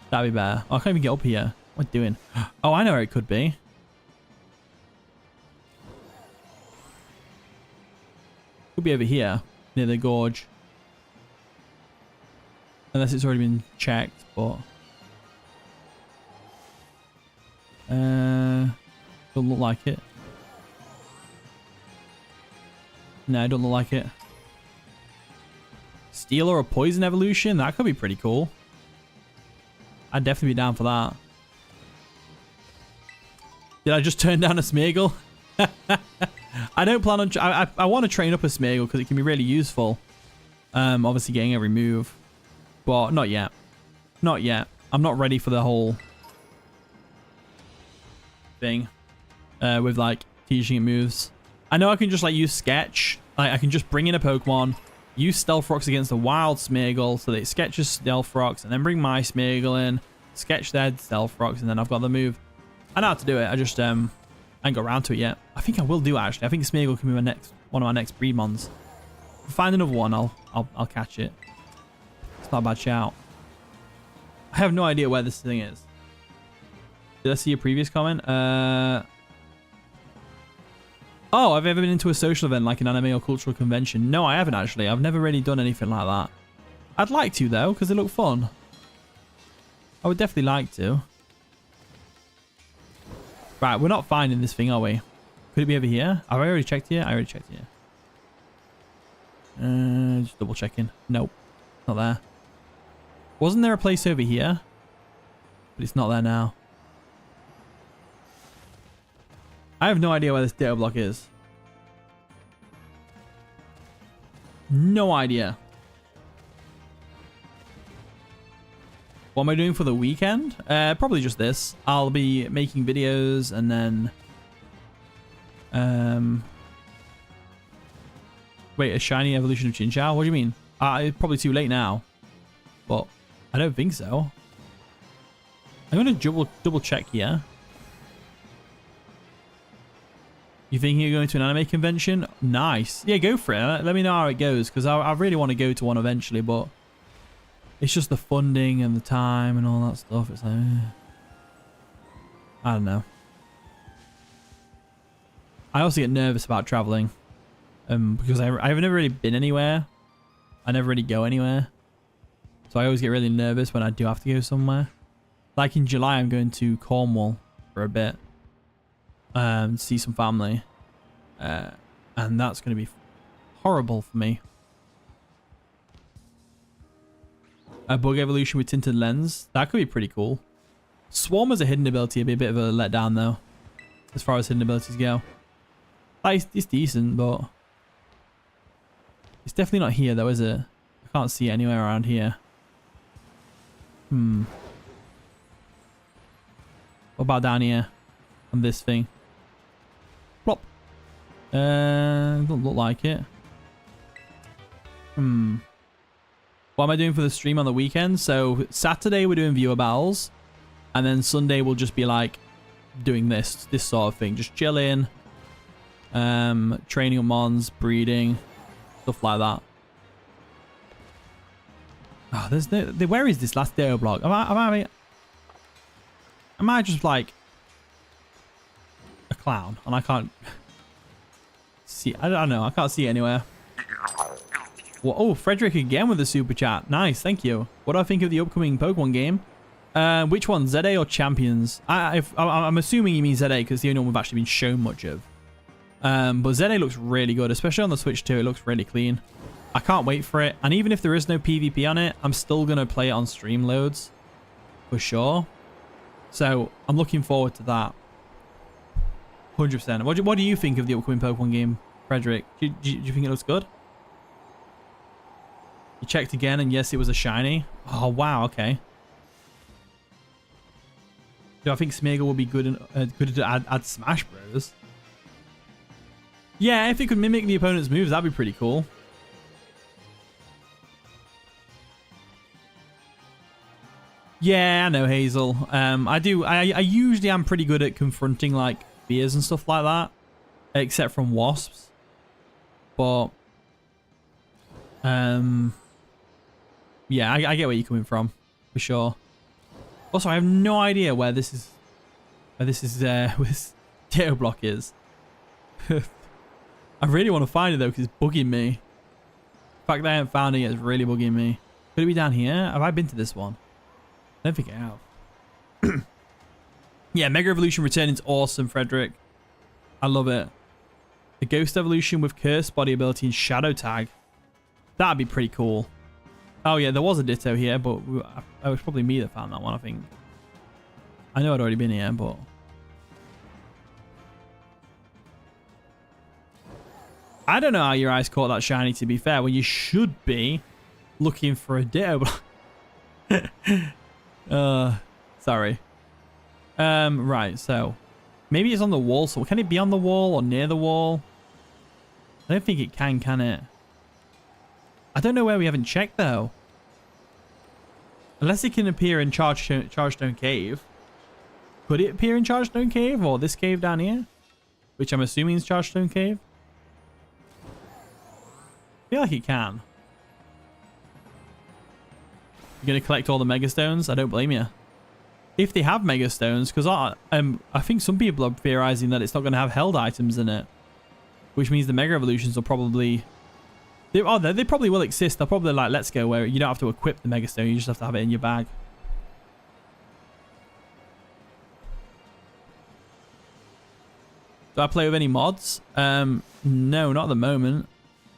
That'd be better. Oh, I can't even get up here. What am I doing? Oh, I know where it could be. Could be over here, near the gorge. Unless it's already been checked, but don't look like it. No, it don't look like it. Steel or a poison evolution? That could be pretty cool. I'd definitely be down for that. Did I just turn down a Smeargle? I don't plan on... I want to train up a Smeargle because it can be really useful. Obviously getting every move. But not yet. Not yet. I'm not ready for the whole thing. With like teaching it moves. I know I can just like use Sketch. Like, I can just bring in a Pokemon. Use Stealth Rocks against the wild Smeargle so that it sketches Stealth Rocks. And then bring my Smeargle in. Sketch their Stealth Rocks. And then I've got the move. I know how to do it. I just... I ain't got around to it yet. I think I will do it, actually. I think Smeargle can be one of my next breed mons. If I find another one, I'll catch it. It's not a bad shout. I have no idea where this thing is. Did I see your previous comment? Oh, I've ever been into a social event like an anime or cultural convention? No, I haven't actually. I've never really done anything like that. I'd like to though, because they look fun. I would definitely like to. Right, we're not finding this thing, are we? Could it be over here? Have I already checked here? I already checked here. Just double checking. Nope. Not there. Wasn't there a place over here? But it's not there now. I have no idea where this data block is. No idea. What am I doing for the weekend? Probably just this. I'll be making videos and then... Wait, a shiny evolution of Chinchou? What do you mean? It's probably too late now. But I don't think so. I'm going to double check here. You think you're going to an anime convention? Nice. Yeah, go for it. Let me know how it goes, because I really want to go to one eventually, but it's just the funding and the time and all that stuff. It's like, I don't know. I also get nervous about traveling, because I've never really been anywhere. I never really go anywhere. So I always get really nervous when I do have to go somewhere. Like in July, I'm going to Cornwall for a bit. See some family. And that's going to be horrible for me. A bug evolution with tinted lens. That could be pretty cool. Swarm as a hidden ability would be a bit of a letdown though. As far as hidden abilities go. Like, it's decent, but... It's definitely not here though, is it? I can't see it anywhere around here. What about down here? On this thing? Plop. Doesn't look like it. What am I doing for the stream on the weekend? So Saturday we're doing viewer battles, and then Sunday we'll just be like doing this sort of thing, just chilling, training on mons, breeding, stuff like that. Oh, there's no. Where is this last data block? Am I just like a clown and I can't see? I don't know. I can't see it anywhere. Well, oh, Frederick again with the super chat. Nice, thank you. What do I think of the upcoming Pokemon game? Which one, ZA or Champions? I'm assuming you mean ZA because the only one we've actually been shown much of. But ZA looks really good, especially on the Switch too. It looks really clean. I can't wait for it. And even if there is no PvP on it, I'm still going to play it on stream loads. For sure. So, I'm looking forward to that. 100%. What do you think of the upcoming Pokemon game, Frederick? Do you think it looks good? You checked again, and yes, it was a shiny. Oh, wow, okay. Do I think Smeargle will be good to add Smash Bros? Yeah, if it could mimic the opponent's moves, that'd be pretty cool. Yeah, I know, Hazel. I usually am pretty good at confronting like fears and stuff like that, except from wasps. But yeah, I get where you're coming from for sure. Also, I have no idea where this is. Where this data block is. I really want to find it though, because it's bugging me. The fact that I haven't found it yet is really bugging me. Could it be down here? Have I been to this one? I don't think I have. Yeah, Mega Evolution Returning's awesome, Frederick. I love it. The Ghost Evolution with Curse Body Ability and Shadow Tag. That'd be pretty cool. Oh yeah, there was a Ditto here, but it was probably me that found that one, I think. I know I'd already been here, but... I don't know how your eyes caught that shiny, to be fair, when you should be looking for a Ditto. Sorry. Right, so maybe it's on the wall. So can it be on the wall or near the wall? I don't think it can it? I don't know where we haven't checked though. Unless it can appear in Chargestone Cave. Could it appear in Chargestone Cave or this cave down here? Which I'm assuming is Chargestone Cave. I feel like it can. You're going to collect all the Mega Stones? I don't blame you. If they have Mega Stones, because I think some people are theorizing that it's not going to have held items in it. Which means the Mega Evolutions will probably... They probably will exist. They're probably like Let's Go, where you don't have to equip the Mega Stone. You just have to have it in your bag. Do I play with any mods? No, not at the moment.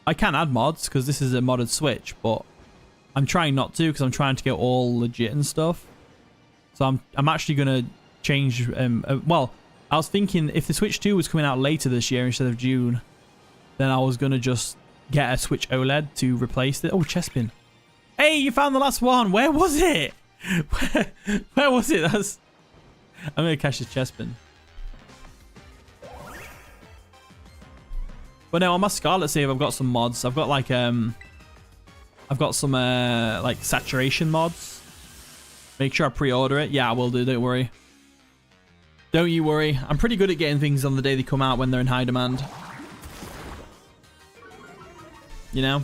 I can add mods because this is a modded Switch, but I'm trying not to because I'm trying to get all legit and stuff. So I'm actually gonna change. Well, I was thinking if the Switch 2 was coming out later this year instead of June, then I was going to just get a Switch OLED to replace it. Oh, chestpin. Hey, you found the last one. Where was it? Where was it? I'm going to catch this chestpin. But no, on my Scarlet save, I've got some mods. I've got like, I've got some like saturation mods. Make sure I pre-order it. Yeah, I will do. Don't worry. Don't you worry. I'm pretty good at getting things on the day they come out when they're in high demand. You know?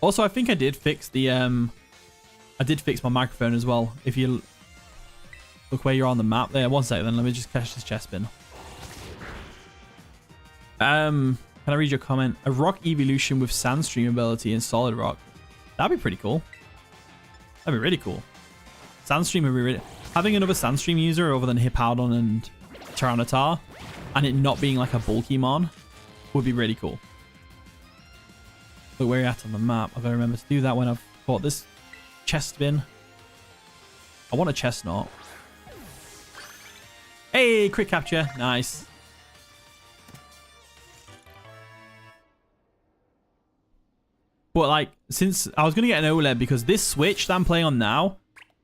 Also, I think I did fix the, I did fix my microphone as well. If you look where you're on the map there. One second, then let me just catch this chestpin. Can I read your comment? A rock evolution with sandstream ability in solid rock. That'd be pretty cool. That'd be really cool. Sandstream would be really... Having another Sandstream user other than Hippowdon and Tyranitar, and it not being like a bulky mon, would be really cool. Look where you're at on the map. I've got to remember to do that when I've bought this chest bin. I want a chestnut. Hey, quick capture. Nice. But like, since I was going to get an OLED because this Switch that I'm playing on now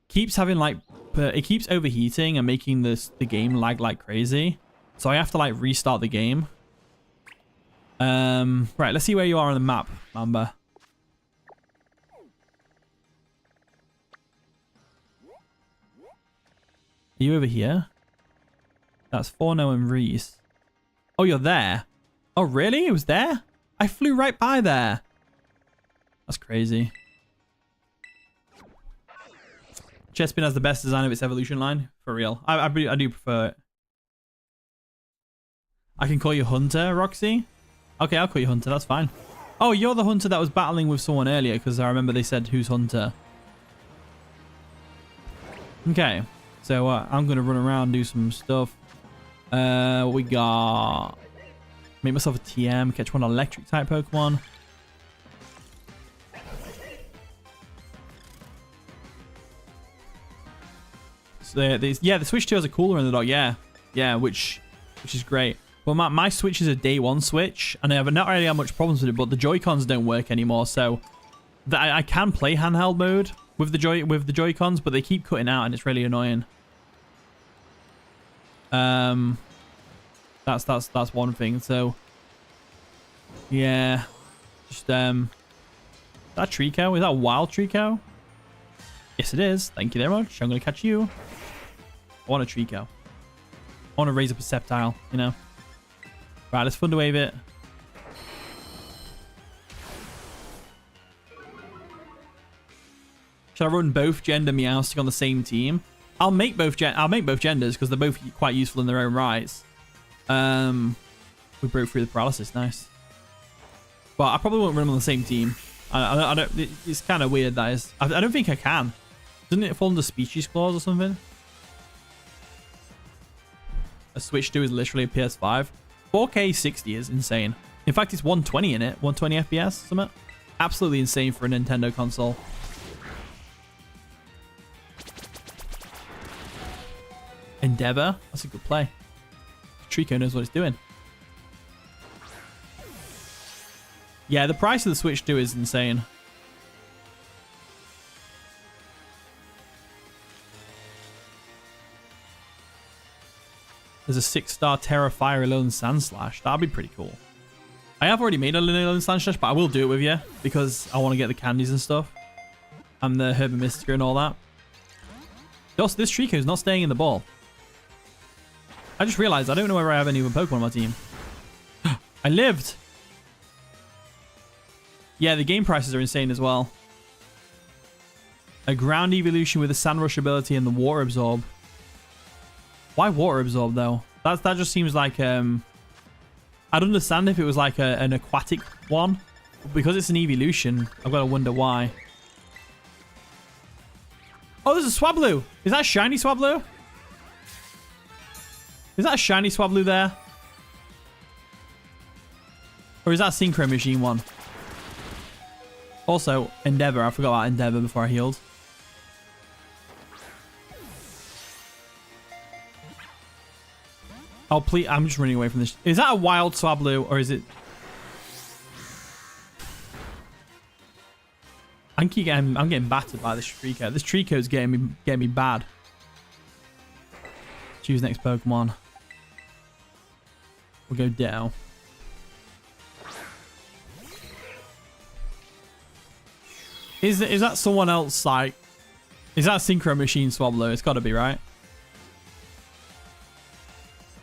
keeps having like, it keeps overheating and making the game lag like crazy. So I have to like restart the game. Right, let's see where you are on the map, Mamba. Are you over here? That's Forno and Reese. Oh, you're there. Oh, really? It was there? I flew right by there. That's crazy. Chestpin has the best design of its evolution line. For real. I do prefer it. I can call you Hunter, Roxy. Okay, I'll call you Hunter. That's fine. Oh, you're the Hunter that was battling with someone earlier because I remember they said, who's Hunter? Okay. So I'm going to run around and do some stuff. We got... Make myself a TM. Catch one electric type Pokemon. So yeah, the Switch 2 has a cooler in the dock. Yeah, which is great. Well, my Switch is a day one Switch, and I have not really had much problems with it, but the Joy-Cons don't work anymore, so I can play handheld mode with the Joy-Cons, but they keep cutting out, and it's really annoying. That's one thing. So yeah, just that Trico, is that a wild Trico? Yes, it is. Thank you very much. I'm gonna catch you. I want a Trico. I want to raise a Perceptile, you know. Right, let's Thunder Wave it. Should I run both Gender Meowstic on the same team? I'll make both genders because they're both quite useful in their own rights. We broke through the paralysis, nice. But I probably won't run them on the same team. I don't. It's kind of weird, that is. I don't think I can. Doesn't it fall under species clause or something? A Switch 2 is literally a PS5. 4K 60 is insane. In fact, it's 120 in it. 120 FPS, something. Absolutely insane for a Nintendo console. Endeavor. That's a good play. Trico knows what it's doing. Yeah, the price of the Switch 2 is insane. There's a 6-star Terra Fire Alone Sandslash. That'd be pretty cool. I have already made a Alone Sandslash, but I will do it with you because I want to get the candies and stuff. And the Herba Mystica and all that. Also, this Trico is not staying in the ball. I just realized I don't know whether I have any other Pokemon on my team. I lived! Yeah, the game prices are insane as well. A ground evolution with a Sand Rush ability and the Water Absorb. Why Water Absorb though? That just seems like I'd understand if it was like an aquatic one. But because it's an evolution, I've got to wonder why. Oh, there's a Swablu! Is that a shiny Swablu? Is that a shiny Swablu there? Or is that a Synchro Machine one? Also, Endeavor. I forgot about Endeavor before I healed. Oh, please. I'm just running away from this. Is that a wild Swablu or is it? I'm getting battered by this Trico. This Trico is getting me bad. Choose next Pokemon. We'll go Ditto. Is that someone else, like... Is that Synchro Machine Swablu? It's got to be, right?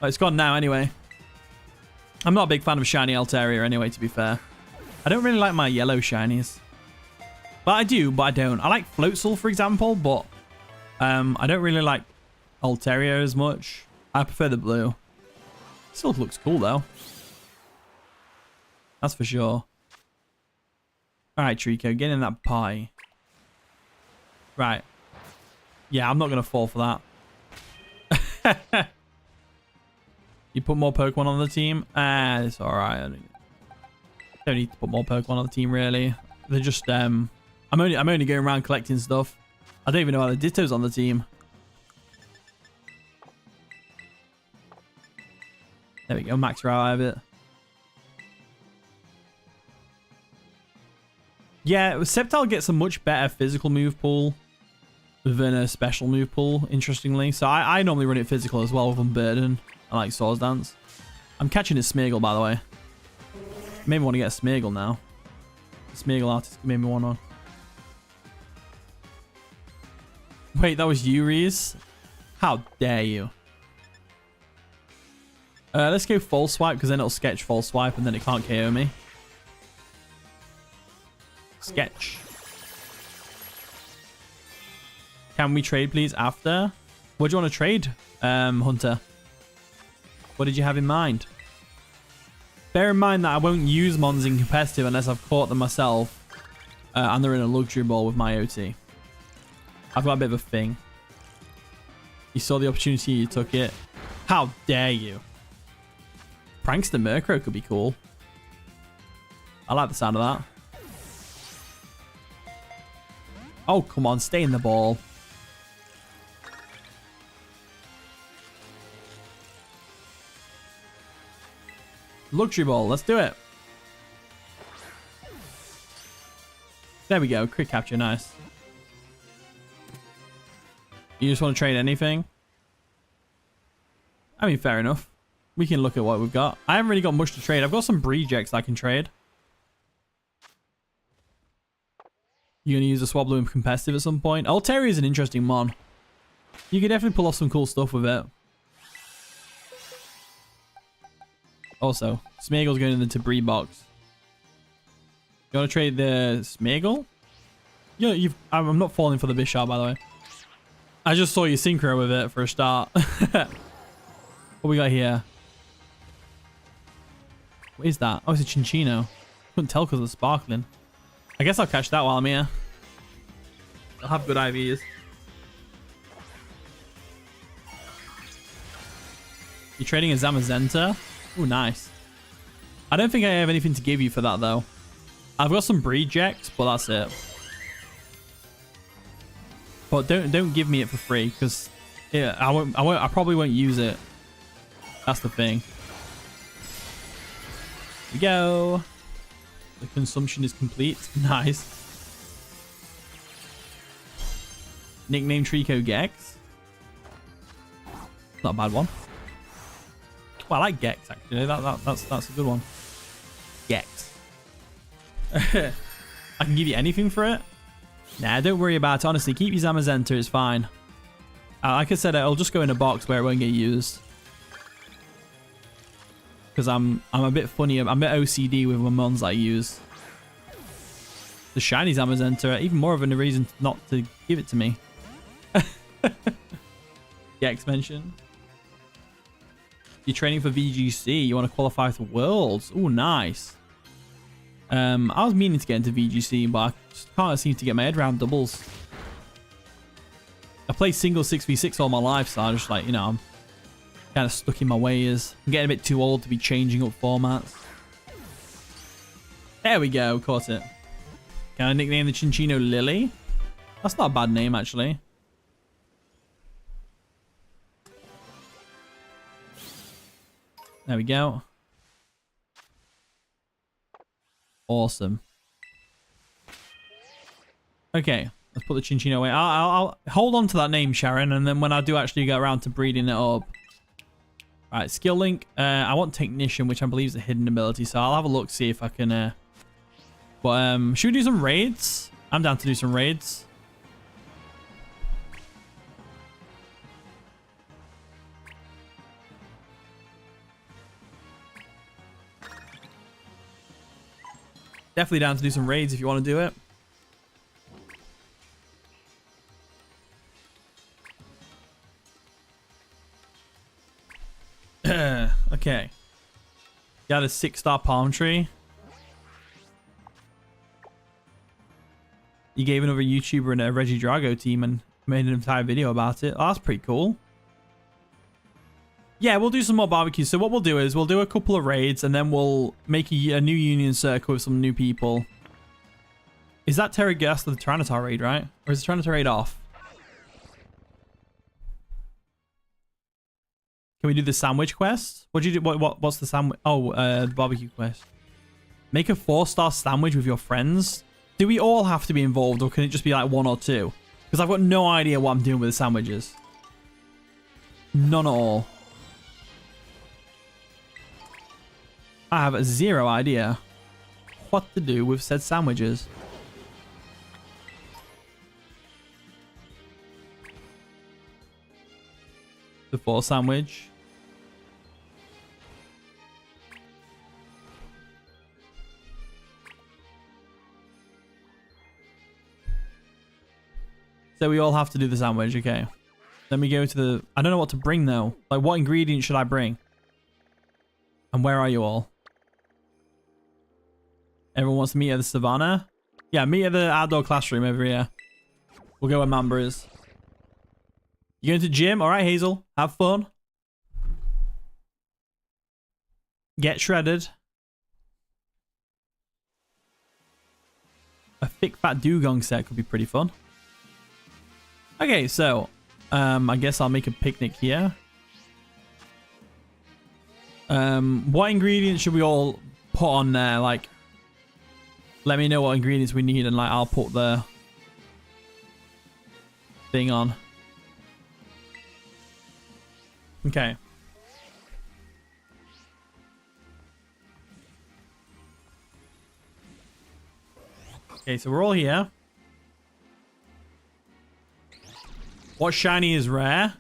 Oh, it's gone now, anyway. I'm not a big fan of shiny Altaria, anyway, to be fair. I don't really like my yellow shinies. But I do, but I don't. I like Floatzel, for example, but... I don't really like Altaria as much. I prefer the blue. Still looks cool, though. That's for sure. Alright, Trico, get in that pie. Right. Yeah, I'm not going to fall for that. You put more Pokemon on the team? It's alright. I don't need to put more Pokemon on the team, really. They're just, I'm only going around collecting stuff. I don't even know how the Ditto's on the team. There we go, max her out of it. Yeah, Sceptile gets a much better physical move pool than a special move pool, interestingly. So I normally run it physical as well with Unburden. I like Swords Dance. I'm catching a Smeargle, by the way. Made me want to get a Smeargle now. The Smeargle artist made me want to. Wait, that was you, Reese? How dare you? Let's go False Swipe, because then it'll sketch False Swipe and then it can't KO me. Sketch. Can we trade, please, after? What do you want to trade, Hunter? What did you have in mind? Bear in mind that I won't use Mons in competitive unless I've caught them myself. And they're in a luxury ball with my OT. I've got a bit of a thing. You saw the opportunity, you took it. How dare you? Prankster Murkrow could be cool. I like the sound of that. Oh, come on. Stay in the ball. Luxury ball. Let's do it. There we go. Quick capture. Nice. You just want to trade anything? I mean, fair enough. We can look at what we've got. I haven't really got much to trade. I've got some Breejects I can trade. You're going to use a Swablu in competitive at some point. Altaria is an interesting mon. You could definitely pull off some cool stuff with it. Also, Smeargle's going in the Tabri box. You want to trade the Smeargle? Yeah, I'm not falling for the Bisharp, by the way. I just saw you Synchro with it for a start. What we got here? What is that? Oh, it's a Chinchino. Couldn't tell because of the sparkling. I guess I'll catch that while I'm here. I'll have good IVs. You're trading a Zamazenta? Oh, nice. I don't think I have anything to give you for that, though. I've got some Breejects, but that's it. But don't give me it for free, because yeah, I probably won't use it. That's the thing. Here we go. The consumption is complete. Nice. Nickname Trico Gex. Not a bad one. Well, I like Gex actually. That's a good one. Gex. I can give you anything for it. Nah, don't worry about it. Honestly, keep your Zamazenta. It's fine. Like I said, it'll just go in a box where it won't get used. Because I'm a bit funny. I'm a bit OCD with my mons I use. The shiny Zamazenta, even more of a reason not to give it to me. Gex mention. You're training for VGC. You want to qualify for Worlds. Oh, nice. I was meaning to get into VGC, but I just can't seem to get my head around doubles. I played single 6v6 all my life, so I'm just like, you know, I'm kind of stuck in my ways. I'm getting a bit too old to be changing up formats. There we go. Caught it. Can I nickname the Chinchino Lily? That's not a bad name, actually. There we go. Awesome. Okay, let's put the Chinchino away. I'll hold on to that name, Sharon, and then when I do actually get around to breeding it up. All right, skill link. I want Technician, which I believe is a hidden ability, so I'll have a look, see if I can... But should we do some raids? I'm down to do some raids. Definitely down to do some raids if you want to do it. Okay. Got a 6-star palm tree. You gave another YouTuber and a Reggie Drago team and made an entire video about it. Oh, that's pretty cool. Yeah, we'll do some more barbecues. So what we'll do is we'll do a couple of raids and then we'll make a new union circle with some new people. Is that Terragast the Tyranitar raid, right? Or is the Tyranitar raid off? Can we do the sandwich quest? What do you do? What's the sandwich? Oh, the barbecue quest. Make a 4-star sandwich with your friends. Do we all have to be involved, or can it just be like 1 or 2? Because I've got no idea what I'm doing with the sandwiches. None at all. I have 0 idea what to do with said sandwiches. The 4 sandwich. So we all have to do the sandwich, okay. Let me go to the... I don't know what to bring though. Like, what ingredients should I bring? And where are you all? Everyone wants to meet at the savannah? Yeah, meet at the outdoor classroom over here. We'll go where Mamba is. You going to the gym? Alright, Hazel. Have fun. Get shredded. A thick fat dugong set could be pretty fun. Okay, so I guess I'll make a picnic here. What ingredients should we all put on there? Like, let me know what ingredients we need and like I'll put the thing on. Okay. Okay, so we're all here. What shiny is rare?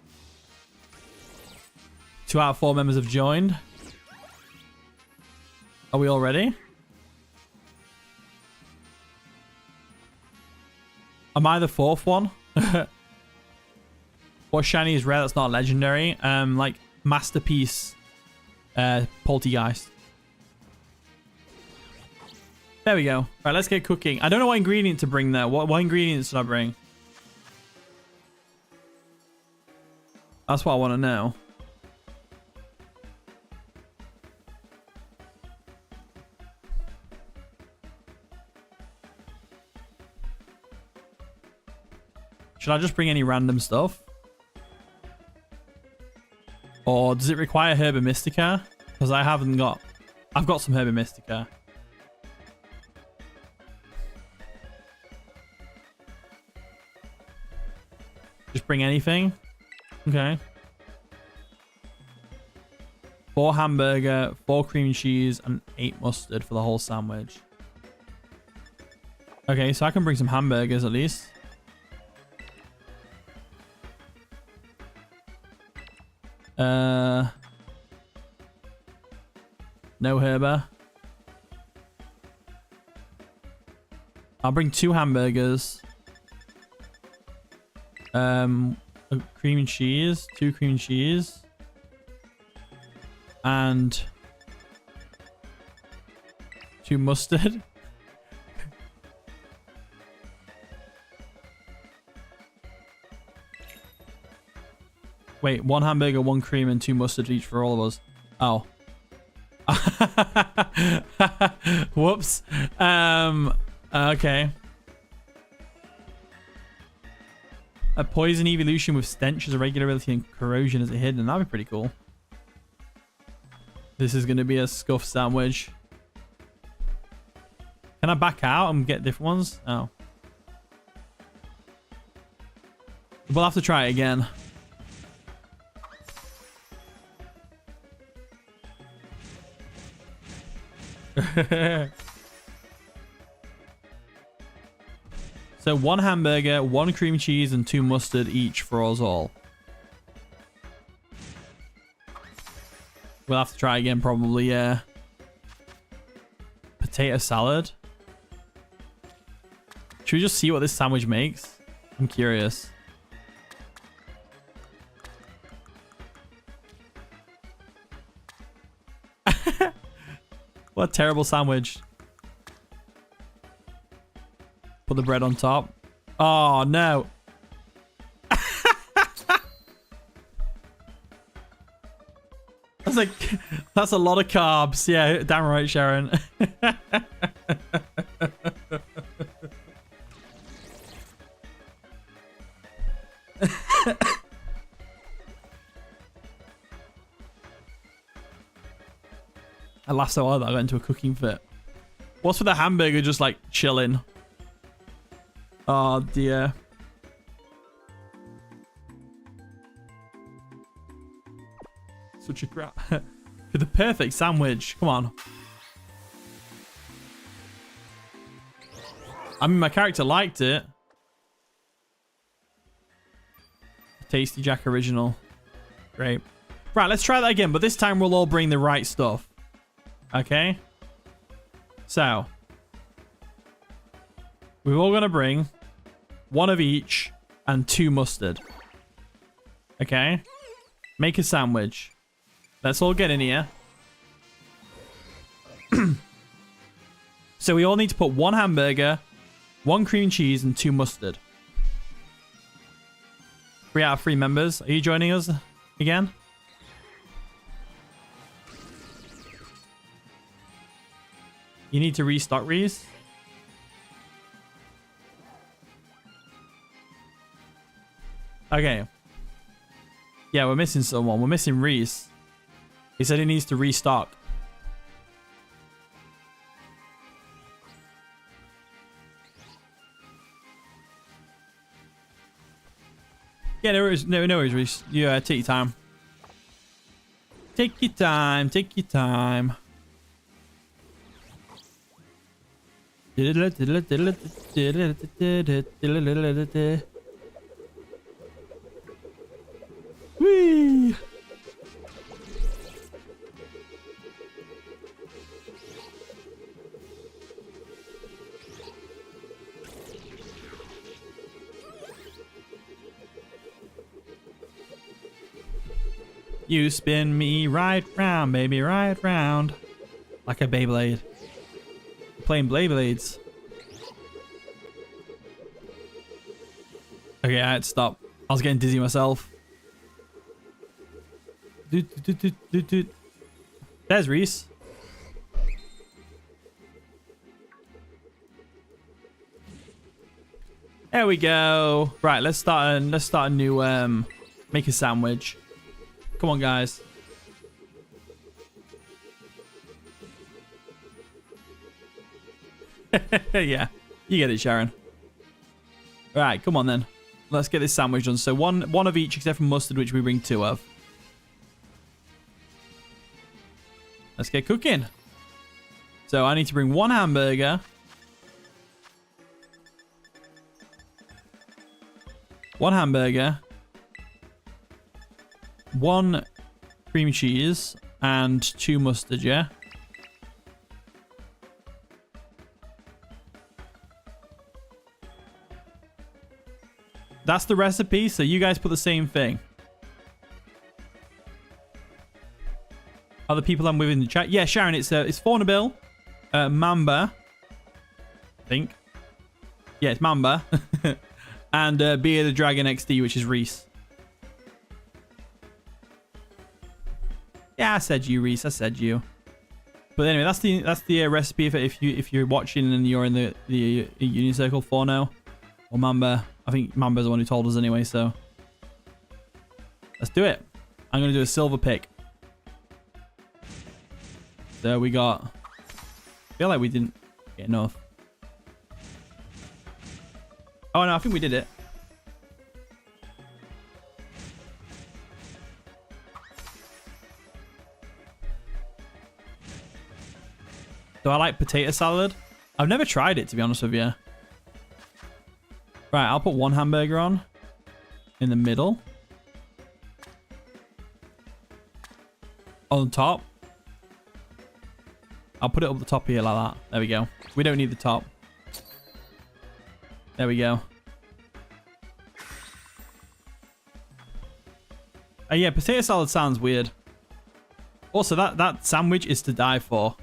2 out of 4 members have joined. Are we all ready? Am I the 4th one? What shiny is rare that's not legendary? Like Masterpiece Poltergeist. There we go. Right, let's get cooking. I don't know what ingredient to bring there. What ingredients should I bring? That's what I want to know. Should I just bring any random stuff? Or does it require Herba Mystica? Because I haven't got... I've got some Herba Mystica. Just bring anything? Okay. 4 hamburger, 4 cream cheese, and 8 mustard for the whole sandwich. Okay, so I can bring some hamburgers at least. No herba. I'll bring 2 hamburgers. A cream and cheese, 2 cream and cheese. And 2 mustard. Wait, 1 hamburger, 1 cream, and 2 mustard each for all of us. Oh. Whoops. Okay. A poison evolution with stench as a regular ability and corrosion as a hidden. That'd be pretty cool. This is going to be a scuffed sandwich. Can I back out and get different ones? Oh. We'll have to try it again. So 1 hamburger, 1 cream cheese, and 2 mustard each for us all. We'll have to try again probably, yeah. Potato salad. Should we just see what this sandwich makes? I'm curious. What a terrible sandwich. Put the bread on top. Oh, no. That's like, that's a lot of carbs. Yeah, damn right, Sharon. I laughed so hard that I got into a cooking fit. What's with the hamburger just like chilling? Oh dear. Such a crap. For the perfect sandwich. Come on. I mean, my character liked it. Tasty Jack original. Great. Right, let's try that again, but this time we'll all bring the right stuff. Okay? So. We're all going to bring 1 of each and 2 mustard. Okay? Make a sandwich. Let's all get in here. So we all need to put 1 hamburger, 1 cream cheese, and 2 mustard. 3 out of 3 members. Are you joining us again? You need to restock, Reese. Okay. Yeah, we're missing someone. We're missing Reese. He said he needs to restock. Yeah, no worries, Reese. Yeah, take your time. Take your time. Take your time. Whee! You spin me right round, baby, right round. Like a Beyblade. Playing Beyblades. Okay, I had to stop. I was getting dizzy myself. There's Reese. There we go. Right, let's start a new make a sandwich. Come on, guys. Yeah, you get it, Sharon. All right, come on then. Let's get this sandwich done. So one of each except for mustard, which we bring 2 of. Let's get cooking. So I need to bring 1 hamburger. 1 hamburger. 1 cream cheese and 2 mustard, yeah? That's the recipe, so you guys put the same thing. Other people I'm with in the chat. Yeah, Sharon, it's Fornabil, Mamba, I think. Yeah, it's Mamba. And Beer the Dragon XD, which is Reese. Yeah, I said you, Reese. I said you. But anyway, that's the recipe if you're watching and you're in the Union Circle Forno or Mamba. I think Mamba's the one who told us anyway, so let's do it. I'm gonna do a silver pick. So we got... I feel like we didn't get enough. Oh, no, I think we did it. Do I like potato salad? I've never tried it, to be honest with you. Right, I'll put one hamburger on. In the middle. On top. I'll put it up the top here like that. There we go. We don't need the top. There we go. Yeah, potato salad sounds weird. Also, that sandwich is to die for.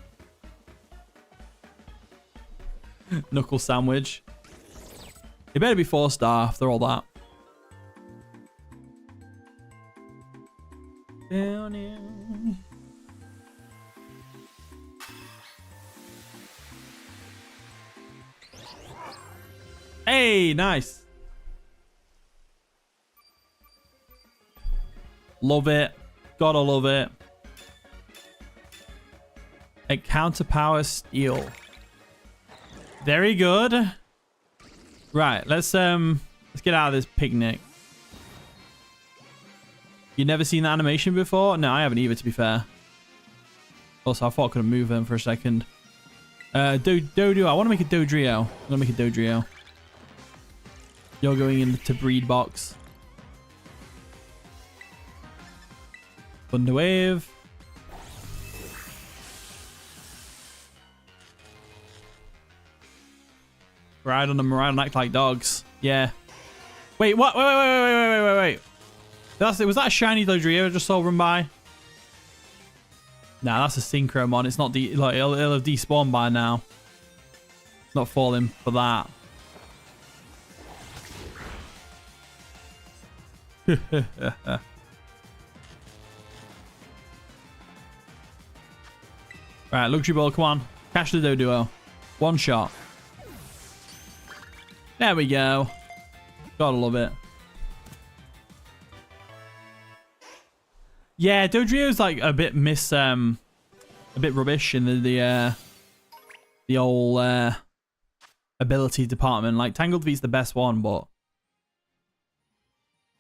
Knuckle sandwich. It better be 4-star after all that. Down here. Hey, nice. Love it. Gotta love it. A counter power steel. Very good. Right, let's get out of this picnic. You never seen that animation before? No, I haven't either, to be fair. Also, I thought I could move them for a second. Dodo. I want to make a Dodrio. I'm gonna make a Dodrio. You're going into breed box. Thunder wave. Ride on them, ride and act like dogs. Yeah. Wait, what? Wait. Was that a shiny Dodrio I just saw run by? Nah, that's a Synchro. It's not like it'll have despawned by now. Not falling for that. Right, luxury ball, come on. Catch the Doduo. One shot. There we go. Gotta love it. Yeah, Dodrio's like a bit a bit rubbish in the old ability department. Like Tangled Feet's the best one, but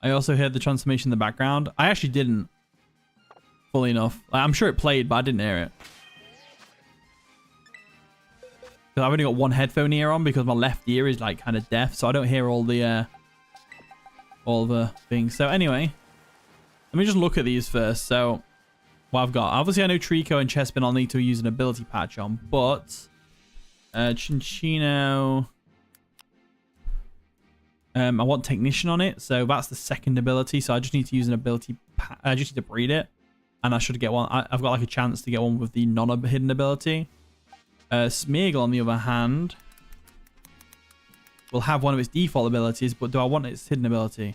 I also heard the transformation in the background. I actually didn't, fully enough. Like, I'm sure it played, but I didn't hear it. Because I've only got one headphone ear on because my left ear is like kind of deaf, so I don't hear all the things. So anyway, let me just look at these first. So what I've got, obviously I know Trico and Chespin I'll need to use an ability patch on, but Chinchino, I want Technician on it, so that's the second ability. So I just need to use an ability. I just need to breed it, and I should get one. I've got like a chance to get one with the non-hidden ability. Smeargle, on the other hand, will have one of its default abilities, but do I want its hidden ability?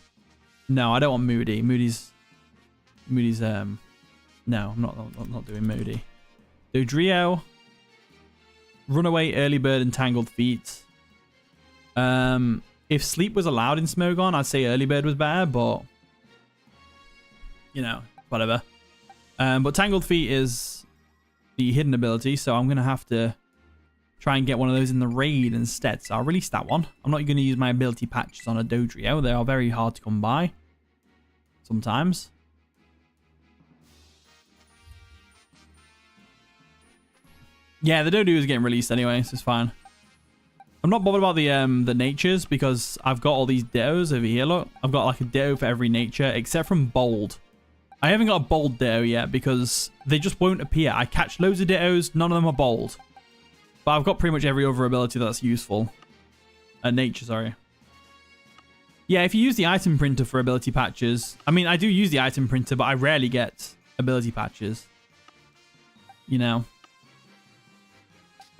No, I don't want Moody. Moody's no, I'm not doing Moody. Dodrio, Runaway, Early Bird, and Tangled Feet. If sleep was allowed in Smogon, I'd say Early Bird was better, but you know, whatever. But Tangled Feet is the hidden ability, so I'm gonna have to try and get one of those in the raid instead. So I'll release that one. I'm not going to use my ability patches on a Dodrio. They are very hard to come by sometimes. Yeah, the Dodrio is getting released anyway, so it's fine. I'm not bothered about the natures because I've got all these Dittos over here. Look, I've got like a Ditto for every nature except from Bold. I haven't got a Bold Ditto yet because they just won't appear. I catch loads of Dittos, none of them are Bold. But I've got pretty much every other ability that's useful. Nature, sorry. Yeah, if you use the item printer for ability patches. I mean, I do use the item printer, but I rarely get ability patches. You know.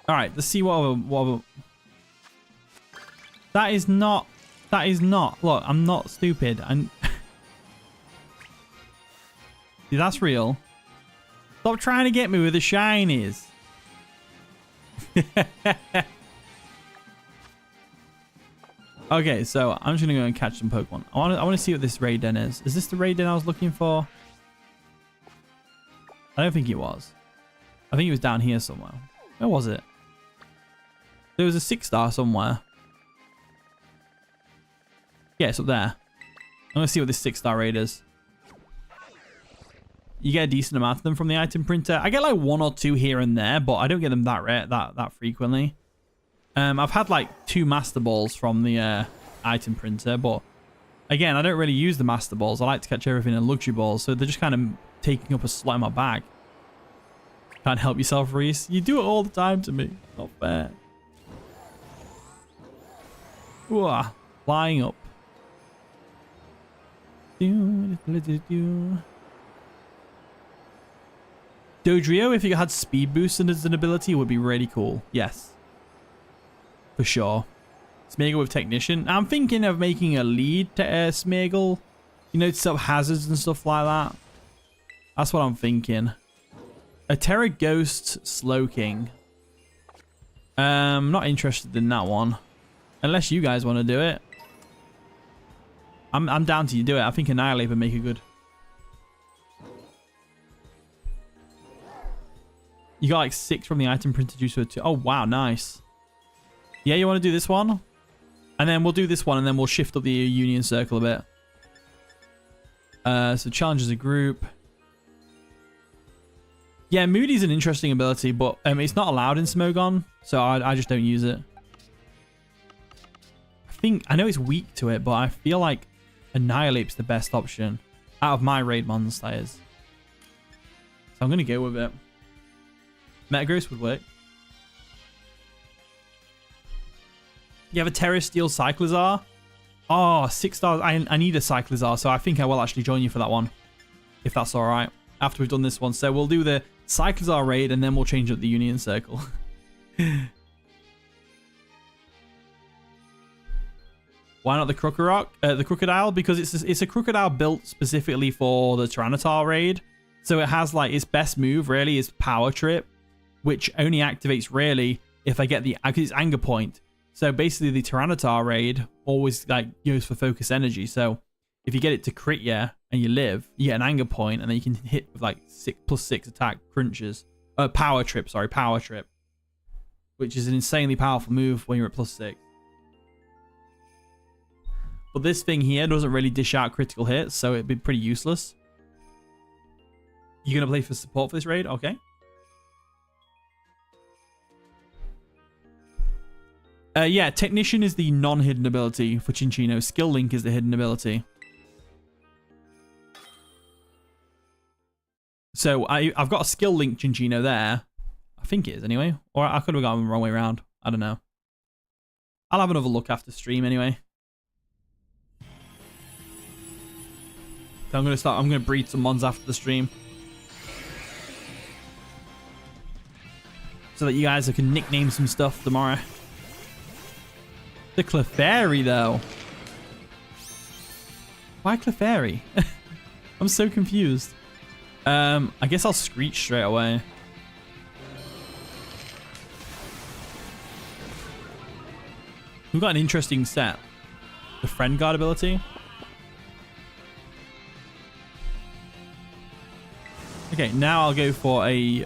Alright, let's see what other... That is not... Look, I'm not stupid. See, that's real. Stop trying to get me with the shinies. Okay, so I'm just gonna go and catch some Pokemon. I want to see what this raid den is. Is this the raid den I was looking for? I don't think it was. I think it was down here somewhere. Where was it? There was a 6-star somewhere. Yeah, it's up there. I'm going to see what this 6-star raid is. You get a decent amount of them from the item printer. I get like 1 or 2 here and there, but I don't get them that rare, that frequently. I've had like 2 master balls from the item printer, but again, I don't really use the master balls. I like to catch everything in luxury balls, so they're just kind of taking up a slot in my bag. Can't help yourself, Reese. You do it all the time to me. Not fair. Ooh, flying up. Dodrio, if you had speed boost as an ability, would be really cool. Yes. For sure. Smeagol with Technician. I'm thinking of making a lead to Smeagol. You know, to set up hazards and stuff like that. That's what I'm thinking. A Terra Ghost Slowking. Not interested in that one. Unless you guys want to do it. I'm down to you do it. I think Annihilate would make a good. You got like 6 from the item printer due to a 2. Oh, wow. Nice. Yeah, you want to do this one? And then we'll do this one and then we'll shift up the Union Circle a bit. So challenge as a group. Yeah, Moody's an interesting ability, but it's not allowed in Smogon, so I just don't use it. I know it's weak to it, but I feel like Annihilate's the best option. Out of my raid mons, that is. So I'm going to go with it. Metagross would work. You have a Terra Steel Cyclizar. Oh, 6 stars. I need a Cyclizar, so I think I will actually join you for that one. If that's all right. After we've done this one. So we'll do the Cyclizar raid, and then we'll change up the Union Circle. Why not the Crocodile? Because it's a Crocodile built specifically for the Tyranitar raid. So it has like its best move really is Power Trip, which only activates rarely if I get it's Anger Point. So basically the Tyranitar raid always like goes for focus energy. So if you get it to crit you and you live, you get an Anger Point, and then you can hit with like +6 attack crunches. Power Trip, sorry, Power Trip. Which is an insanely powerful move when you're at +6. But this thing here doesn't really dish out critical hits, so it'd be pretty useless. You're going to play for support for this raid? Okay. Yeah, Technician is the non-hidden ability for Cinccino. Skill Link is the hidden ability. So I've got a Skill Link Cinccino there. I think it is anyway. Or I could have gotten the wrong way around. I don't know. I'll have another look after stream anyway. So I'm going to breed some mons after the stream. So that you guys can nickname some stuff tomorrow. The Clefairy, though. Why Clefairy? I'm so confused. I guess I'll Screech straight away. We've got an interesting set. The Friend Guard ability. Okay, now I'll go for a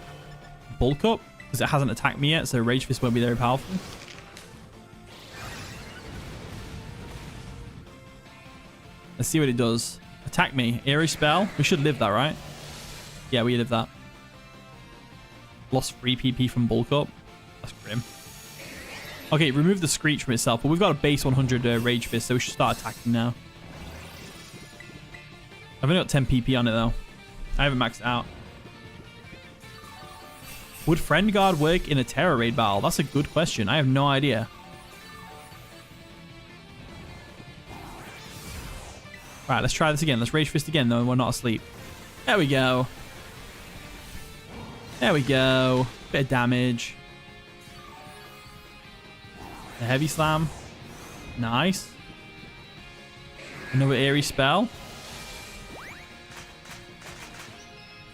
Bulk Up, because it hasn't attacked me yet, so Rage Fist won't be very powerful. Let's see what it does. Attack me. Eerie Spell. We should live that, right? Yeah, we live that. Lost 3 PP from Bulk Up. That's grim. Okay, remove the Screech from itself, but we've got a base 100 Rage Fist, so we should start attacking now. I've only got 10 PP on it, though. I haven't maxed it out. Would Friend Guard work in a Terror Raid battle? That's a good question. I have no idea. Right, let's try this again. Let's Rage Fist again, though. We're not asleep. There we go. There we go. Bit of damage. A Heavy Slam. Nice. Another Eerie Spell.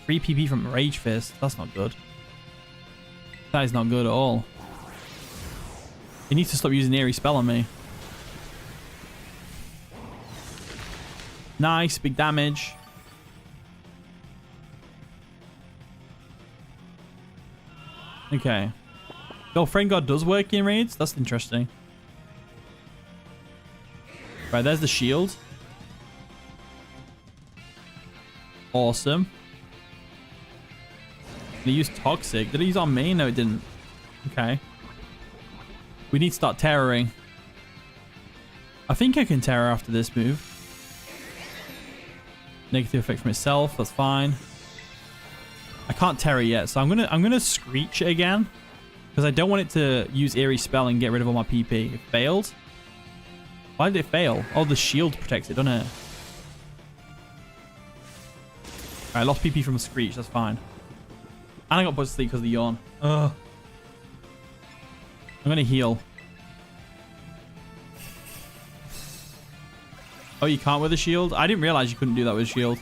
3 PP from Rage Fist. That's not good. That is not good at all. You need to stop using Eerie Spell on me. Nice, big damage. Okay. Oh, Friend God does work in raids? That's interesting. Right, there's the shield. Awesome. Did he use Toxic? Did he use on me? No, it didn't. Okay. We need to start terroring. I think I can terror after this move. Negative effect from itself. That's fine. I can't terror yet, so I'm gonna screech it again because I don't want it to use Eerie Spell and get rid of all my PP. It failed. Why did it fail? Oh, the shield protects it, doesn't it? Alright, I lost PP from a screech. That's fine. And I got put to sleep because of the yawn. Ugh. I'm gonna heal. Oh, you can't with a shield? I didn't realize you couldn't do that with a shield.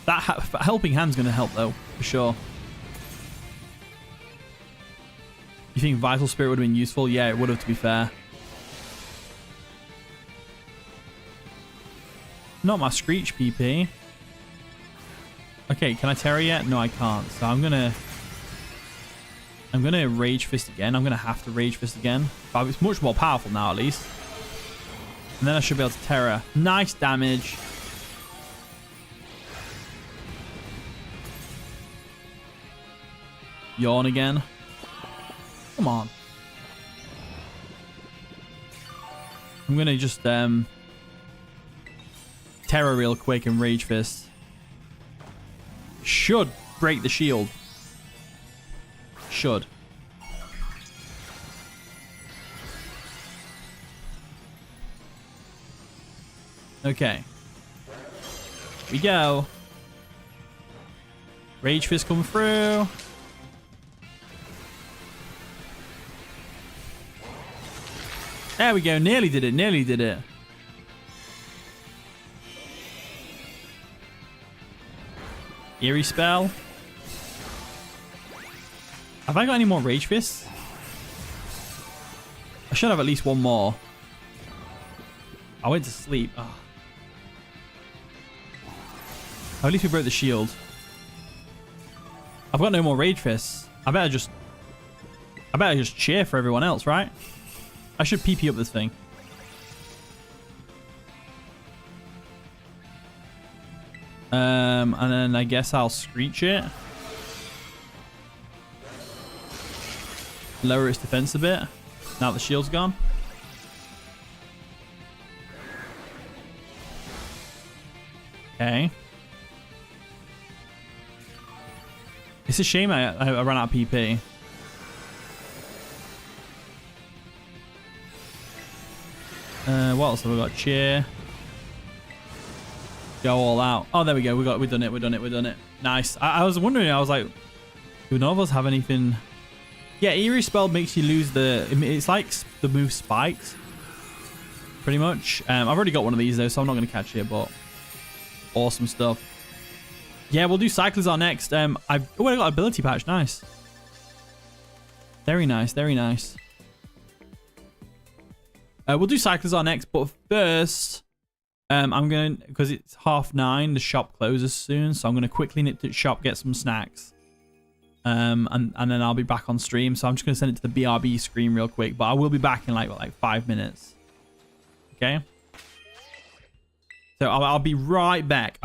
That helping hand's gonna help though, for sure. You think Vital Spirit would have been useful? Yeah, it would have, to be fair. Not my Screech PP. Okay, can I terror yet? No, I can't. So I'm gonna Rage Fist again. I'm gonna have to Rage Fist again. But it's much more powerful now, at least. And then I should be able to terror. Nice damage. Yawn again. Come on. I'm gonna just terror real quick and Rage Fist. Should break the shield. Should. Okay. Here we go. Rage Fist come through. There we go. Nearly did it. Nearly did it. Eerie Spell. Have I got any more Rage Fists? I should have at least one more. I went to sleep. Oh. At least we broke the shield. I've got no more Rage Fists. I better just cheer for everyone else, right? I should PP up this thing. And then I guess I'll Screech it. Lower its defense a bit. Now the shield's gone. Okay. It's a shame I ran out of PP. What else have we got? Cheer. Go all out. Oh, there we go. We've done it. Nice. I was wondering. I was like, do none of us have anything? Yeah, Eerie Spell makes you lose the. It's like the move Spikes, pretty much. I've already got one of these though, so I'm not going to catch it. But awesome stuff. Yeah, we'll do Cyclizar next. I got ability patch. Nice. Very nice. Very nice. We'll do Cyclizar next, but first, I'm going to, because it's 9:30, the shop closes soon, so I'm going to quickly nip to the shop, get some snacks, and then I'll be back on stream. So I'm just going to send it to the BRB screen real quick, but I will be back in like 5 minutes. Okay. So I'll be right back.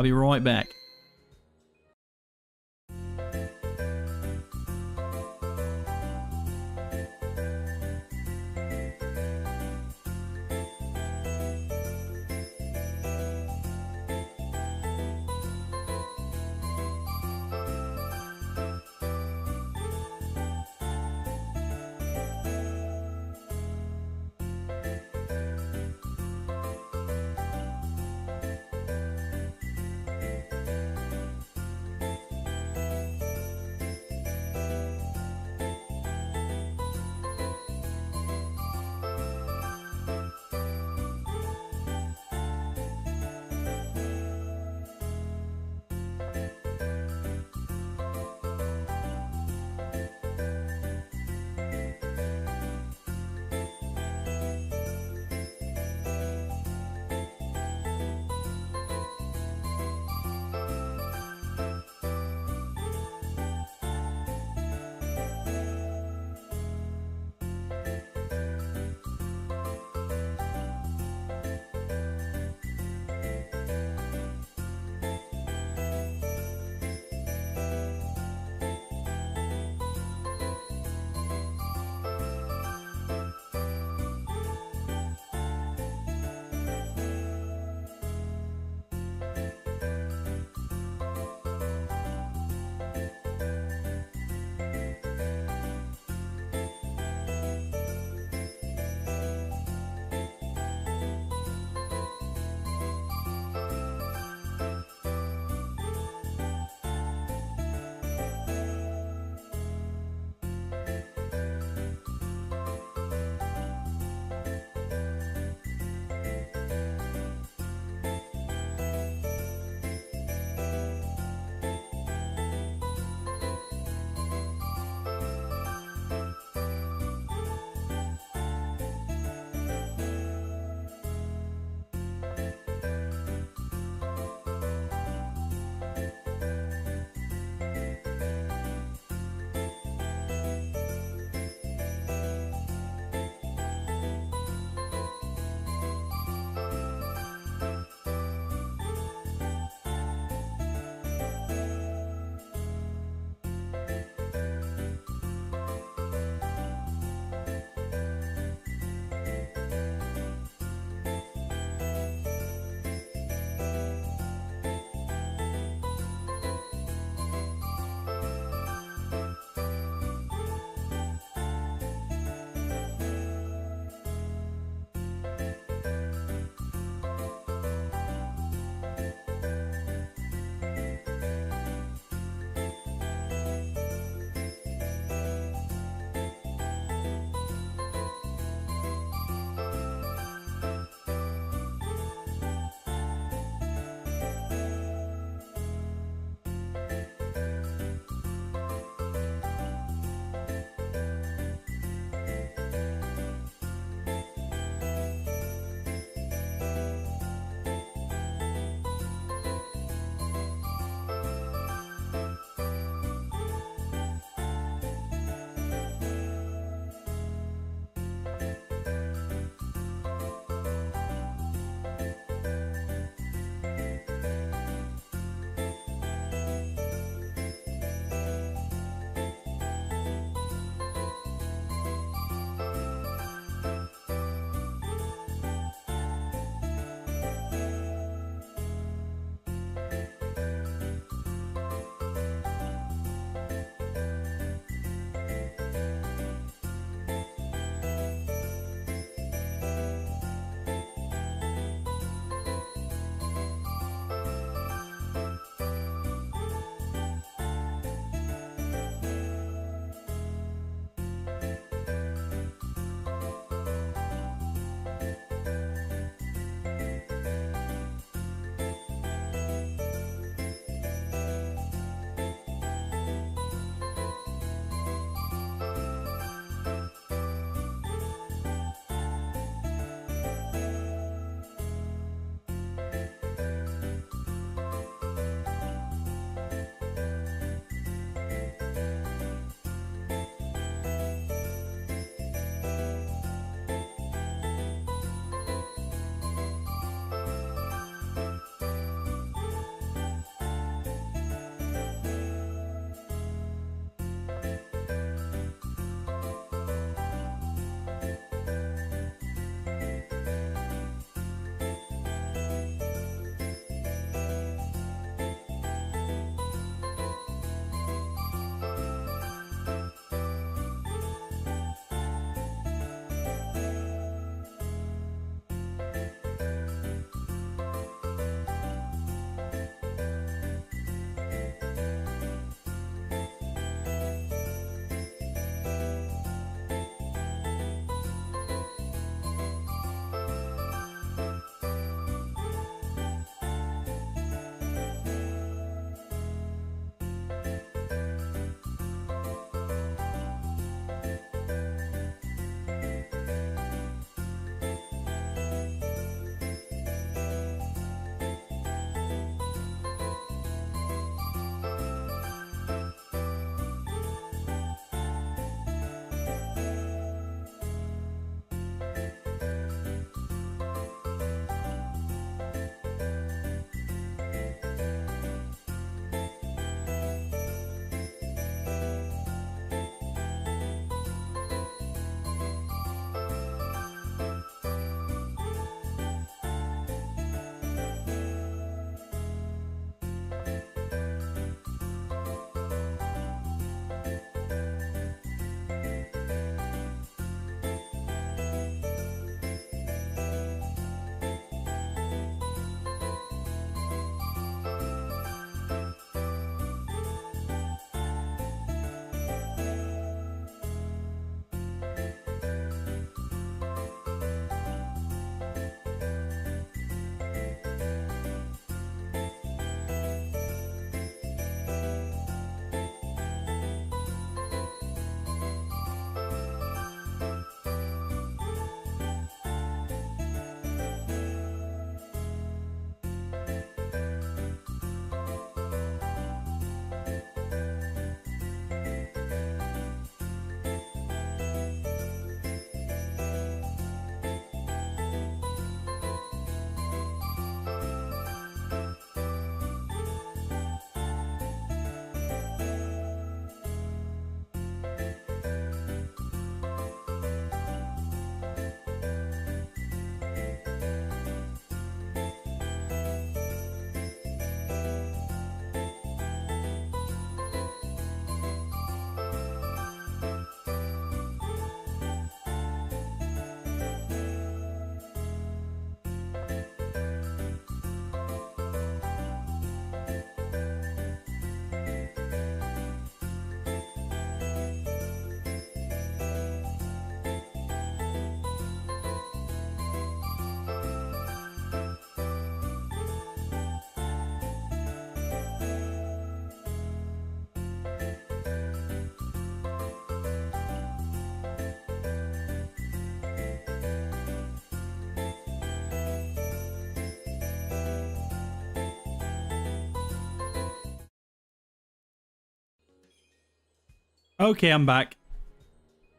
Okay, I'm back.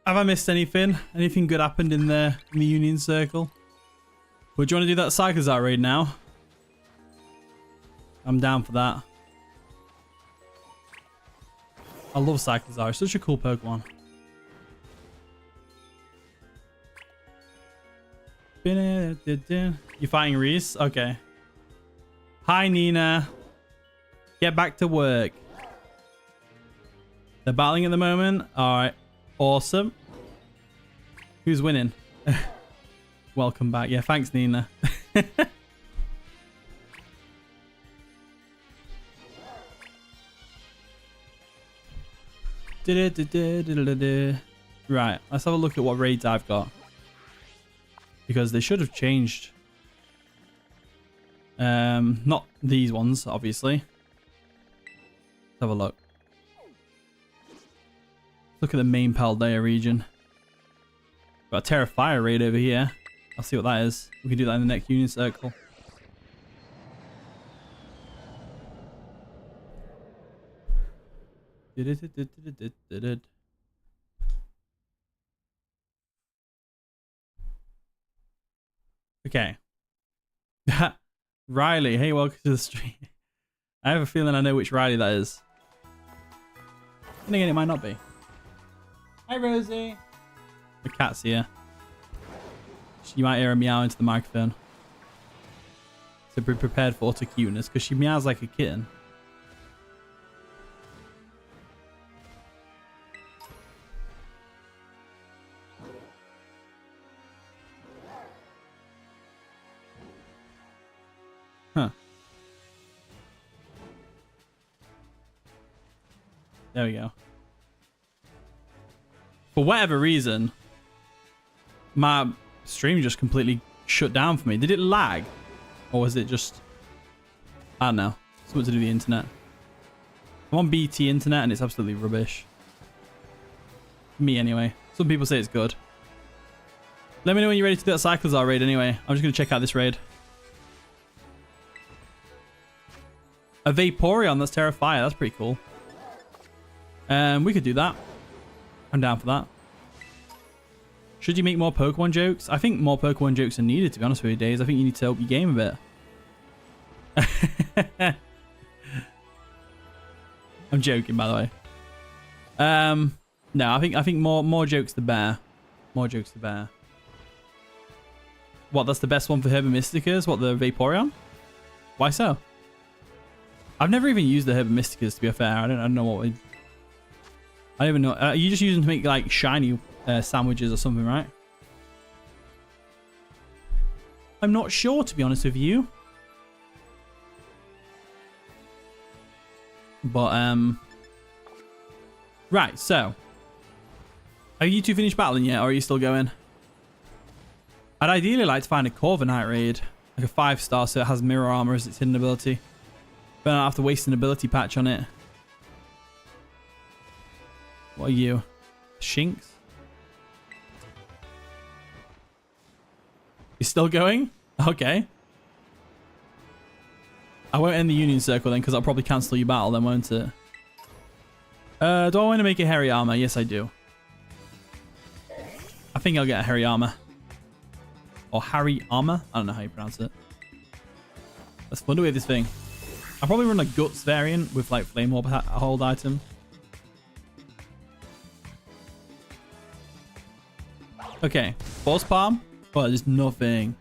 Have I missed anything? Anything good happened in the Union Circle? But do you want to do that Cyclozar raid now? I'm down for that. I love Cyclozar. It's such a cool Pokemon. You're fighting Reese? Okay. Hi, Nina. Get back to work. They're battling at the moment. All right. Awesome. Who's winning? Welcome back. Yeah, thanks, Nina. Right. Let's have a look at what raids I've got. Because they should have changed. Not these ones, obviously. Let's have a look. Look at the main Paldea region. Got a Terra Fire raid over here. I'll see what that is. We can do that in the next Union Circle. Okay. Riley, hey, welcome to the stream. I have a feeling I know which Riley that is. And again, it might not be. Hi, Rosie. The cat's here. You might hear her meow into the microphone. So be prepared for utter cuteness because she meows like a kitten. Huh. There we go. For whatever reason, my stream just completely shut down for me. Did it lag? Or was it just... I don't know. Something to do with the internet. I'm on BT internet and it's absolutely rubbish. Me anyway. Some people say it's good. Let me know when you're ready to do that Cyclozar raid anyway. I'm just going to check out this raid. A Vaporeon, that's Terra Fire. That's pretty cool. We could do that. I'm down for that. Should you make more Pokemon jokes? I think more Pokemon jokes are needed, to be honest with you, Days. I think you need to up your game a bit. I'm joking, by the way. No, I think more jokes the better. More jokes the better. What, that's the best one for Herba-Mysticas? What, the Vaporeon? Why so? I've never even used the Herba-Mysticas, to be fair. I don't know what we... I don't even know. You just use them to make like shiny sandwiches or something, right? I'm not sure, to be honest with you. But right. So, are you two finished battling yet, or are you still going? I'd ideally like to find a Corviknight raid, like a 5-star, so it has mirror armor as its hidden ability. But I don't have to waste an ability patch on it. What are you? Shinx? You're still going? Okay. I won't end the Union Circle then, because I'll probably cancel your battle then, won't it? Do I want to make a Hairy Armor? Yes, I do. I think I'll get a Hairy Armor. Or Harry Armor? I don't know how you pronounce it. Let's fun with this thing. I'll probably run a Guts variant with like Flame Orb hold item. Okay, Force Palm. Oh, there's nothing.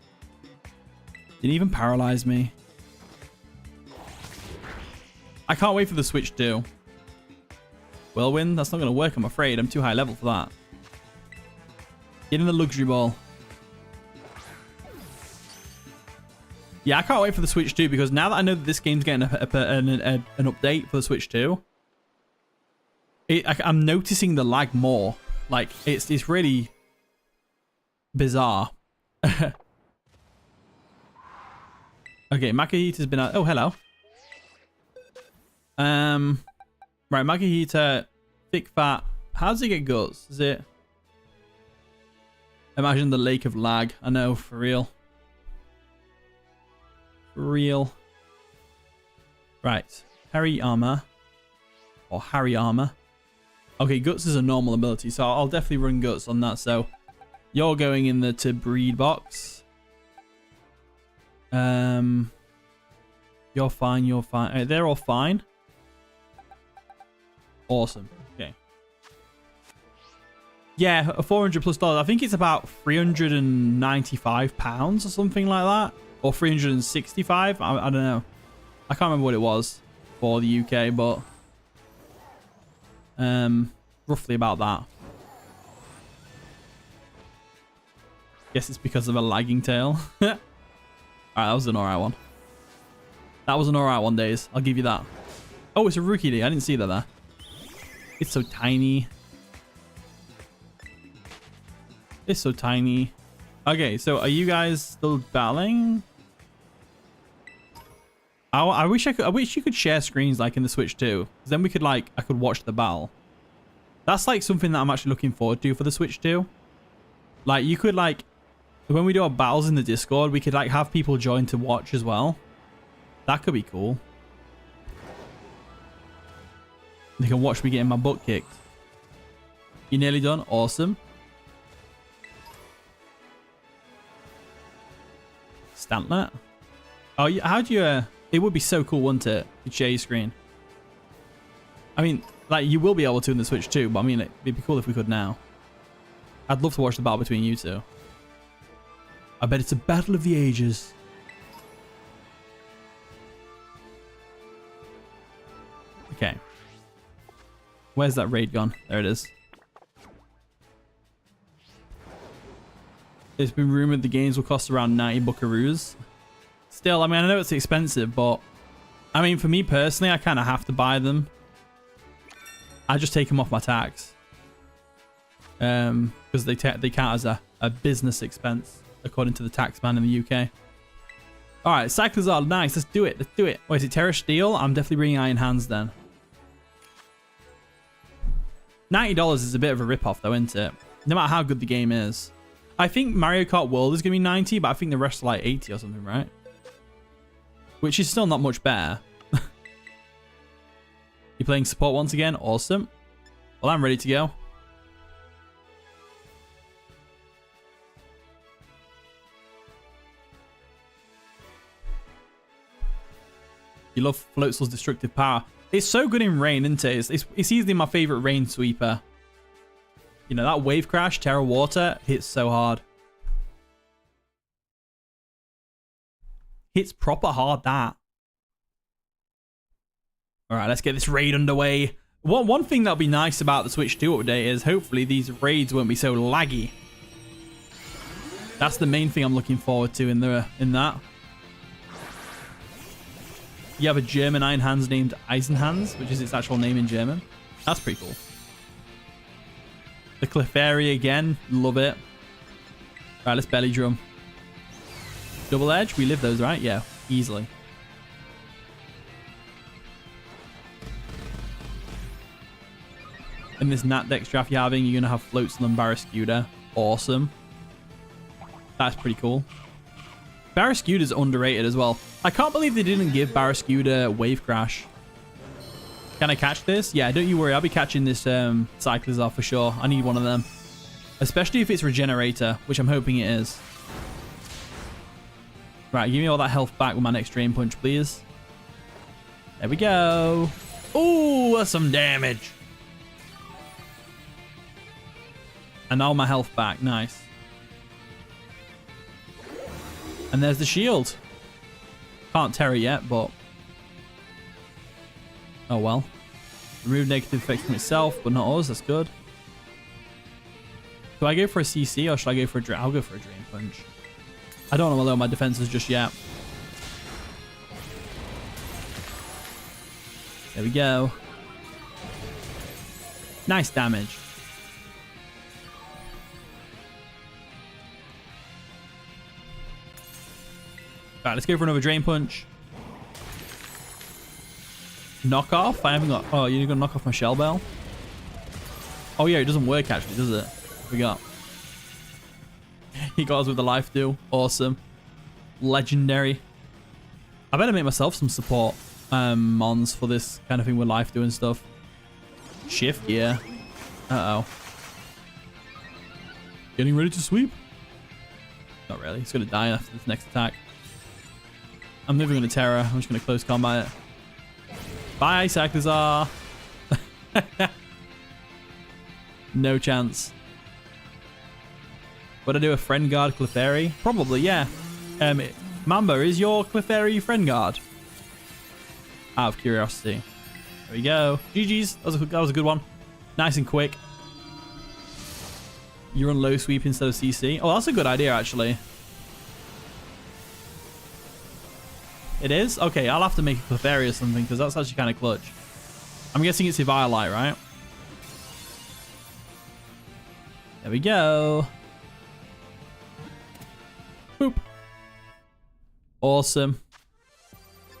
Didn't even paralyze me. I can't wait for the Switch 2. Whirlwind? That's not going to work, I'm afraid. I'm too high level for that. Get in the Luxury Ball. Yeah, I can't wait for the Switch 2 because now that I know that this game's getting an update for the Switch 2, I'm noticing the lag more. Like, it's really bizarre. Okay, Makahita's been out. Oh, hello. Right, Makahita, thick fat. How does it get guts? Is it? Imagine the lake of lag. I know, for real. For real. Right, Harry Armor. Or Harry Armor. Okay, Guts is a normal ability, so I'll definitely run Guts on that. So you're going in the to breed box. You're fine, you're fine. They're all fine. Awesome. Okay. Yeah, $400+. I think it's about £395 or something like that. Or 365. I don't know. I can't remember what it was for the UK, but roughly about that. Guess it's because of a lagging tail. Alright, that was an alright one. That was an alright one, Days. I'll give you that. Oh, it's a rookie day. I didn't see that there. It's so tiny. It's so tiny. Okay, so are you guys still battling? I wish you could share screens like in the Switch too. Because then we could I could watch the battle. That's like something that I'm actually looking forward to for the Switch too. Like you could when we do our battles in the Discord, we could have people join to watch as well. That could be cool. They can watch me getting my butt kicked. You nearly done? Awesome. Stantlet. Oh, how do you... it would be so cool, wouldn't it? To share your screen. I mean, you will be able to in the Switch too, but I mean, it'd be cool if we could now. I'd love to watch the battle between you two. I bet it's a battle of the ages. Okay. Where's that raid gone? There it is. It's been rumored the games will cost around 90 buckaroos. Still, I mean, I know it's expensive, but I mean, for me personally, I kind of have to buy them. I just take them off my tax. Because they count as a business expense, according to the tax man in the UK. All right, cycles are nice. Let's do it. Let's do it. Wait, is it Terra Steel? I'm definitely bringing Iron Hands then. $90 is a bit of a rip-off though, isn't it? No matter how good the game is. I think Mario Kart World is going to be 90, but I think the rest are like 80 or something, right? Which is still not much better. You're playing support once again? Awesome. Well, I'm ready to go. You love Floatzel's destructive power. It's so good in rain, isn't it? It's easily my favorite rain sweeper. You know, that wave crash, Terra Water, hits so hard. Hits proper hard, that. All right, let's get this raid underway. One thing that'll be nice about the Switch 2 update is hopefully these raids won't be so laggy. That's the main thing I'm looking forward to in that. You have a German Iron Hands named Eisenhans, which is its actual name in German. That's pretty cool. The Clefairy again, love it. Right, let's belly drum. Double edge, we live those, right? Yeah, easily. In this Nat Dex draft you're having, you're going to have Floatzel and Barraskewda. Awesome. That's pretty cool. Barraskewda is underrated as well. I can't believe they didn't give Barraskewda Wave Crash. Can I catch this? Yeah, don't you worry. I'll be catching this Cyclizar for sure. I need one of them. Especially if it's Regenerator, which I'm hoping it is. Right, give me all that health back with my next Drain Punch, please. There we go. Ooh, that's some damage. And all my health back. Nice. And there's the shield. Can't tear it yet, but... oh well. Remove negative effects from itself, but not us. That's good. Do I go for a CC or should I go for a Drain? I'll go for a Drain Punch. I don't want to lower my defenses just yet. There we go. Nice damage. Alright, let's go for another Drain Punch. Knock off? I haven't got... oh, you're going to knock off my Shell Bell? Oh yeah, it doesn't work actually, does it? I forgot. He got us with the life deal. Awesome. Legendary. I better make myself some support mons for this kind of thing with life doing stuff. Shift gear. Uh-oh. Getting ready to sweep? Not really. He's going to die after this next attack. I'm never going to Terror. I'm just going to close combat it. Bye, Cyclizar. No chance. Would I do a Friend Guard Clefairy? Probably, yeah. Mamba, is your Clefairy Friend Guard? Out of curiosity. There we go. GG's. That was a good one. Nice and quick. You're on low sweep instead of CC. Oh, that's a good idea, actually. It is? Okay, I'll have to make a Clefairy or something, because that's actually kind of clutch. I'm guessing it's Eviolite, right? There we go. Boop. Awesome.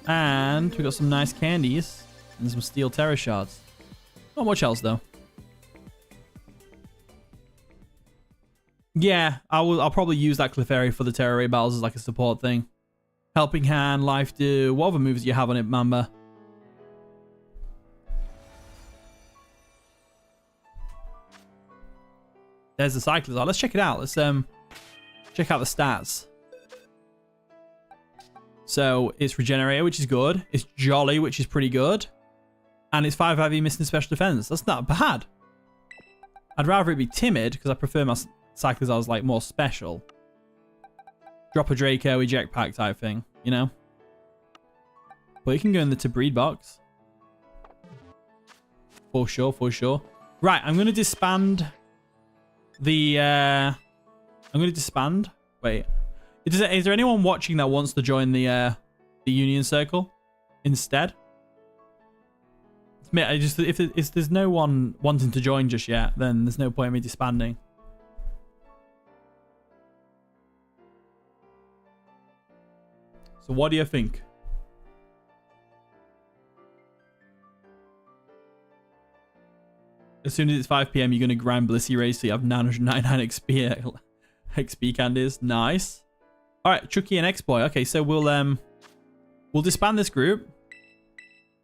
And we got some nice candies and some steel terror shards. Not much else though. Yeah, I'll probably use that Clefairy for the Terror Ray battles as like a support thing. Helping Hand, Life Do, what other moves do you have on it, Mamba? There's the Cyclizar. Let's check it out. Let's check out the stats. So it's Regenerator, which is good. It's Jolly, which is pretty good. And it's 5 IV missing special defense. That's not bad. I'd rather it be Timid, because I prefer my Cyclizar's like more special. Drop a Draco, eject pack type thing, you know? But you can go in the to breed box. For sure, for sure. Right, I'm going to disband the... I'm going to disband... Wait. Is there anyone watching that wants to join the Union Circle instead? If there's no one wanting to join just yet, then there's no point in me disbanding. So what do you think? As soon as it's 5 PM, you're going to grind Blissey Rays so you have 999 XP candies. Nice. All right, Chucky and X-Boy. Okay, so we'll disband this group.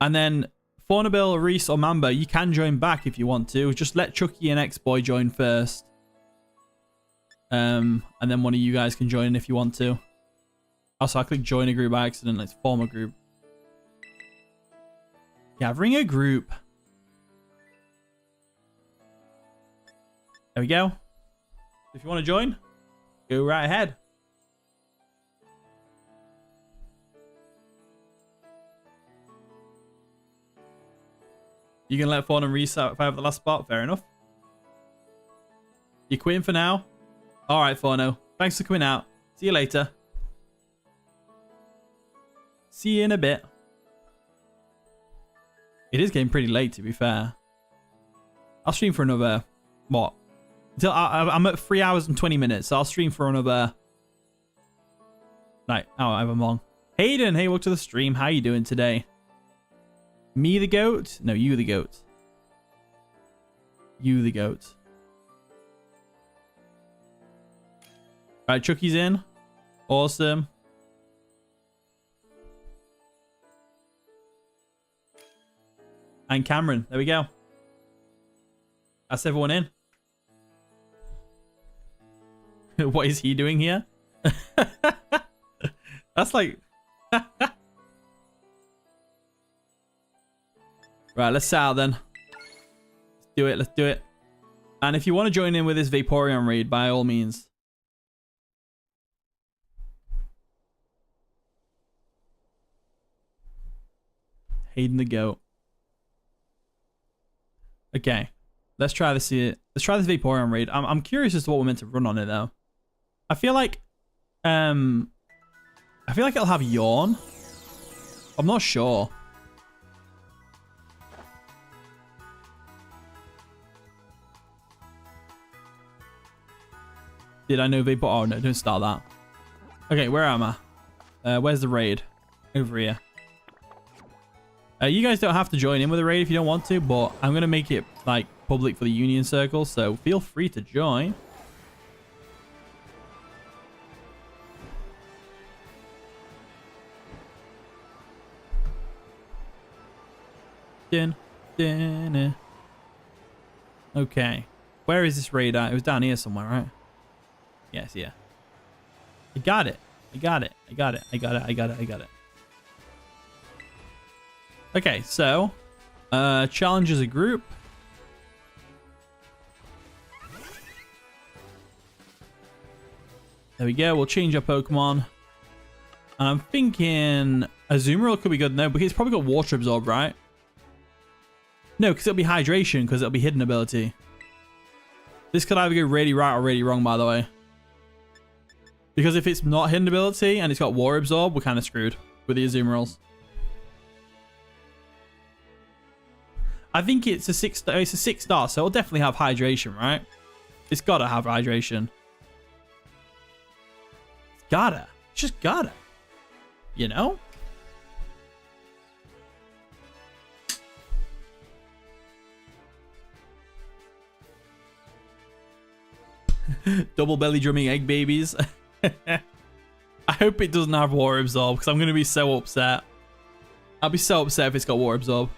And then Faunabil, Reese, or Mamba, you can join back if you want to. Just let Chucky and X-Boy join first. And then one of you guys can join if you want to. Also, I clicked join a group by accident. Let's form a group. Gathering a group. There we go. If you want to join, go right ahead. You can let Fawn and Reese out if I have the last spot. Fair enough. You're quitting for now? Alright, Fauno. Thanks for coming out. See you later. See you in a bit. It is getting pretty late, to be fair. I'll stream for another... What? Until I'm at 3 hours and 20 minutes, so I'll stream for another... Right, however long. Hayden, hey, welcome to the stream. How you doing today? Me the goat? No, you the goat. You the goat. Right, Chucky's in. Awesome. And Cameron. There we go. That's everyone in. What is he doing here? That's like... Right, let's set out then. Let's do it, let's do it. And if you want to join in with this Vaporeon raid, by all means. Hayden the goat. Okay. Let's try this here. Let's try this Vaporeon raid. I'm curious as to what we're meant to run on it though. I feel like it'll have Yawn. I'm not sure. Did I know Vapor? Oh no, don't start that. Okay, where am I? Where's the raid? Over here. You guys don't have to join in with the raid if you don't want to, but I'm gonna make it like public for the Union Circle, so feel free to join. Okay. Where is this raid at? It was down here somewhere, right? Yes, yeah. I got it. I got it. I got it. I got it. I got it. I got it. Okay, so challenge as a group. There we go. We'll change our Pokemon. And I'm thinking Azumarill could be good. No, because it's probably got Water Absorb, right? No, because it'll be Hydration, because it'll be Hidden Ability. This could either go really right or really wrong, by the way. Because if it's not Hidden Ability and it's got Water Absorb, we're kind of screwed with the Azumarills. I think it's a 6-star, so it'll definitely have Hydration, right? It's gotta have Hydration. It's gotta. It's just gotta. You know? Double belly drumming egg babies. I hope it doesn't have Water Absorb, because I'm going to be so upset. I'll be so upset if it's got Water Absorb.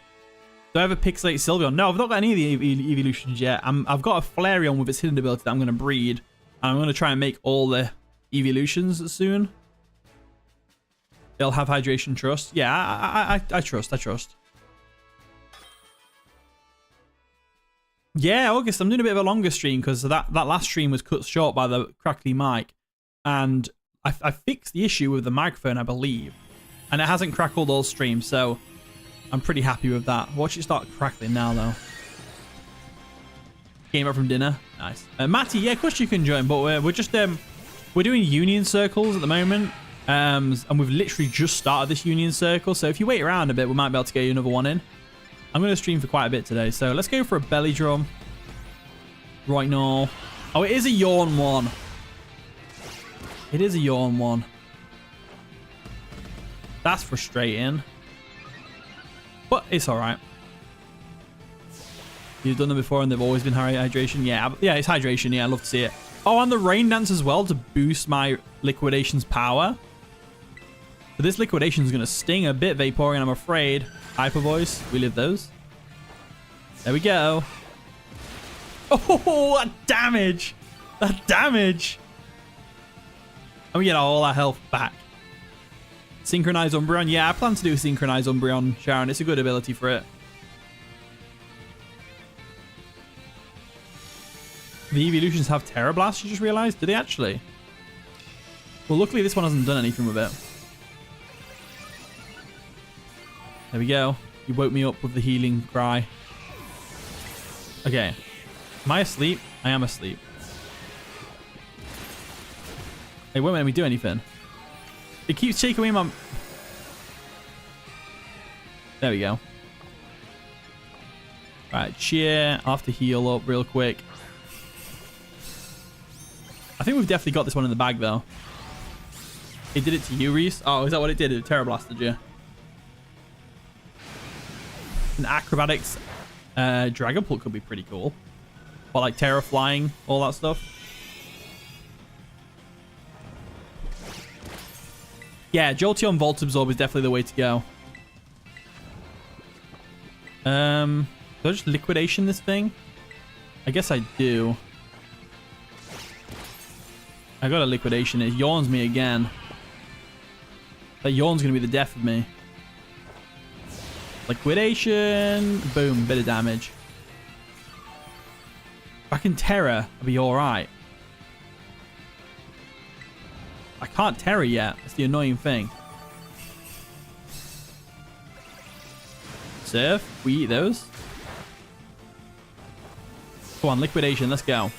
Do I have a Pixelate Sylveon? No, I've not got any of the evolutions yet. I've got a Flareon with its hidden ability that I'm going to breed. And I'm going to try and make all the evolutions soon. They'll have Hydration Trust. Yeah, I trust. I trust. Yeah, August, I'm doing a bit of a longer stream because that last stream was cut short by the crackly mic. And I fixed the issue with the microphone, I believe. And it hasn't crackled all stream, so I'm pretty happy with that. Watch it start crackling now, though. Came up from dinner. Nice. Matty, yeah, of course you can join, but we're just we're doing union circles at the moment. And we've literally just started this union circle, so if you wait around a bit, we might be able to get you another one in. I'm going to stream for quite a bit today, so let's go for a belly drum right now. Oh, it is a yawn one. It is a yawn one. That's frustrating. But it's alright. You've done them before and they've always been hydration. Yeah, it's hydration. Yeah, I love to see it. Oh, and the rain dance as well to boost my liquidation's power. So this liquidation is going to sting a bit, Vaporeon, I'm afraid. Hyper Voice, we live those. There we go. Oh, that damage. That damage. And we get all our health back. Synchronize Umbreon. Yeah, I plan to do Synchronize Umbreon, Sharon. It's a good ability for it. The evolutions have Terra Blast, you just realized? Did they actually? Well, luckily this one hasn't done anything with it. There we go. You woke me up with the healing cry. Okay. Am I asleep? I am asleep. Hey, won't let me do anything. It keeps taking away my... There we go. Right, cheer. I'll have to heal up real quick. I think we've definitely got this one in the bag, though. It did it to you, Reese? Oh, is that what it did? It Terra Blasted you. An Acrobatics Dragapult could be pretty cool. Or like Terra Flying, all that stuff. Yeah, Jolteon Volt Absorb is definitely the way to go. Do I just liquidation this thing? I guess I do. I got a liquidation. It yawns me again. That yawn's going to be the death of me. Liquidation. Boom. Bit of damage. If I can Terra, I'll be alright. I can't Terra yet. That's the annoying thing. Surf. We eat those. Come on, liquidation. Let's go.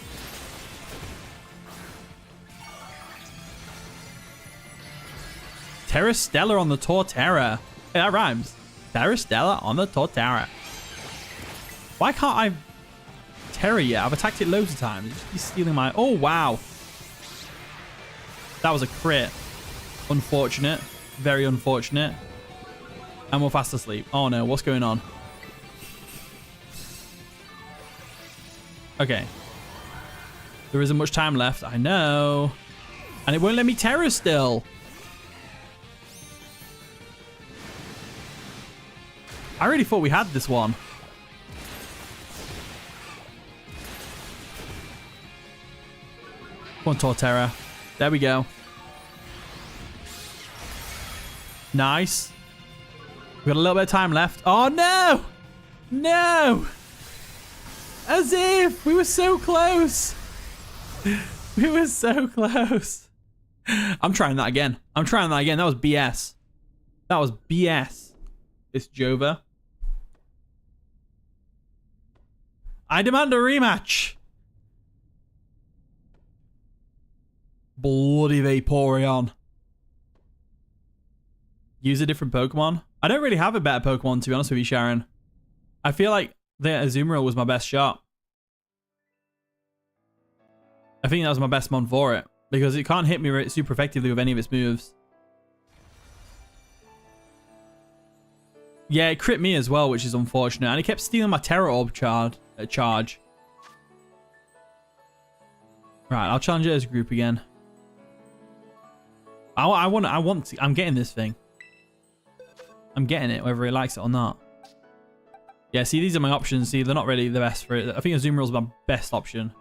Terra Stella on the Torterra. Hey, that rhymes. Terra Stella on the Torterra. Why can't I Terra yet? I've attacked it loads of times. He's stealing my... Oh, wow. That was a crit. Unfortunate. Very unfortunate. And we're fast asleep. Oh, no. What's going on? Okay. There isn't much time left. I know. And it won't let me Terra still. I really thought we had this one. Come on, Torterra. There we go. Nice. We've got a little bit of time left. Oh, no! No! As if! We were so close! We were so close. I'm trying that again. I'm trying that again. That was BS. That was BS. This Jova. I demand a rematch. Bloody Vaporeon. Use a different Pokemon. I don't really have a better Pokemon, to be honest with you, Sharon. I feel like the Azumarill was my best shot. I think that was my best mon for it. Because it can't hit me super effectively with any of its moves. Yeah, it crit me as well, which is unfortunate. And it kept stealing my Terra Orb charge. Right, I'll challenge it as a group again. I'm getting this thing. I'm getting it, whether he likes it or not. Yeah, see, these are my options. See, they're not really the best for it. I think Azumarill is my best option.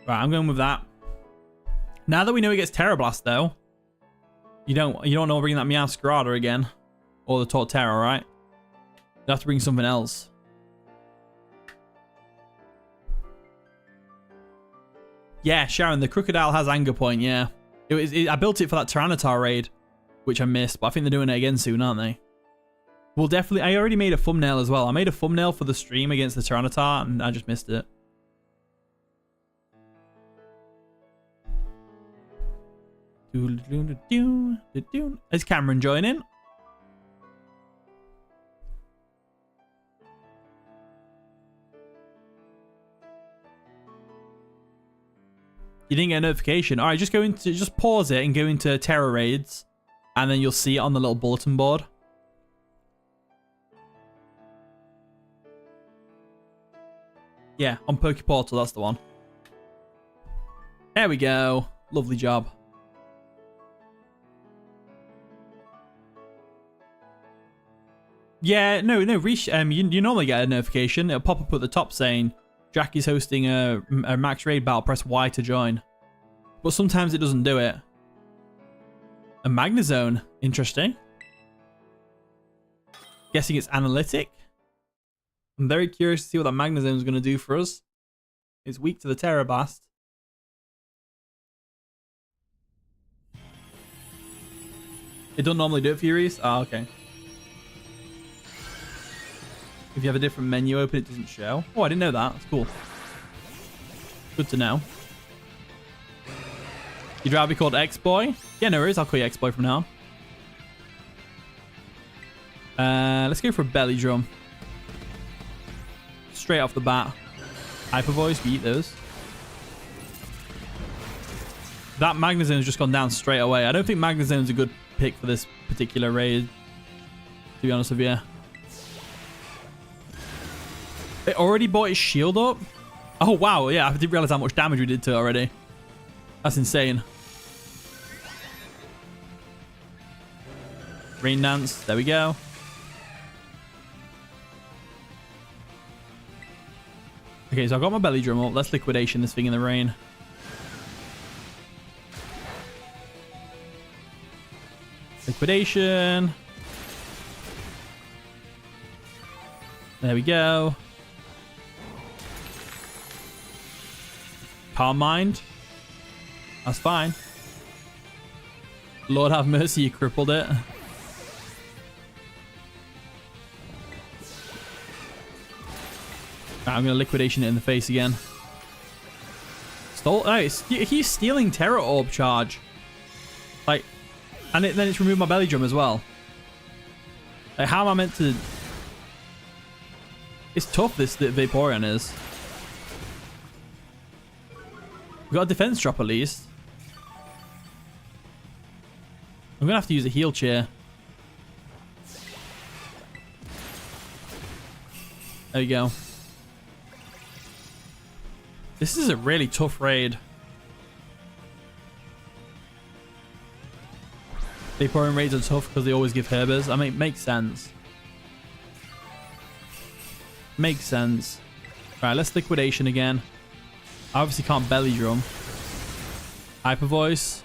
Right, I'm going with that. Now that we know he gets Terra Blast, though, you don't know bringing that Meowscarada again, or the Torterra, right? You have to bring something else. Yeah, Sharon, the Crocodile has Anger Point. Yeah, I built it for that Tyranitar raid, which I missed, but I think they're doing it again soon, aren't they? Well, definitely. I already made a thumbnail as well. I made a thumbnail for the stream against the Tyranitar, and I just missed it. Is Cameron joining? You didn't get a notification. All right, just pause it and go into Terra Raids, and then you'll see it on the little bulletin board. Yeah, on Pokeportal, that's the one. There we go. Lovely job. Yeah, no, you normally get a notification. It'll pop up at the top saying, Jack is hosting a max raid battle, press Y to join. But sometimes it doesn't do it. A Magnezone, interesting. Guessing it's analytic. I'm very curious to see what that Magnezone is going to do for us. It's weak to the Terra Blast. It don't normally do it for you, Reese? Oh, okay. If you have a different menu open, it doesn't show. Oh, I didn't know that. That's cool. Good to know. You'd rather be called X-Boy? Yeah, no worries. I'll call you X-Boy from now on. Let's go for a Belly Drum. Straight off the bat. Hyper Voice, we eat those. That Magnezone's just gone down straight away. I don't think Magnezone's a good pick for this particular raid, to be honest with you. It already bought its shield up? Oh, wow. Yeah, I didn't realize how much damage we did to it already. That's insane. Rain Dance. There we go. Okay, so I've got my Belly Drum up. Let's Liquidation this thing in the rain. Liquidation. There we go. Calm Mind. That's fine. Lord have mercy, you crippled it. Right, I'm going to Liquidation it in the face again. Stole. Oh, he's stealing Terra Orb charge. Like, and then it's removed my Belly Drum as well. Like, how am I meant to... It's tough, this Vaporeon is. We got a defense drop at least. I'm gonna have to use a heal chair. There you go. This is a really tough raid. Vaporeon raids are tough because they always give Herbers. I mean, it makes sense. Makes sense. Right, let's Liquidation again. I obviously can't belly drum. Hyper voice.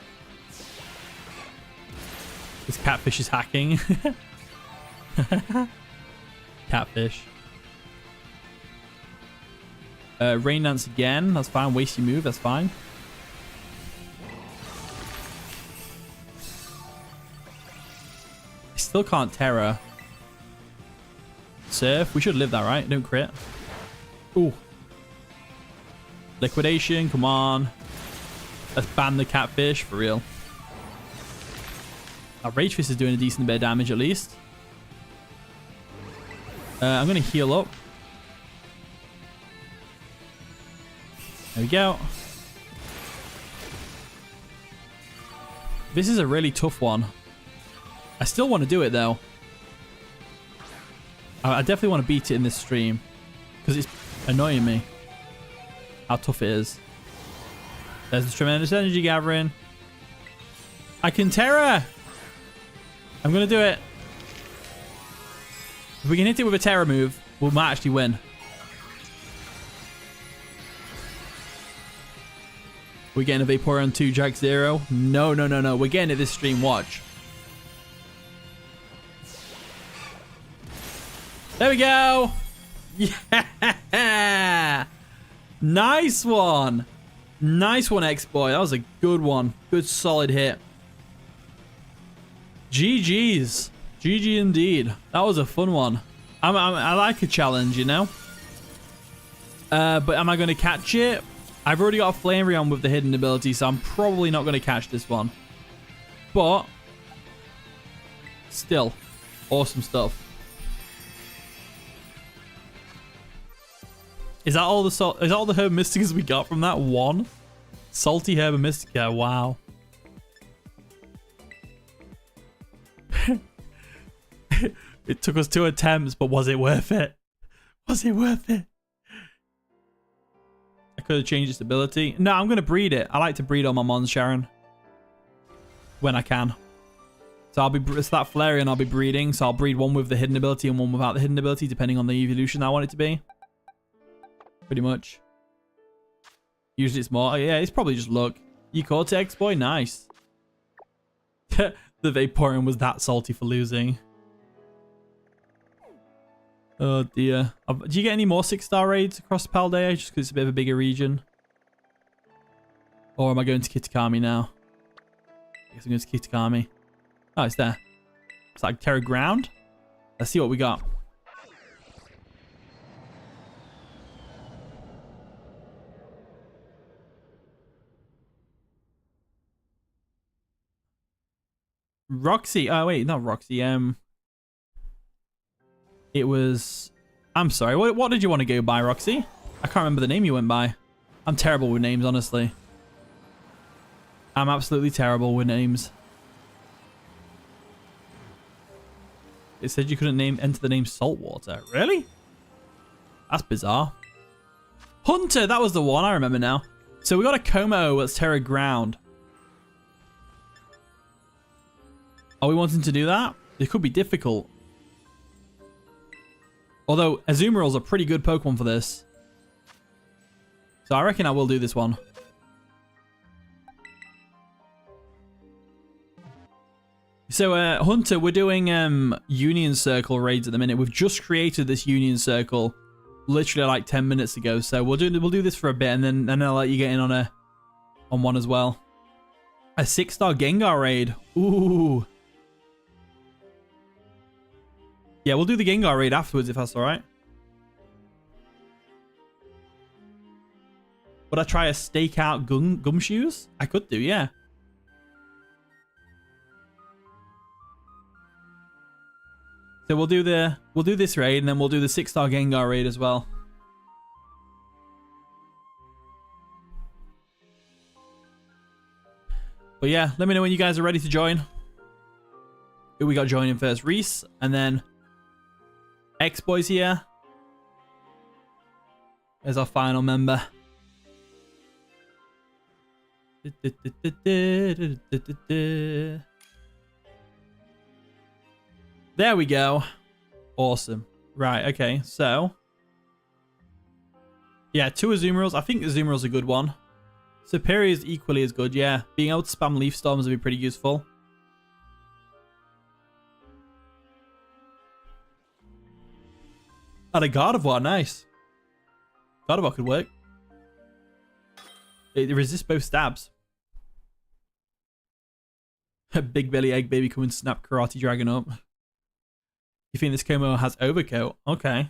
This catfish is hacking. Catfish. Rain dance again. That's fine. Waste your move. That's fine. I still can't Terra. Surf. We should live that, right? Don't crit. Ooh. Liquidation. Come on. Let's ban the catfish for real. Our Rage Fist is doing a decent bit of damage at least. I'm going to heal up. There we go. This is a really tough one. I still want to do it though. I definitely want to beat it in this stream. Because it's annoying me. How tough it is. There's this tremendous energy gathering. I can Terra! I'm going to do it. If we can hit it with a Terra move, we might actually win. We're getting a Vaporeon 2 Jack 0. No, no, no, no. We're getting it this stream. Watch. There we go. Yeah. Nice one. Nice one, X-Boy. That was a good one. Good, solid hit. GG's. GG indeed. That was a fun one. I like a challenge, you know? But am I going to catch it? I've already got a Flareon with the hidden ability, so I'm probably not going to catch this one. But still, awesome stuff. Is that all the Is that all the Herb Mysticas we got from that one? Salty Herb Mystica. Wow. It took us 2 attempts, but was it worth it? Was it worth it? I could have changed its ability. No, I'm going to breed it. I like to breed all my mons, Sharon. When I can. So it's that Flareon I'll be breeding. So I'll breed one with the hidden ability and one without the hidden ability, depending on the evolution I want it to be. Pretty much. Usually it's more. Yeah, it's probably just luck. You caught it, X-Boy? Nice. The Vaporeon was that salty for losing. Oh dear. Do you get any more 6-star raids across Paldea just because it's a bit of a bigger region? Or am I going to Kitakami now? I guess I'm going to Kitakami. Oh, it's there. It's like Terra Ground. Let's see what we got. Roxy. Oh, wait. Not Roxy. It was... I'm sorry. What did you want to go by, Roxy? I can't remember the name you went by. I'm terrible with names, honestly. I'm absolutely terrible with names. It said you couldn't enter the name Saltwater. Really? That's bizarre. Hunter, that was the one. I remember now. So we got a Como that's Terra Ground. Are we wanting to do that? It could be difficult. Although Azumarill's a pretty good Pokemon for this. So I reckon I will do this one. So Hunter, we're doing Union Circle raids at the minute. We've just created this Union Circle literally like 10 minutes ago. So we'll do this for a bit and then I'll let you get in on one as well. A 6-star Gengar raid. Ooh. Yeah, we'll do the Gengar raid afterwards if that's all right. Would I try a stakeout gumshoes? I could do, yeah. So we'll do this raid and then we'll do the 6-star Gengar raid as well. But yeah, let me know when you guys are ready to join. Who we got joining first? Reese, and then X-Boy's here. There's our final member. There we go. Awesome. Right, okay, so Yeah, 2 Azumarils. I think Azumaril's a good one. Superior is equally as good, yeah. Being able to spam Leaf Storms would be pretty useful. And a Gardevoir, nice. Gardevoir could work. It resists both stabs. Big belly egg baby coming snap Karate Dragon up. You think this Como has Overcoat? Okay.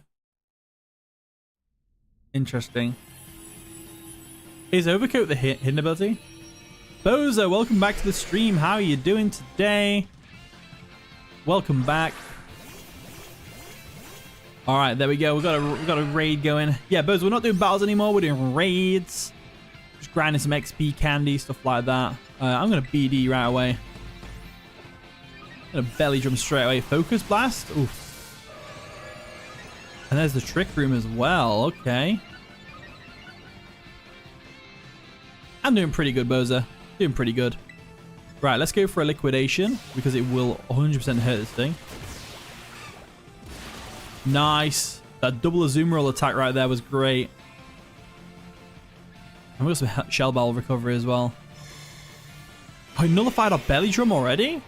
Interesting. Is Overcoat the hidden ability? Bozo, welcome back to the stream. How are you doing today? Welcome back. All right, there we go. We got a raid going. Yeah, Bozo, we're not doing battles anymore. We're doing raids. Just grinding some XP candy, stuff like that. I'm gonna BD right away. I'm gonna belly drum straight away. Focus blast. Oof. And there's the trick room as well. Okay. I'm doing pretty good, Boza. Doing pretty good. Right, let's go for a liquidation because it will 100% hurt this thing. Nice. That double Azumarill attack right there was great. And we got some Shell Ball recovery as well. Oh, he nullified our belly drum already?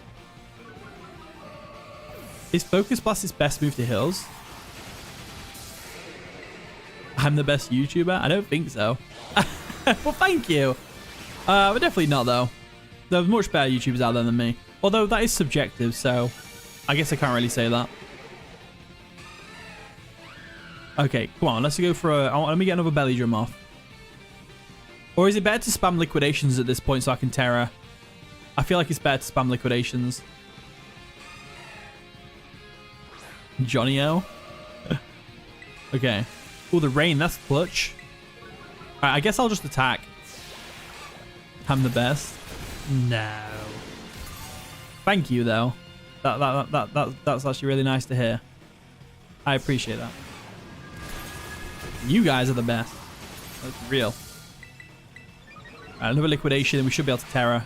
Is Focus Blast his best move to hills? I'm the best YouTuber? I don't think so. Well, thank you. But definitely not, though. There's much better YouTubers out there than me. Although that is subjective, so I guess I can't really say that. Okay, come on. Let's go for a... let me get another belly drum off. Or is it better to spam liquidations at this point so I can Terra? I feel like it's better to spam liquidations. Johnny-O. Okay. Oh, the rain. That's clutch. Alright, I guess I'll just attack. I'm the best. No. Thank you, though. That's actually really nice to hear. I appreciate that. You guys are the best. That's real. Alright, another liquidation and we should be able to Terra.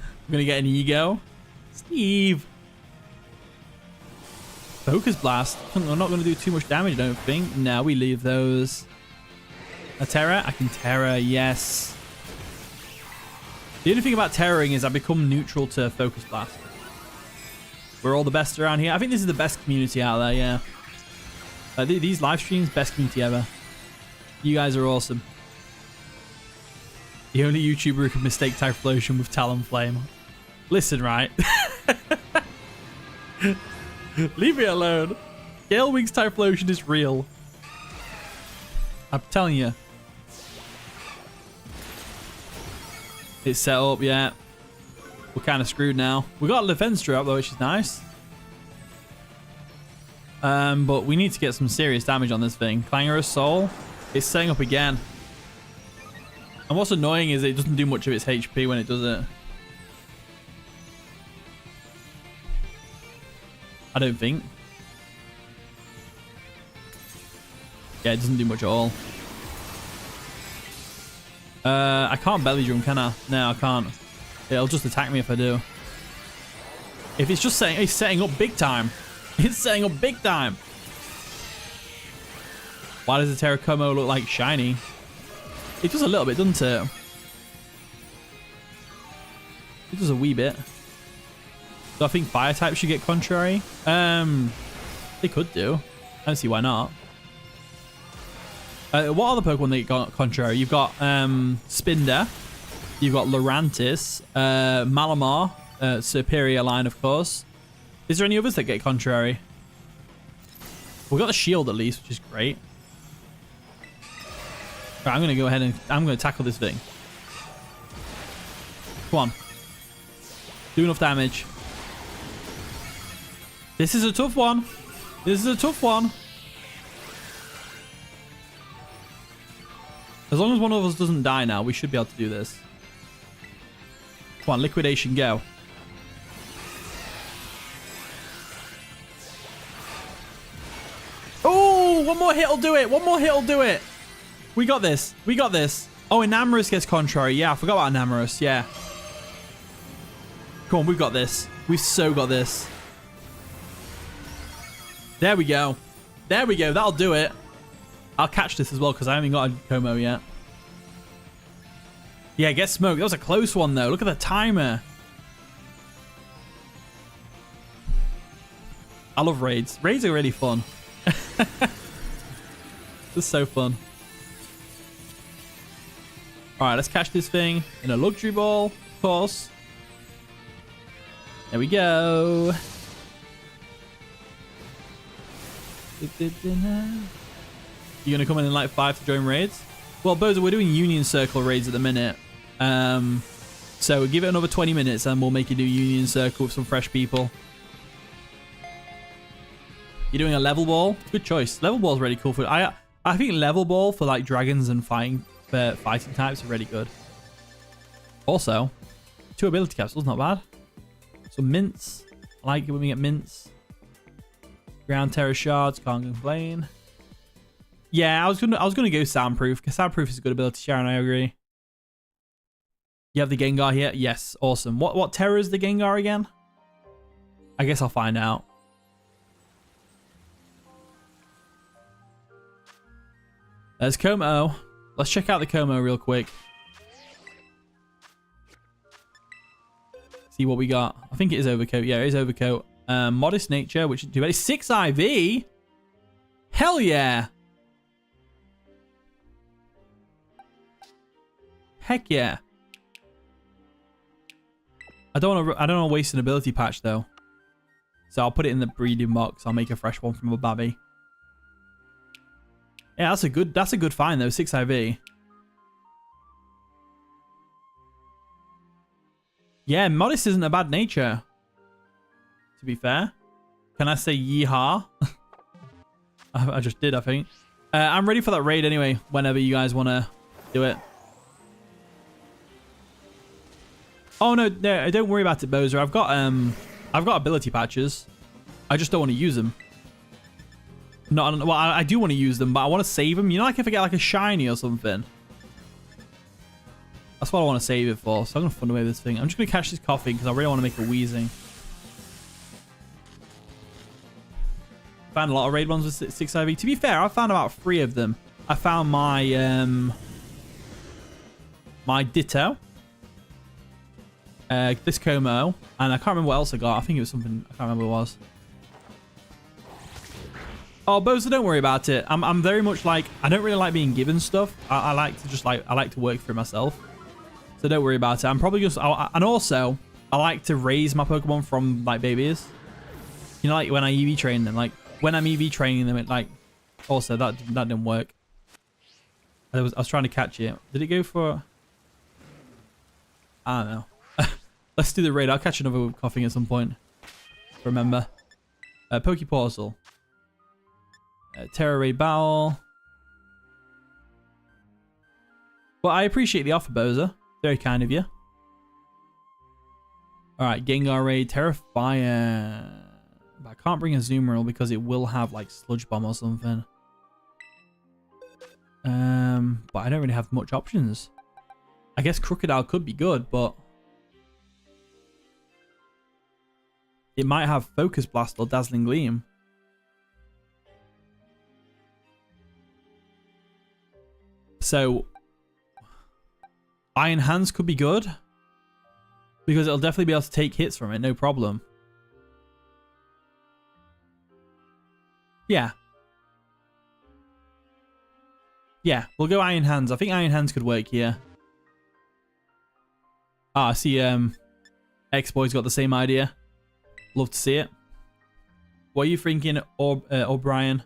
I'm gonna get an ego. Steve. Focus Blast. I'm not gonna do too much damage, I don't think. No, we leave those. A Terra? I can Terra, yes. The only thing about Terroring is I become neutral to Focus Blast. We're all the best around here. I think this is the best community out there, yeah. These live streams, best community ever. You guys are awesome. The only YouTuber who can mistake Typhlosion with Talonflame. Listen, right? Leave me alone. Gale Wing's Typhlosion is real. I'm telling you. It's set up, yeah. We're kind of screwed now. We got Lefenstra up though, which is nice. But we need to get some serious damage on this thing. Clangorous Soul. It's setting up again. And what's annoying is it doesn't do much of its HP when it does it. I don't think. Yeah, it doesn't do much at all. I can't belly drum, can I? No, I can't. It'll just attack me if I do. If it's just saying, it's setting up big time. It's setting up big time. Why does the Terracomo look like shiny? It does a little bit, doesn't it? It does a wee bit. So I think fire type should get contrary. They could do. I don't see why not. What other Pokemon they got contrary? You've got Spinder. You've got Lurantis. Malamar. Superior line, of course. Is there any others that get contrary? We've got the shield at least, which is great. Right, I'm going to go ahead and I'm going to tackle this thing. Come on. Do enough damage. This is a tough one. This is a tough one. As long as one of us doesn't die now, we should be able to do this. Come on, liquidation, go. Oh, one more hit will do it. One more hit will do it. We got this. We got this. Oh, and Enamorus gets contrary. Yeah, I forgot about Enamorus. Yeah. Come on, we've got this. We've so got this. There we go. There we go. That'll do it. I'll catch this as well because I haven't got a Como yet. Yeah, get smoked. That was a close one, though. Look at the timer. I love raids. Raids are really fun. This is so fun. All right, let's catch this thing in a luxury ball, of course. There we go. You're going to come in like 5 to join raids? Well, Bozo, we're doing Union Circle raids at the minute. So give it another 20 minutes and we'll make you do Union Circle with some fresh people. You're doing a level ball? Good choice. Level ball is really cool. I think level ball for like dragons and fighting types are really good. Also, 2 ability capsules, not bad. Some mints. I like it when we get mints. Ground terror shards, can't complain. Yeah, I was gonna go soundproof because soundproof is a good ability, Sharon. I agree. You have the Gengar here. Yes, awesome. What terror is the Gengar again? I guess I'll find out. There's Como. Let's check out the Como real quick. See what we got. I think it is Overcoat. Yeah, it is Overcoat. Modest Nature, which is 2 6 IV. Hell yeah. Heck yeah. I don't want to waste an ability patch though. So I'll put it in the breeding box. I'll make a fresh one from a babby. Yeah, that's a good find though. 6 IV. Yeah, Modest isn't a bad nature. To be fair. Can I say yeehaw? I just did, I think. I'm ready for that raid anyway, whenever you guys want to do it. Oh no, don't worry about it, Bozer. I've got ability patches. I just don't want to use them. Well, I do want to use them, but I want to save them. You know, like if I get like a shiny or something. That's what I want to save it for. So I'm going to fund away this thing. I'm just going to catch this coffee because I really want to make a wheezing. Found a lot of raid ones with 6 IV. To be fair, I found about 3 of them. I found my my Ditto. This Como. And I can't remember what else I got. I think it was something. I can't remember what it was. Oh, Bozo, don't worry about it. I'm very much like, I don't really like being given stuff. I like to just I like to work for myself. So don't worry about it. I'm probably just, and also, I like to raise my Pokemon from like babies. You know, like when I EV train them, like when I'm EV training them, it like, also that didn't work. I was trying to catch it. Did it go for, I don't know. Let's do the raid. I'll catch another coughing at some point. Remember. Pokeportal. Terra Raid Battle. Well, I appreciate the offer, Bozer. Very kind of you. Alright, Gengar Raid, Terrifier. But I can't bring a Azumarill because it will have like Sludge Bomb or something. But I don't really have much options. I guess Crocodile could be good, but it might have Focus Blast or Dazzling Gleam. So Iron Hands could be good because it'll definitely be able to take hits from it, no problem. Yeah. Yeah, we'll go Iron Hands. I think Iron Hands could work here. Ah, I see X-Boy's got the same idea. Love to see it. What are you thinking, O'Brien?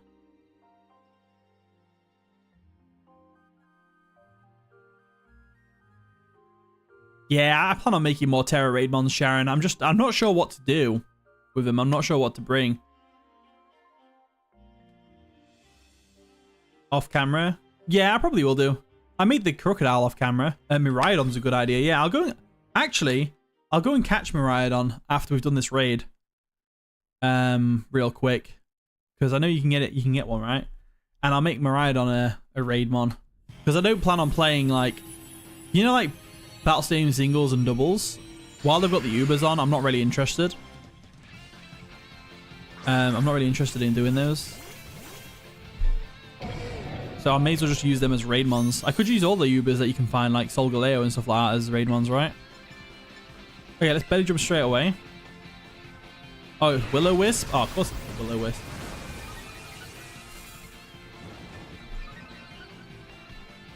Yeah, I plan on making more Terra Raid Mons, Sharon. I'm not sure what to do with them. I'm not sure what to bring. Off camera? Yeah, I probably will do. I made the Crocodile off camera. Miraidon's a good idea. Yeah, I'll go and catch Miraidon after we've done this raid. Real quick. Because I know you can get it. You can get one, right? And I'll make Miraidon a raid mon. Because I don't plan on playing like, you know, like Battle Stadium singles and doubles. While they've got the Ubers on, I'm not really interested. I'm not really interested in doing those. So I may as well just use them as raid mons. I could use all the Ubers that you can find, like Solgaleo and stuff like that, as raid mons, right? Okay, let's belly drum straight away. Oh, Will-O-Wisp? Oh, of course it's Will-O-Wisp.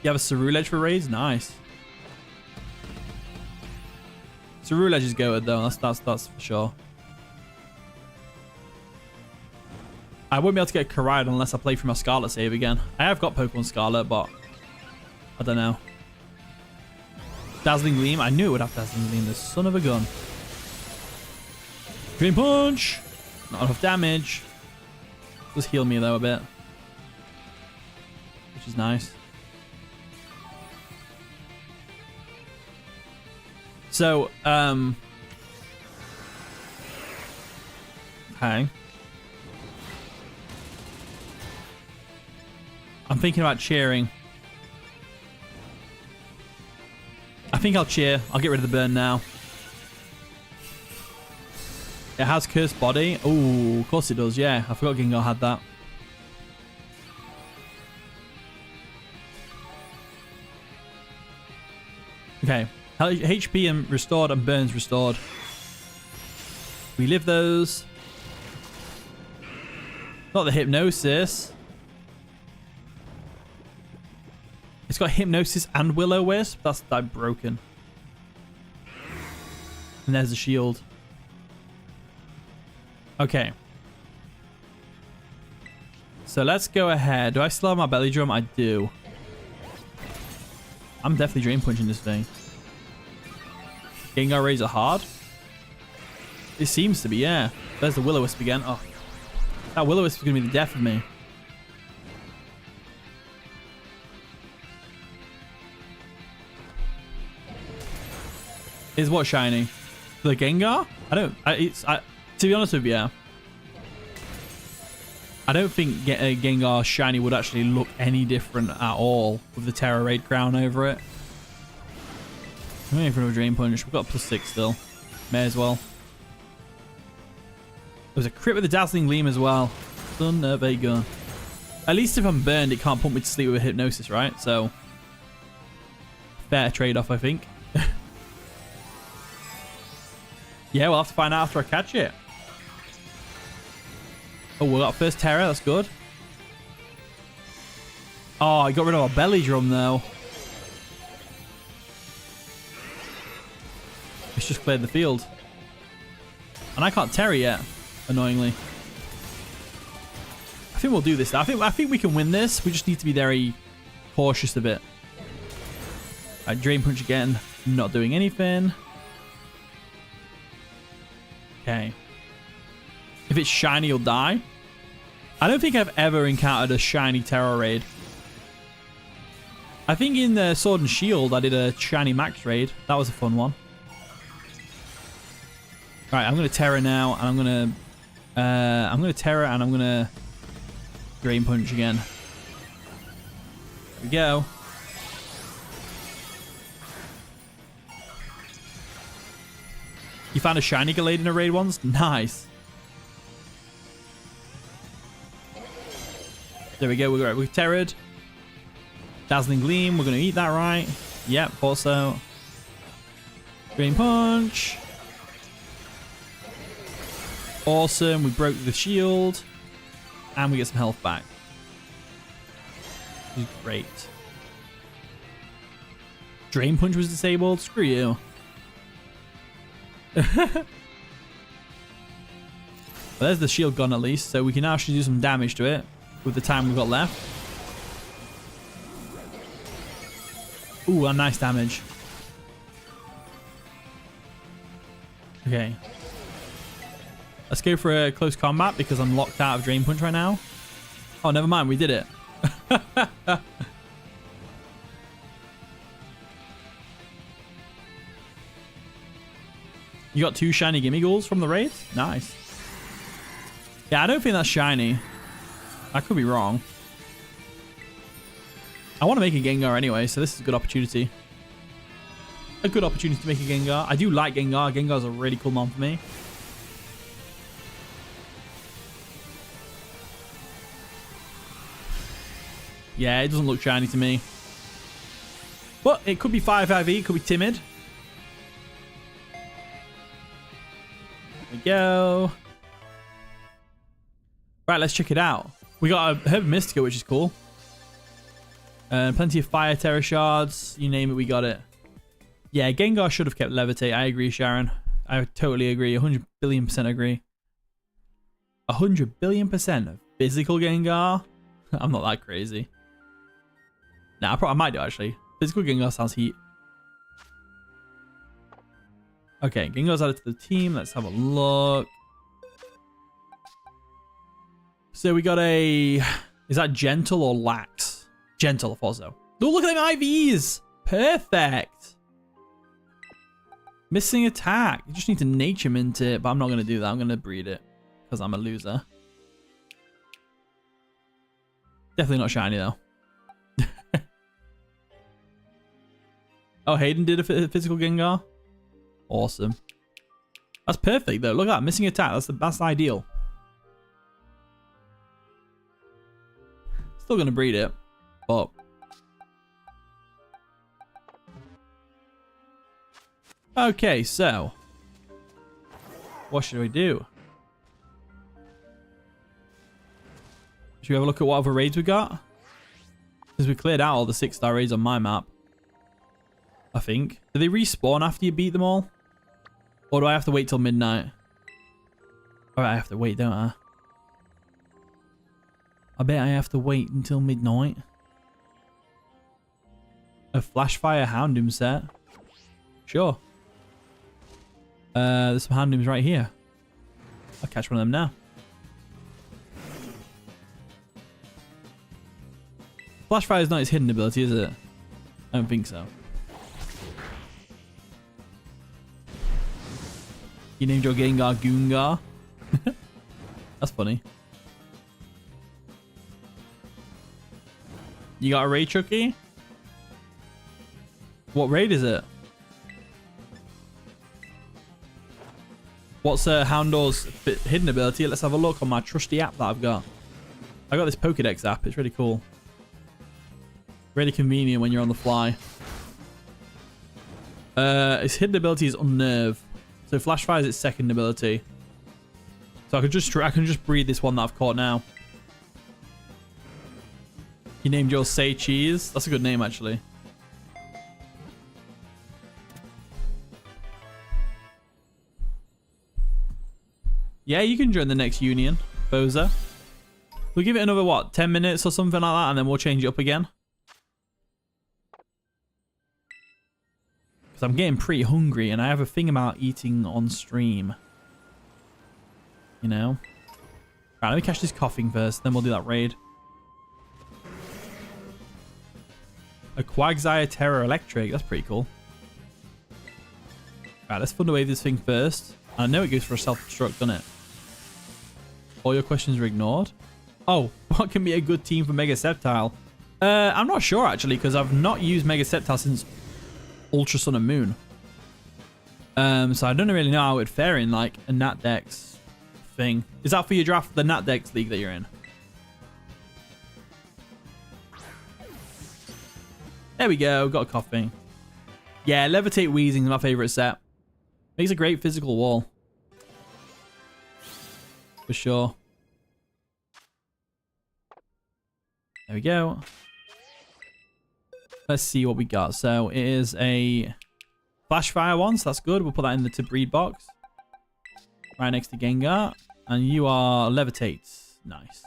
You have a Ceruledge for raids? Nice. Ceruledge is goated though, that's for sure. I won't be able to get Karide unless I play through my Scarlet save again. I have got Pokemon Scarlet, but I don't know. Dazzling Gleam. I knew it would have Dazzling Gleam, the son of a gun. Green Punch. Not enough damage. Just heal me though a bit, which is nice. So, okay. I'm thinking about cheering. I think I'll cheer. I'll get rid of the burn now. It has Cursed Body. Oh, of course it does. Yeah, I forgot Gengar had that. Okay. HP and restored and burns restored. We live those. Not the Hypnosis. It's got Hypnosis and Will-O-Wisp. That's broken. And there's the shield. Okay. So let's go ahead. Do I still have my belly drum? I do. I'm definitely drain punching this thing. Gengar Raids are hard. It seems to be, yeah. There's the Will-O-Wisp again. Oh, that Will-O-Wisp is going to be the death of me. Is what shiny? The Gengar? To be honest with you, I don't think a Gengar shiny would actually look any different at all with the Terra Raid crown over it. I'm waiting for a Drain Punch. We've got +6 still. May as well. There's a crit with the Dazzling Gleam as well. Son of a gun. At least if I'm burned, it can't put me to sleep with a Hypnosis, right? So, fair trade-off, I think. Yeah, we'll have to find out after I catch it. Oh, we got first Terra. That's good. Oh, I got rid of our belly drum, though. It's just cleared the field. And I can't Terra yet, annoyingly. I think we'll do this. I think we can win this. We just need to be very cautious of it. Alright, Drain Punch again. Not doing anything. Okay. If it's shiny, you'll die. I don't think I've ever encountered a shiny Terra Raid. I think in the Sword and Shield, I did a shiny Max Raid. That was a fun one. Right, I'm going to Terra now, and I'm going to Terra, and I'm going to Drain Punch again. There we go. You found a shiny Gallade in a raid once? Nice. There we go. We've Terra'd. Dazzling Gleam. We're going to eat that, right? Yep, also. Drain Punch. Awesome. We broke the shield. And we get some health back. Which is great. Drain Punch was disabled. Screw you. Well, there's the shield gone at least, so we can actually do some damage to it with the time we've got left. Ooh, a nice damage. Okay. Let's go for a close combat because I'm locked out of Drain Punch right now. Oh, never mind. We did it. You got 2 shiny Gimmigholes from the raid? Nice. Yeah, I don't think that's shiny. I could be wrong. I want to make a Gengar anyway, so this is a good opportunity. A good opportunity to make a Gengar. I do like Gengar. Gengar's a really cool mon for me. Yeah, it doesn't look shiny to me. But it could be 5-5E, it could be timid. There we go. Right, let's check it out. We got a Herb Mystica, which is cool. Plenty of Fire Terror Shards. You name it, we got it. Yeah, Gengar should have kept Levitate. I agree, Sharon. I totally agree. 100 billion% agree. 100 billion% of physical Gengar? I'm not that crazy. Nah, I might do, actually. Physical Gengar sounds heat. Okay, Gengar's added to the team. Let's have a look. So we got a... Is that Gentle or Lax? Gentle, I thought so. Oh, look at them IVs! Perfect! Missing attack. You just need to nature mint it, but I'm not going to do that. I'm going to breed it because I'm a loser. Definitely not shiny, though. Oh, Hayden did a physical Gengar. Awesome. That's perfect, though. Look at that. Missing attack. That's ideal. Still going to breed it, but... Okay, so... What should we do? Should we have a look at what other raids we got? Because we cleared out all the 6-star raids on my map. I think. Do they respawn after you beat them all? Or do I have to wait till midnight? Alright, I have to wait, don't I? I bet I have to wait until midnight. A Flashfire Houndoom set. Sure. There's some Houndooms right here. I'll catch one of them now. Flashfire is not his hidden ability, is it? I don't think so. You named your Gengar Goongar. That's funny. You got a raid, Chucky? What raid is it? What's Houndour's hidden ability? Let's have a look on my trusty app that I've got. I got this Pokedex app. It's really cool. Really convenient when you're on the fly. Its hidden ability is Unnerve. So Flashfire is its second ability. So I can just breed this one that I've caught now. You named yours Say Cheese. That's a good name, actually. Yeah, you can join the next union, Boza. We'll give it another, what, 10 minutes or something like that, and then we'll change it up again. Because I'm getting pretty hungry, and I have a thing about eating on stream. You know? Right, let me catch this coughing first, then we'll do that raid. A Quagsire Terror Electric. That's pretty cool. Right, let's Thunder Wave this thing first. I know it goes for a self-destruct, doesn't it? All your questions are ignored. Oh, what can be a good team for Mega Sceptile? I'm not sure, actually, because I've not used Mega Sceptile since Ultra Sun and Moon. So I don't really know how it would fare in, like, a Natdex thing. Is that for your draft, the Natdex league that you're in? There we go. Got a coughing. Yeah, Levitate Wheezing is my favorite set. Makes a great physical wall. For sure. There we go. Let's see what we got. So it is a Flashfire one, so that's good. We'll put that in the to breed box. Right next to Gengar. And you are Levitate. Nice.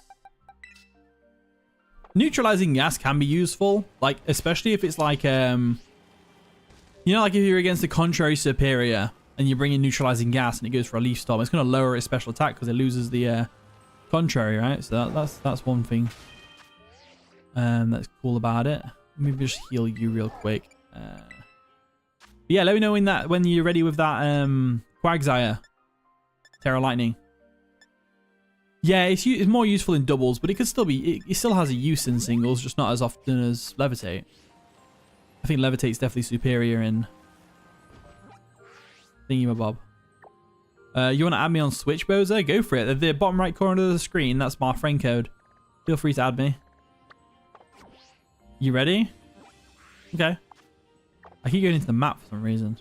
Neutralizing gas can be useful, like especially if it's like you know, like if you're against a contrary superior and you bring in neutralizing gas and it goes for a leaf storm, it's going to lower its special attack because it loses the contrary, right? So that's one thing that's cool about it. Let me just heal you real quick. Yeah, let me know when you're ready with that Quagsire Terra Lightning. Yeah, it's more useful in doubles, but it could still be... It still has a use in singles, just not as often as Levitate. I think Levitate's definitely superior in... Thingamabob. You want to add me on Switch, Boza? Go for it. At the bottom right corner of the screen, that's my friend code. Feel free to add me. You ready? Okay. I keep going into the map for some reason.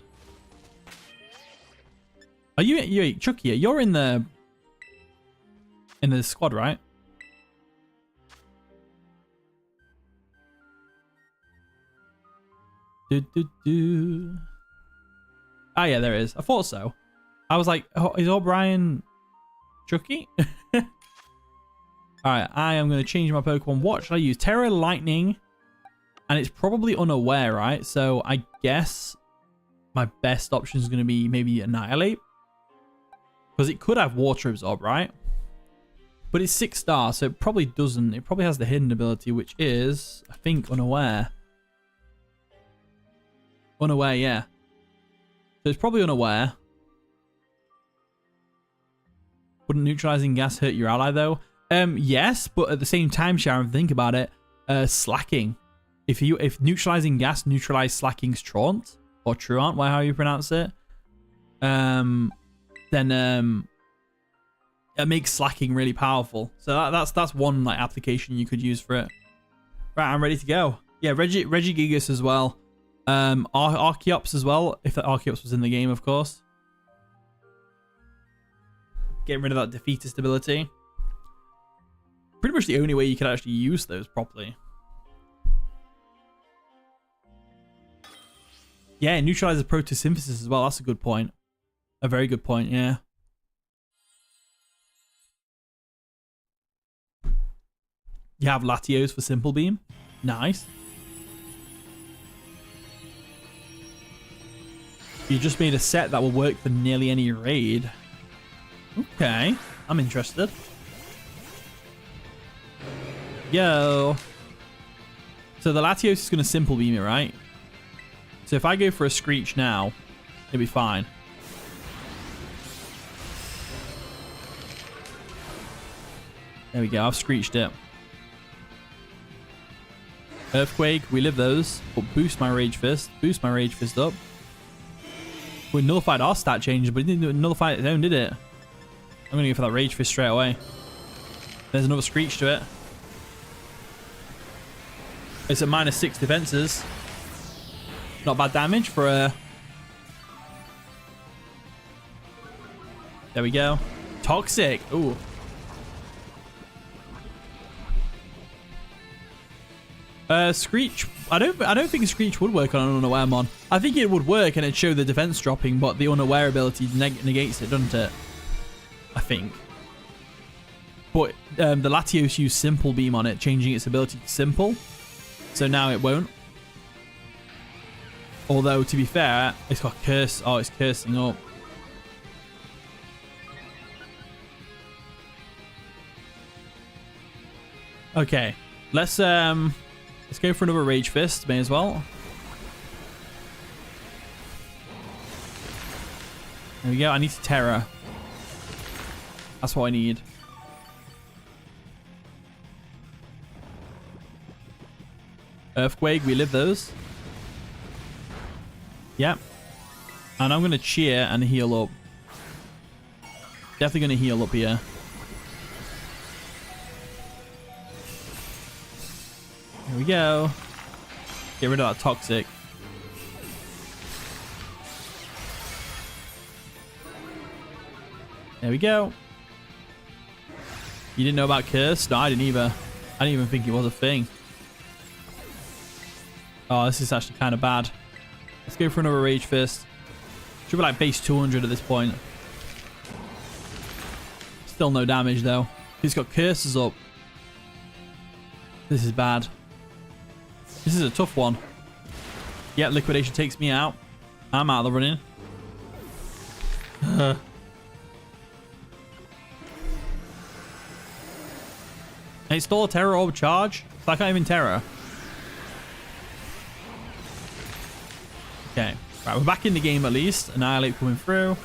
Are you Chucky? You're in the squad, right? Ah, yeah, there it is. I thought so. I was like, oh, is O'Brien Chucky? Alright, I am going to change my Pokemon. What should I use? Terra, Lightning, and it's probably Unaware, right? So I guess my best option is going to be maybe Annihilate. Because it could have Water Absorb, right? But it's 6 stars, so it probably doesn't. It probably has the hidden ability, which is, I think, Unaware. Unaware, yeah. So it's probably Unaware. Wouldn't neutralizing gas hurt your ally, though? Yes, but at the same time, Sharon, think about it. Slacking. If neutralizing gas neutralize Slacking's Traunt, or Truant, how you pronounce it, then it makes Slacking really powerful. So that's one like application you could use for it. Right, I'm ready to go. Yeah, Regigigas as well. Archeops as well, if the Archeops was in the game, of course. Getting rid of that defeatist ability. Pretty much the only way you could actually use those properly. Yeah, it neutralizes photosynthesis as well. That's a good point. A very good point, yeah. You have Latios for Simple Beam. Nice. You just made a set that will work for nearly any raid. Okay, I'm interested. Yo. So the Latios is going to Simple Beam it, right? So if I go for a Screech now, it'll be fine. There we go, I've Screeched it. Earthquake, we live those. But boost my Rage Fist. Boost my Rage Fist up. We nullified our stat change, but it didn't nullify its own, did it? I'm going to go for that Rage Fist straight away. There's another Screech to it. It's at -6 defenses. Not bad damage for a... There we go. Toxic. Ooh. Screech. I don't think Screech would work on an Unaware mon. I think it would work and it'd show the defense dropping, but the Unaware ability negates it, doesn't it? I think. But the Latios used Simple Beam on it, changing its ability to Simple. So now it won't. Although, to be fair, it's got Curse. Oh, it's cursing up. Okay. Let's go for another Rage Fist. May as well. There we go. I need to Terra. That's what I need. Earthquake, we live those. Yep. And I'm going to cheer and heal up. Definitely going to heal up here. Here we go. Get rid of that Toxic. There we go. You didn't know about Curse? No, I didn't either. I didn't even think it was a thing. Oh, this is actually kind of bad. Let's go for another Rage Fist. Should be like base 200 at this point. Still no damage though. He's got Curses up. This is bad. This is a tough one. Yeah, Liquidation takes me out. I'm out of the running. It's still a Terror Orb charge. So I can't even Terror. Okay. Right, we're back in the game at least. Annihilate coming through.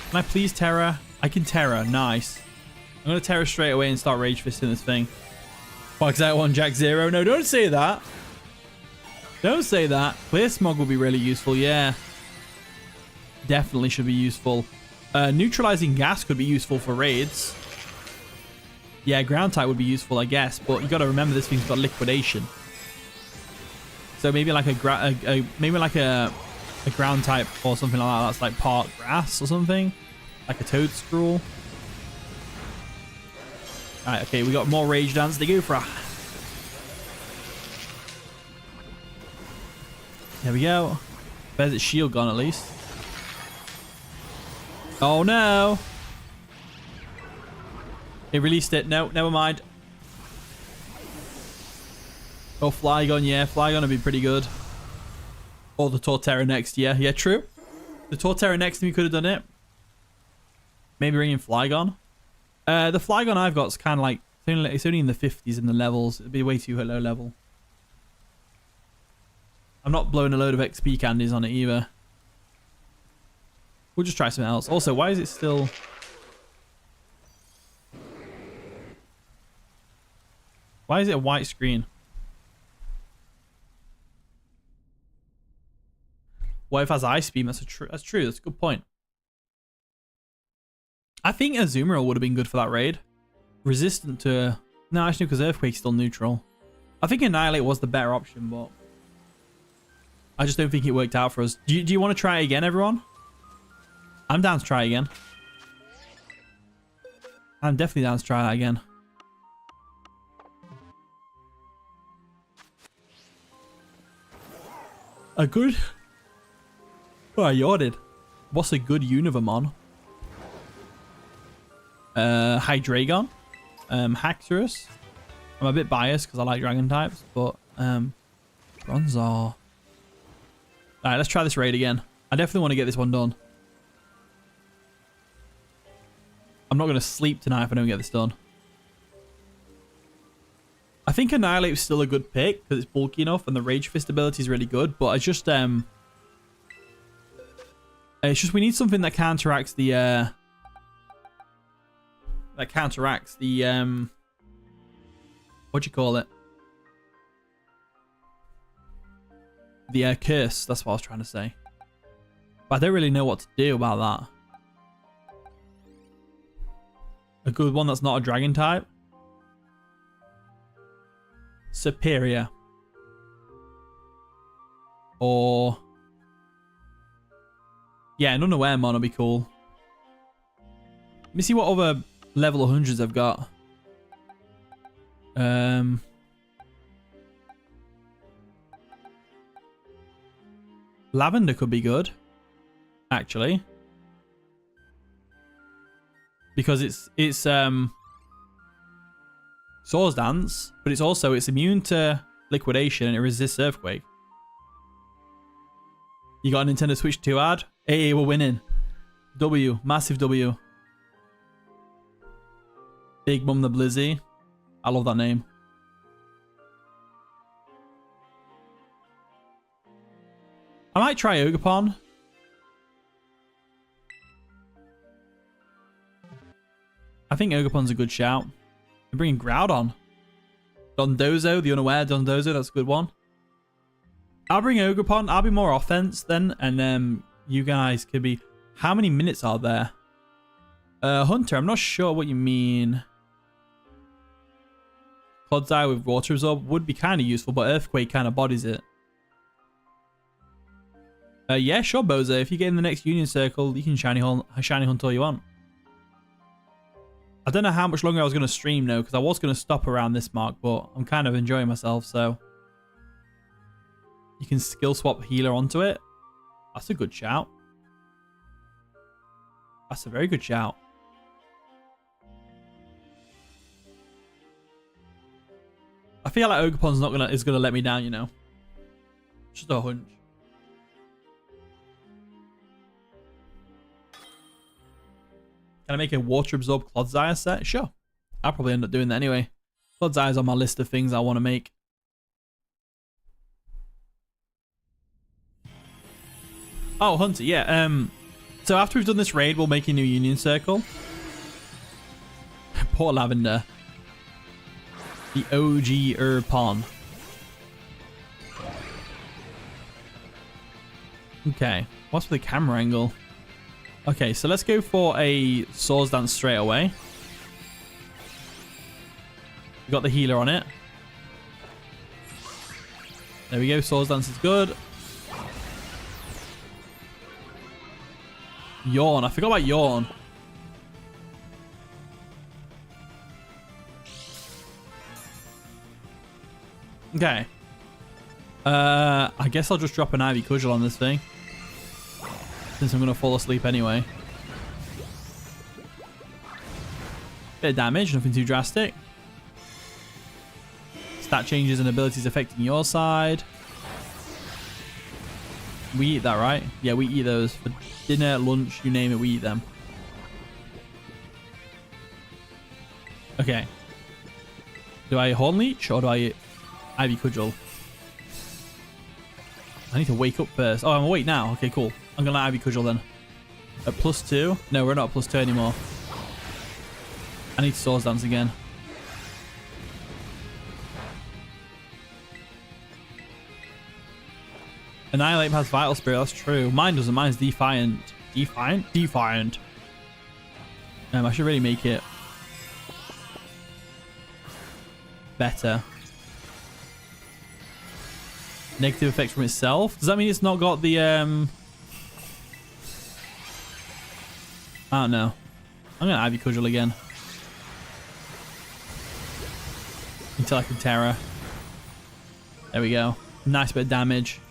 Can I please Terror? I can Terror. Nice. I'm going to Terror straight away and start Rage Fisting this thing. Box out one, Jack 0. No, don't say that. Don't say that. Clear Smog will be really useful. Yeah. Definitely should be useful. Neutralizing Gas could be useful for raids. Yeah, ground type would be useful, I guess, but you got to remember this thing's got liquidation. So maybe like a ground type or something like that. That's like part grass or something, like a toad scroll. All right, okay, we got more rage dance to go for. There we go. Where's its shield gone at least? Oh no! It released it. No, never mind. Oh, Flygon, yeah. Flygon would be pretty good. Or the Torterra next, yeah. Yeah, true. The Torterra next time you could have done it. Maybe bring in Flygon. The Flygon I've got is kind of like... It's only in the 50s in the levels. It'd be way too low level. I'm not blowing a load of XP candies on it either. We'll just try something else. Also, why is it still... Why is it a white screen? What if it has Ice Beam? That's true. That's a good point. I think Azumarill would have been good for that raid. Resistant to... No, actually, because Earthquake's still neutral. I think Annihilate was the better option, but... I just don't think it worked out for us. Do you want to try it again, everyone? I'm down to try again. I'm definitely down to try that again. A good... Oh, I yawded. What's a good Univamon? Hydreigon. Haxorus. I'm a bit biased because I like dragon types, but Bronzor. Alright, let's try this raid again. I definitely want to get this one done. I'm not going to sleep tonight if I don't get this done. I think Annihilate is still a good pick because it's bulky enough and the Rage Fist ability is really good, but it's just we need something that counteracts the what do you call it? The curse. That's what I was trying to say. But I don't really know what to do about that. A good one that's not a dragon type. Superior. Or... Yeah, an Unaware Mon will be cool. Let me see what other level 100s I've got. Lavender could be good, actually, because it's Swords Dance, but it's immune to liquidation and it resists Earthquake. You got a Nintendo Switch 2 ad? Hey, we're winning. W, massive W. Big Mum the Blizzy. I love that name. I might try Ogapon. I think Ogapon's a good shout. They're bringing Groudon. Dondozo, the Unaware Dondozo, that's a good one. I'll bring Ogapon. I'll be more offense then, and you guys could be... How many minutes are there? Hunter, I'm not sure what you mean. Clodsire with Water Absorb would be kind of useful, but Earthquake kind of bodies it. Yeah, sure, Bozo. If you get in the next Union Circle, you can shiny hunt all you want. I don't know how much longer I was going to stream, though, because I was going to stop around this mark, but I'm kind of enjoying myself, so... You can skill swap Healer onto it. That's a good shout. That's a very good shout. I feel like Ogapon's is gonna let me down, you know. Just a hunch. Can I make a Water Absorb Clodsire set? Sure. I'll probably end up doing that anyway. Clodsire's on my list of things I want to make. Oh, Hunter, yeah. So after we've done this raid, we'll make a new Union Circle. Poor Lavender. The OG Urpon. Okay. What's with the camera angle? Okay, so let's go for a Swords Dance straight away. We got the healer on it. There we go. Swords Dance is good. Yawn. I forgot about Yawn. Okay. I guess I'll just drop an Ivy Cudgel on this thing, since I'm going to fall asleep anyway. Bit of damage, nothing too drastic. Stat changes and abilities affecting your side. We eat that, right? Yeah, we eat those for dinner, lunch, you name it, we eat them. Okay. Do I Horn Leech or do I Ivy Cudgel? I need to wake up first. Oh, I'm awake now. Okay, cool. I'm going to Ivy Cudgel then. At +2? No, we're not at +2 anymore. I need Swords Dance again. Annihilate has Vital Spirit. That's true. Mine doesn't. Mine's Defiant. Defiant? Defiant. I should really make it better. Negative effects from itself. Does that mean it's not got the I don't know. I'm gonna Ivy Cudgel again until I can Terror. There we go. Nice bit of damage.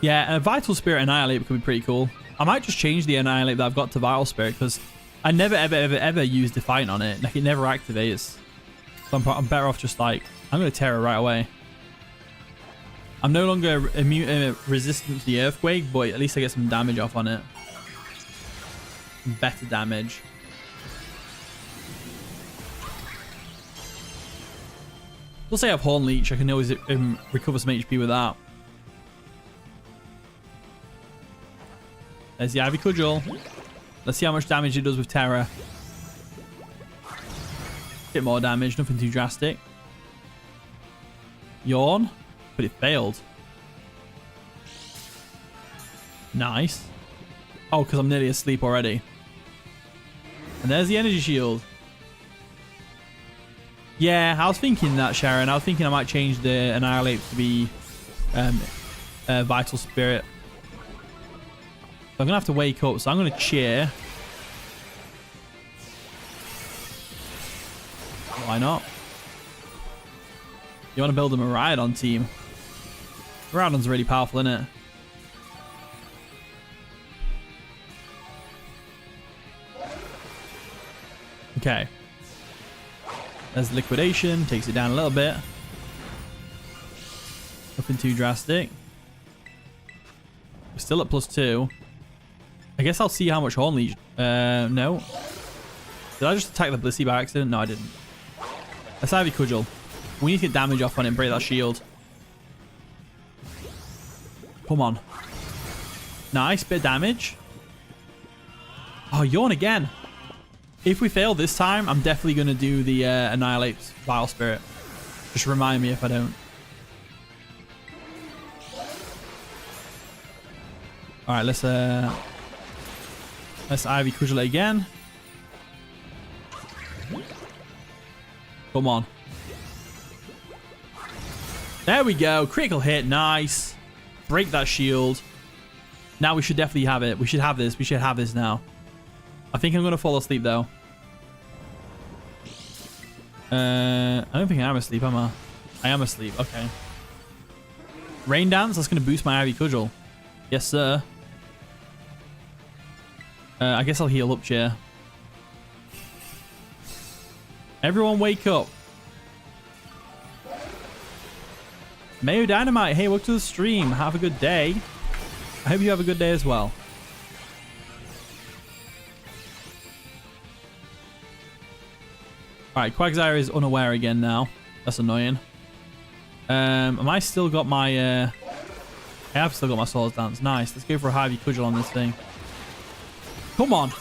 Yeah, a Vital Spirit Annihilate could be pretty cool. I might just change the Annihilate that I've got to Vital Spirit, because I never, ever use Defiant on it. Like, it never activates. So I'm better off just like, I'm going to Terror right away. I'm no longer resistant to the Earthquake, but at least I get some damage off on it. Better damage. Plus I have Horn Leech. I can always recover some HP with that. There's the Ivy Cudgel. Let's see how much damage it does with Terror. Bit more damage, nothing too drastic. Yawn, but it failed. Nice. Oh, because I'm nearly asleep already. And there's the energy shield. Yeah, I was thinking that, Sharon. I was thinking I might change the Annihilate to be Vital Spirit. So I'm going to have to wake up, so I'm going to cheer. Why not? You want to build a Miraidon team? Miraidon's really powerful, isn't it? Okay. There's Liquidation. Takes it down a little bit. Nothing too drastic. We're still at +2. I guess I'll see how much Horn Leech. No. Did I just attack the Blissey by accident? No, I didn't. Let's Ivy Cudgel. We need to get damage off on it and break that shield. Come on. Nice bit of damage. Oh, Yawn again. If we fail this time, I'm definitely going to do the Annihilate Vile Spirit. Just remind me if I don't. Alright, let's Ivy Cudgel again. Come on. There we go. Critical hit. Nice. Break that shield. Now we should definitely have it. We should have this. We should have this now. I think I'm going to fall asleep, though. I don't think I am asleep, am I? I am asleep. Okay. Rain Dance. That's going to boost my Ivy Cudgel. Yes, sir. I guess I'll heal up, chair. Everyone wake up. Mayo Dynamite. Hey, welcome to the stream. Have a good day. I hope you have a good day as well. Alright, Quagsire is unaware again now. That's annoying. Am I still got my... I have still got my Swords Dance. Nice. Let's go for a Ivy Cudgel on this thing. Come on.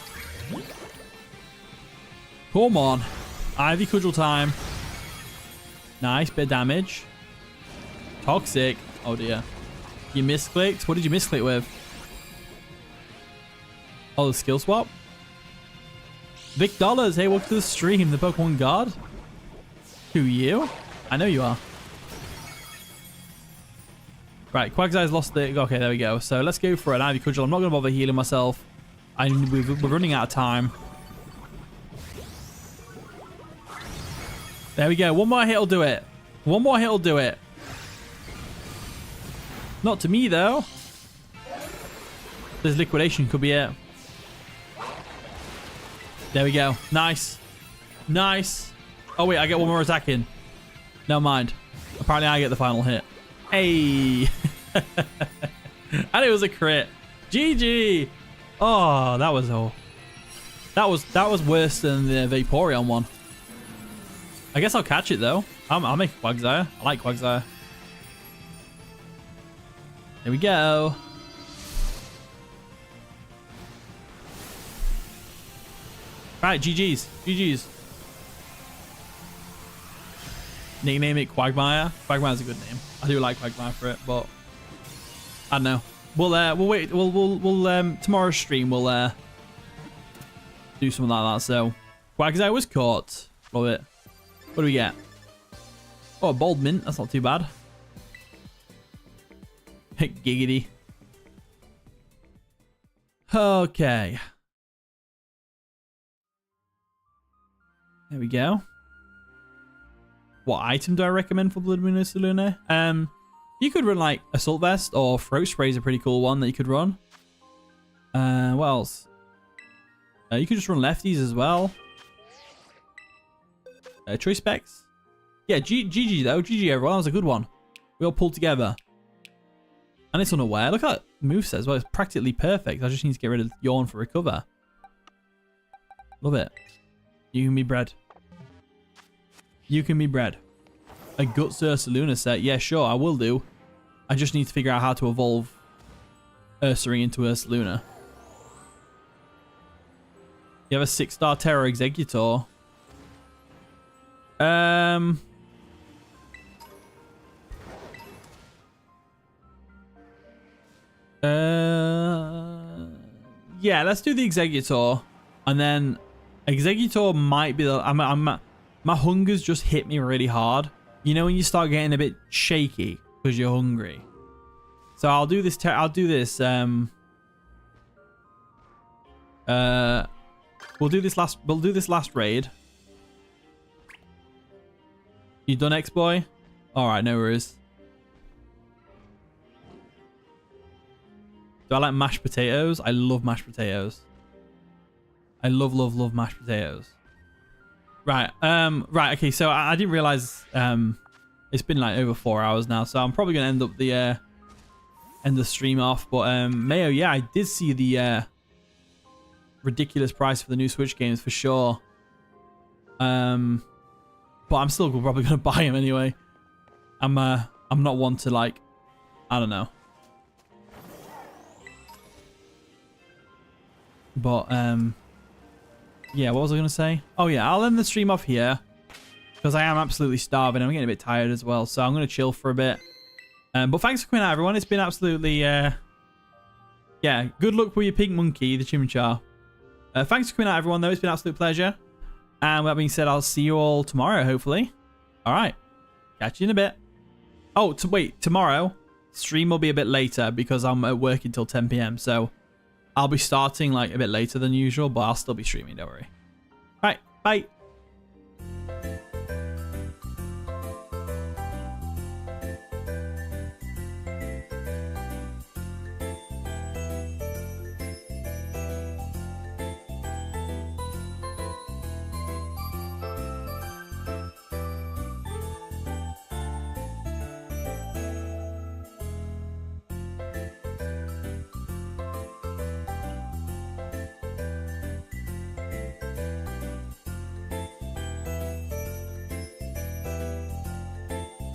Come on. Ivy Cudgel time. Nice bit of damage. Toxic. Oh dear. You misclicked? What did you misclick with? Oh, the skill swap. Vic Dollars, hey, welcome to the stream. The Pokemon God. Who, you? I know you are. Right, Quagsire's lost the... Okay, there we go. So let's go for an Ivy Cudgel. I'm not going to bother healing myself. We're running out of time. There we go. One more hit will do it. One more hit will do it. Not to me, though. This liquidation could be it. There we go. Nice. Nice. Oh, wait. I get one more attack in. Never mind. Apparently, I get the final hit. Hey. And it was a crit. GG. Oh, that was all. That was worse than the Vaporeon one. I guess I'll catch it, though. I'll make Quagsire. I like Quagsire. There we go. Right, GG's. GG's. Nickname it Quagmire. Quagmire's a good name. I do like Quagmire for it, but I don't know. We'll wait. We'll tomorrow's stream we'll do something like that. So Quagsire was caught. Love it. What do we get? Oh, a bold mint. That's not too bad. Giggity. Okay. There we go. What item do I recommend for Blood Moon Ursaluna? You could run like Assault Vest or Throat Spray is a pretty cool one that you could run. What else? You could just run lefties as well. Choice specs. Yeah, GG though. GG everyone. That was a good one. We all pulled together. And it's unaware. Look at that moveset as well. It's practically perfect. I just need to get rid of Yawn for recover. Love it. You can be bred. You can be bred. A Guts Ursaluna set. Yeah, sure. I will do. I just need to figure out how to evolve Ursaring into Ursaluna. You have a 6-star Terror Executor. Yeah, let's do the Executor. And then Executor might be the... my hunger's just hit me really hard. You know when you start getting a bit shaky because you're hungry. So I'll do this. We'll do this last raid. You done, X-Boy? Alright, no worries. Do I like mashed potatoes? I love mashed potatoes. I love mashed potatoes. Right, right, okay, so I didn't realize it's been like over 4 hours now, so I'm probably gonna end up the stream off. But Mayo, yeah, I did see the ridiculous price for the new Switch games for sure. But I'm still probably gonna buy them anyway. I'm not one to like, I don't know. But yeah, what was I gonna say? Oh yeah, I'll end the stream off here because I am absolutely starving. I'm getting a bit tired as well, so I'm gonna chill for a bit. But thanks for coming out, everyone. It's been absolutely yeah. Good luck with your pink monkey, the Chimchar. Thanks for coming out, everyone. Though it's been an absolute pleasure. And with that being said, I'll see you all tomorrow, hopefully. All right, catch you in a bit. Oh, wait, tomorrow stream will be a bit later because I'm at work until 10 PM. So I'll be starting like a bit later than usual, but I'll still be streaming. Don't worry. All right, bye.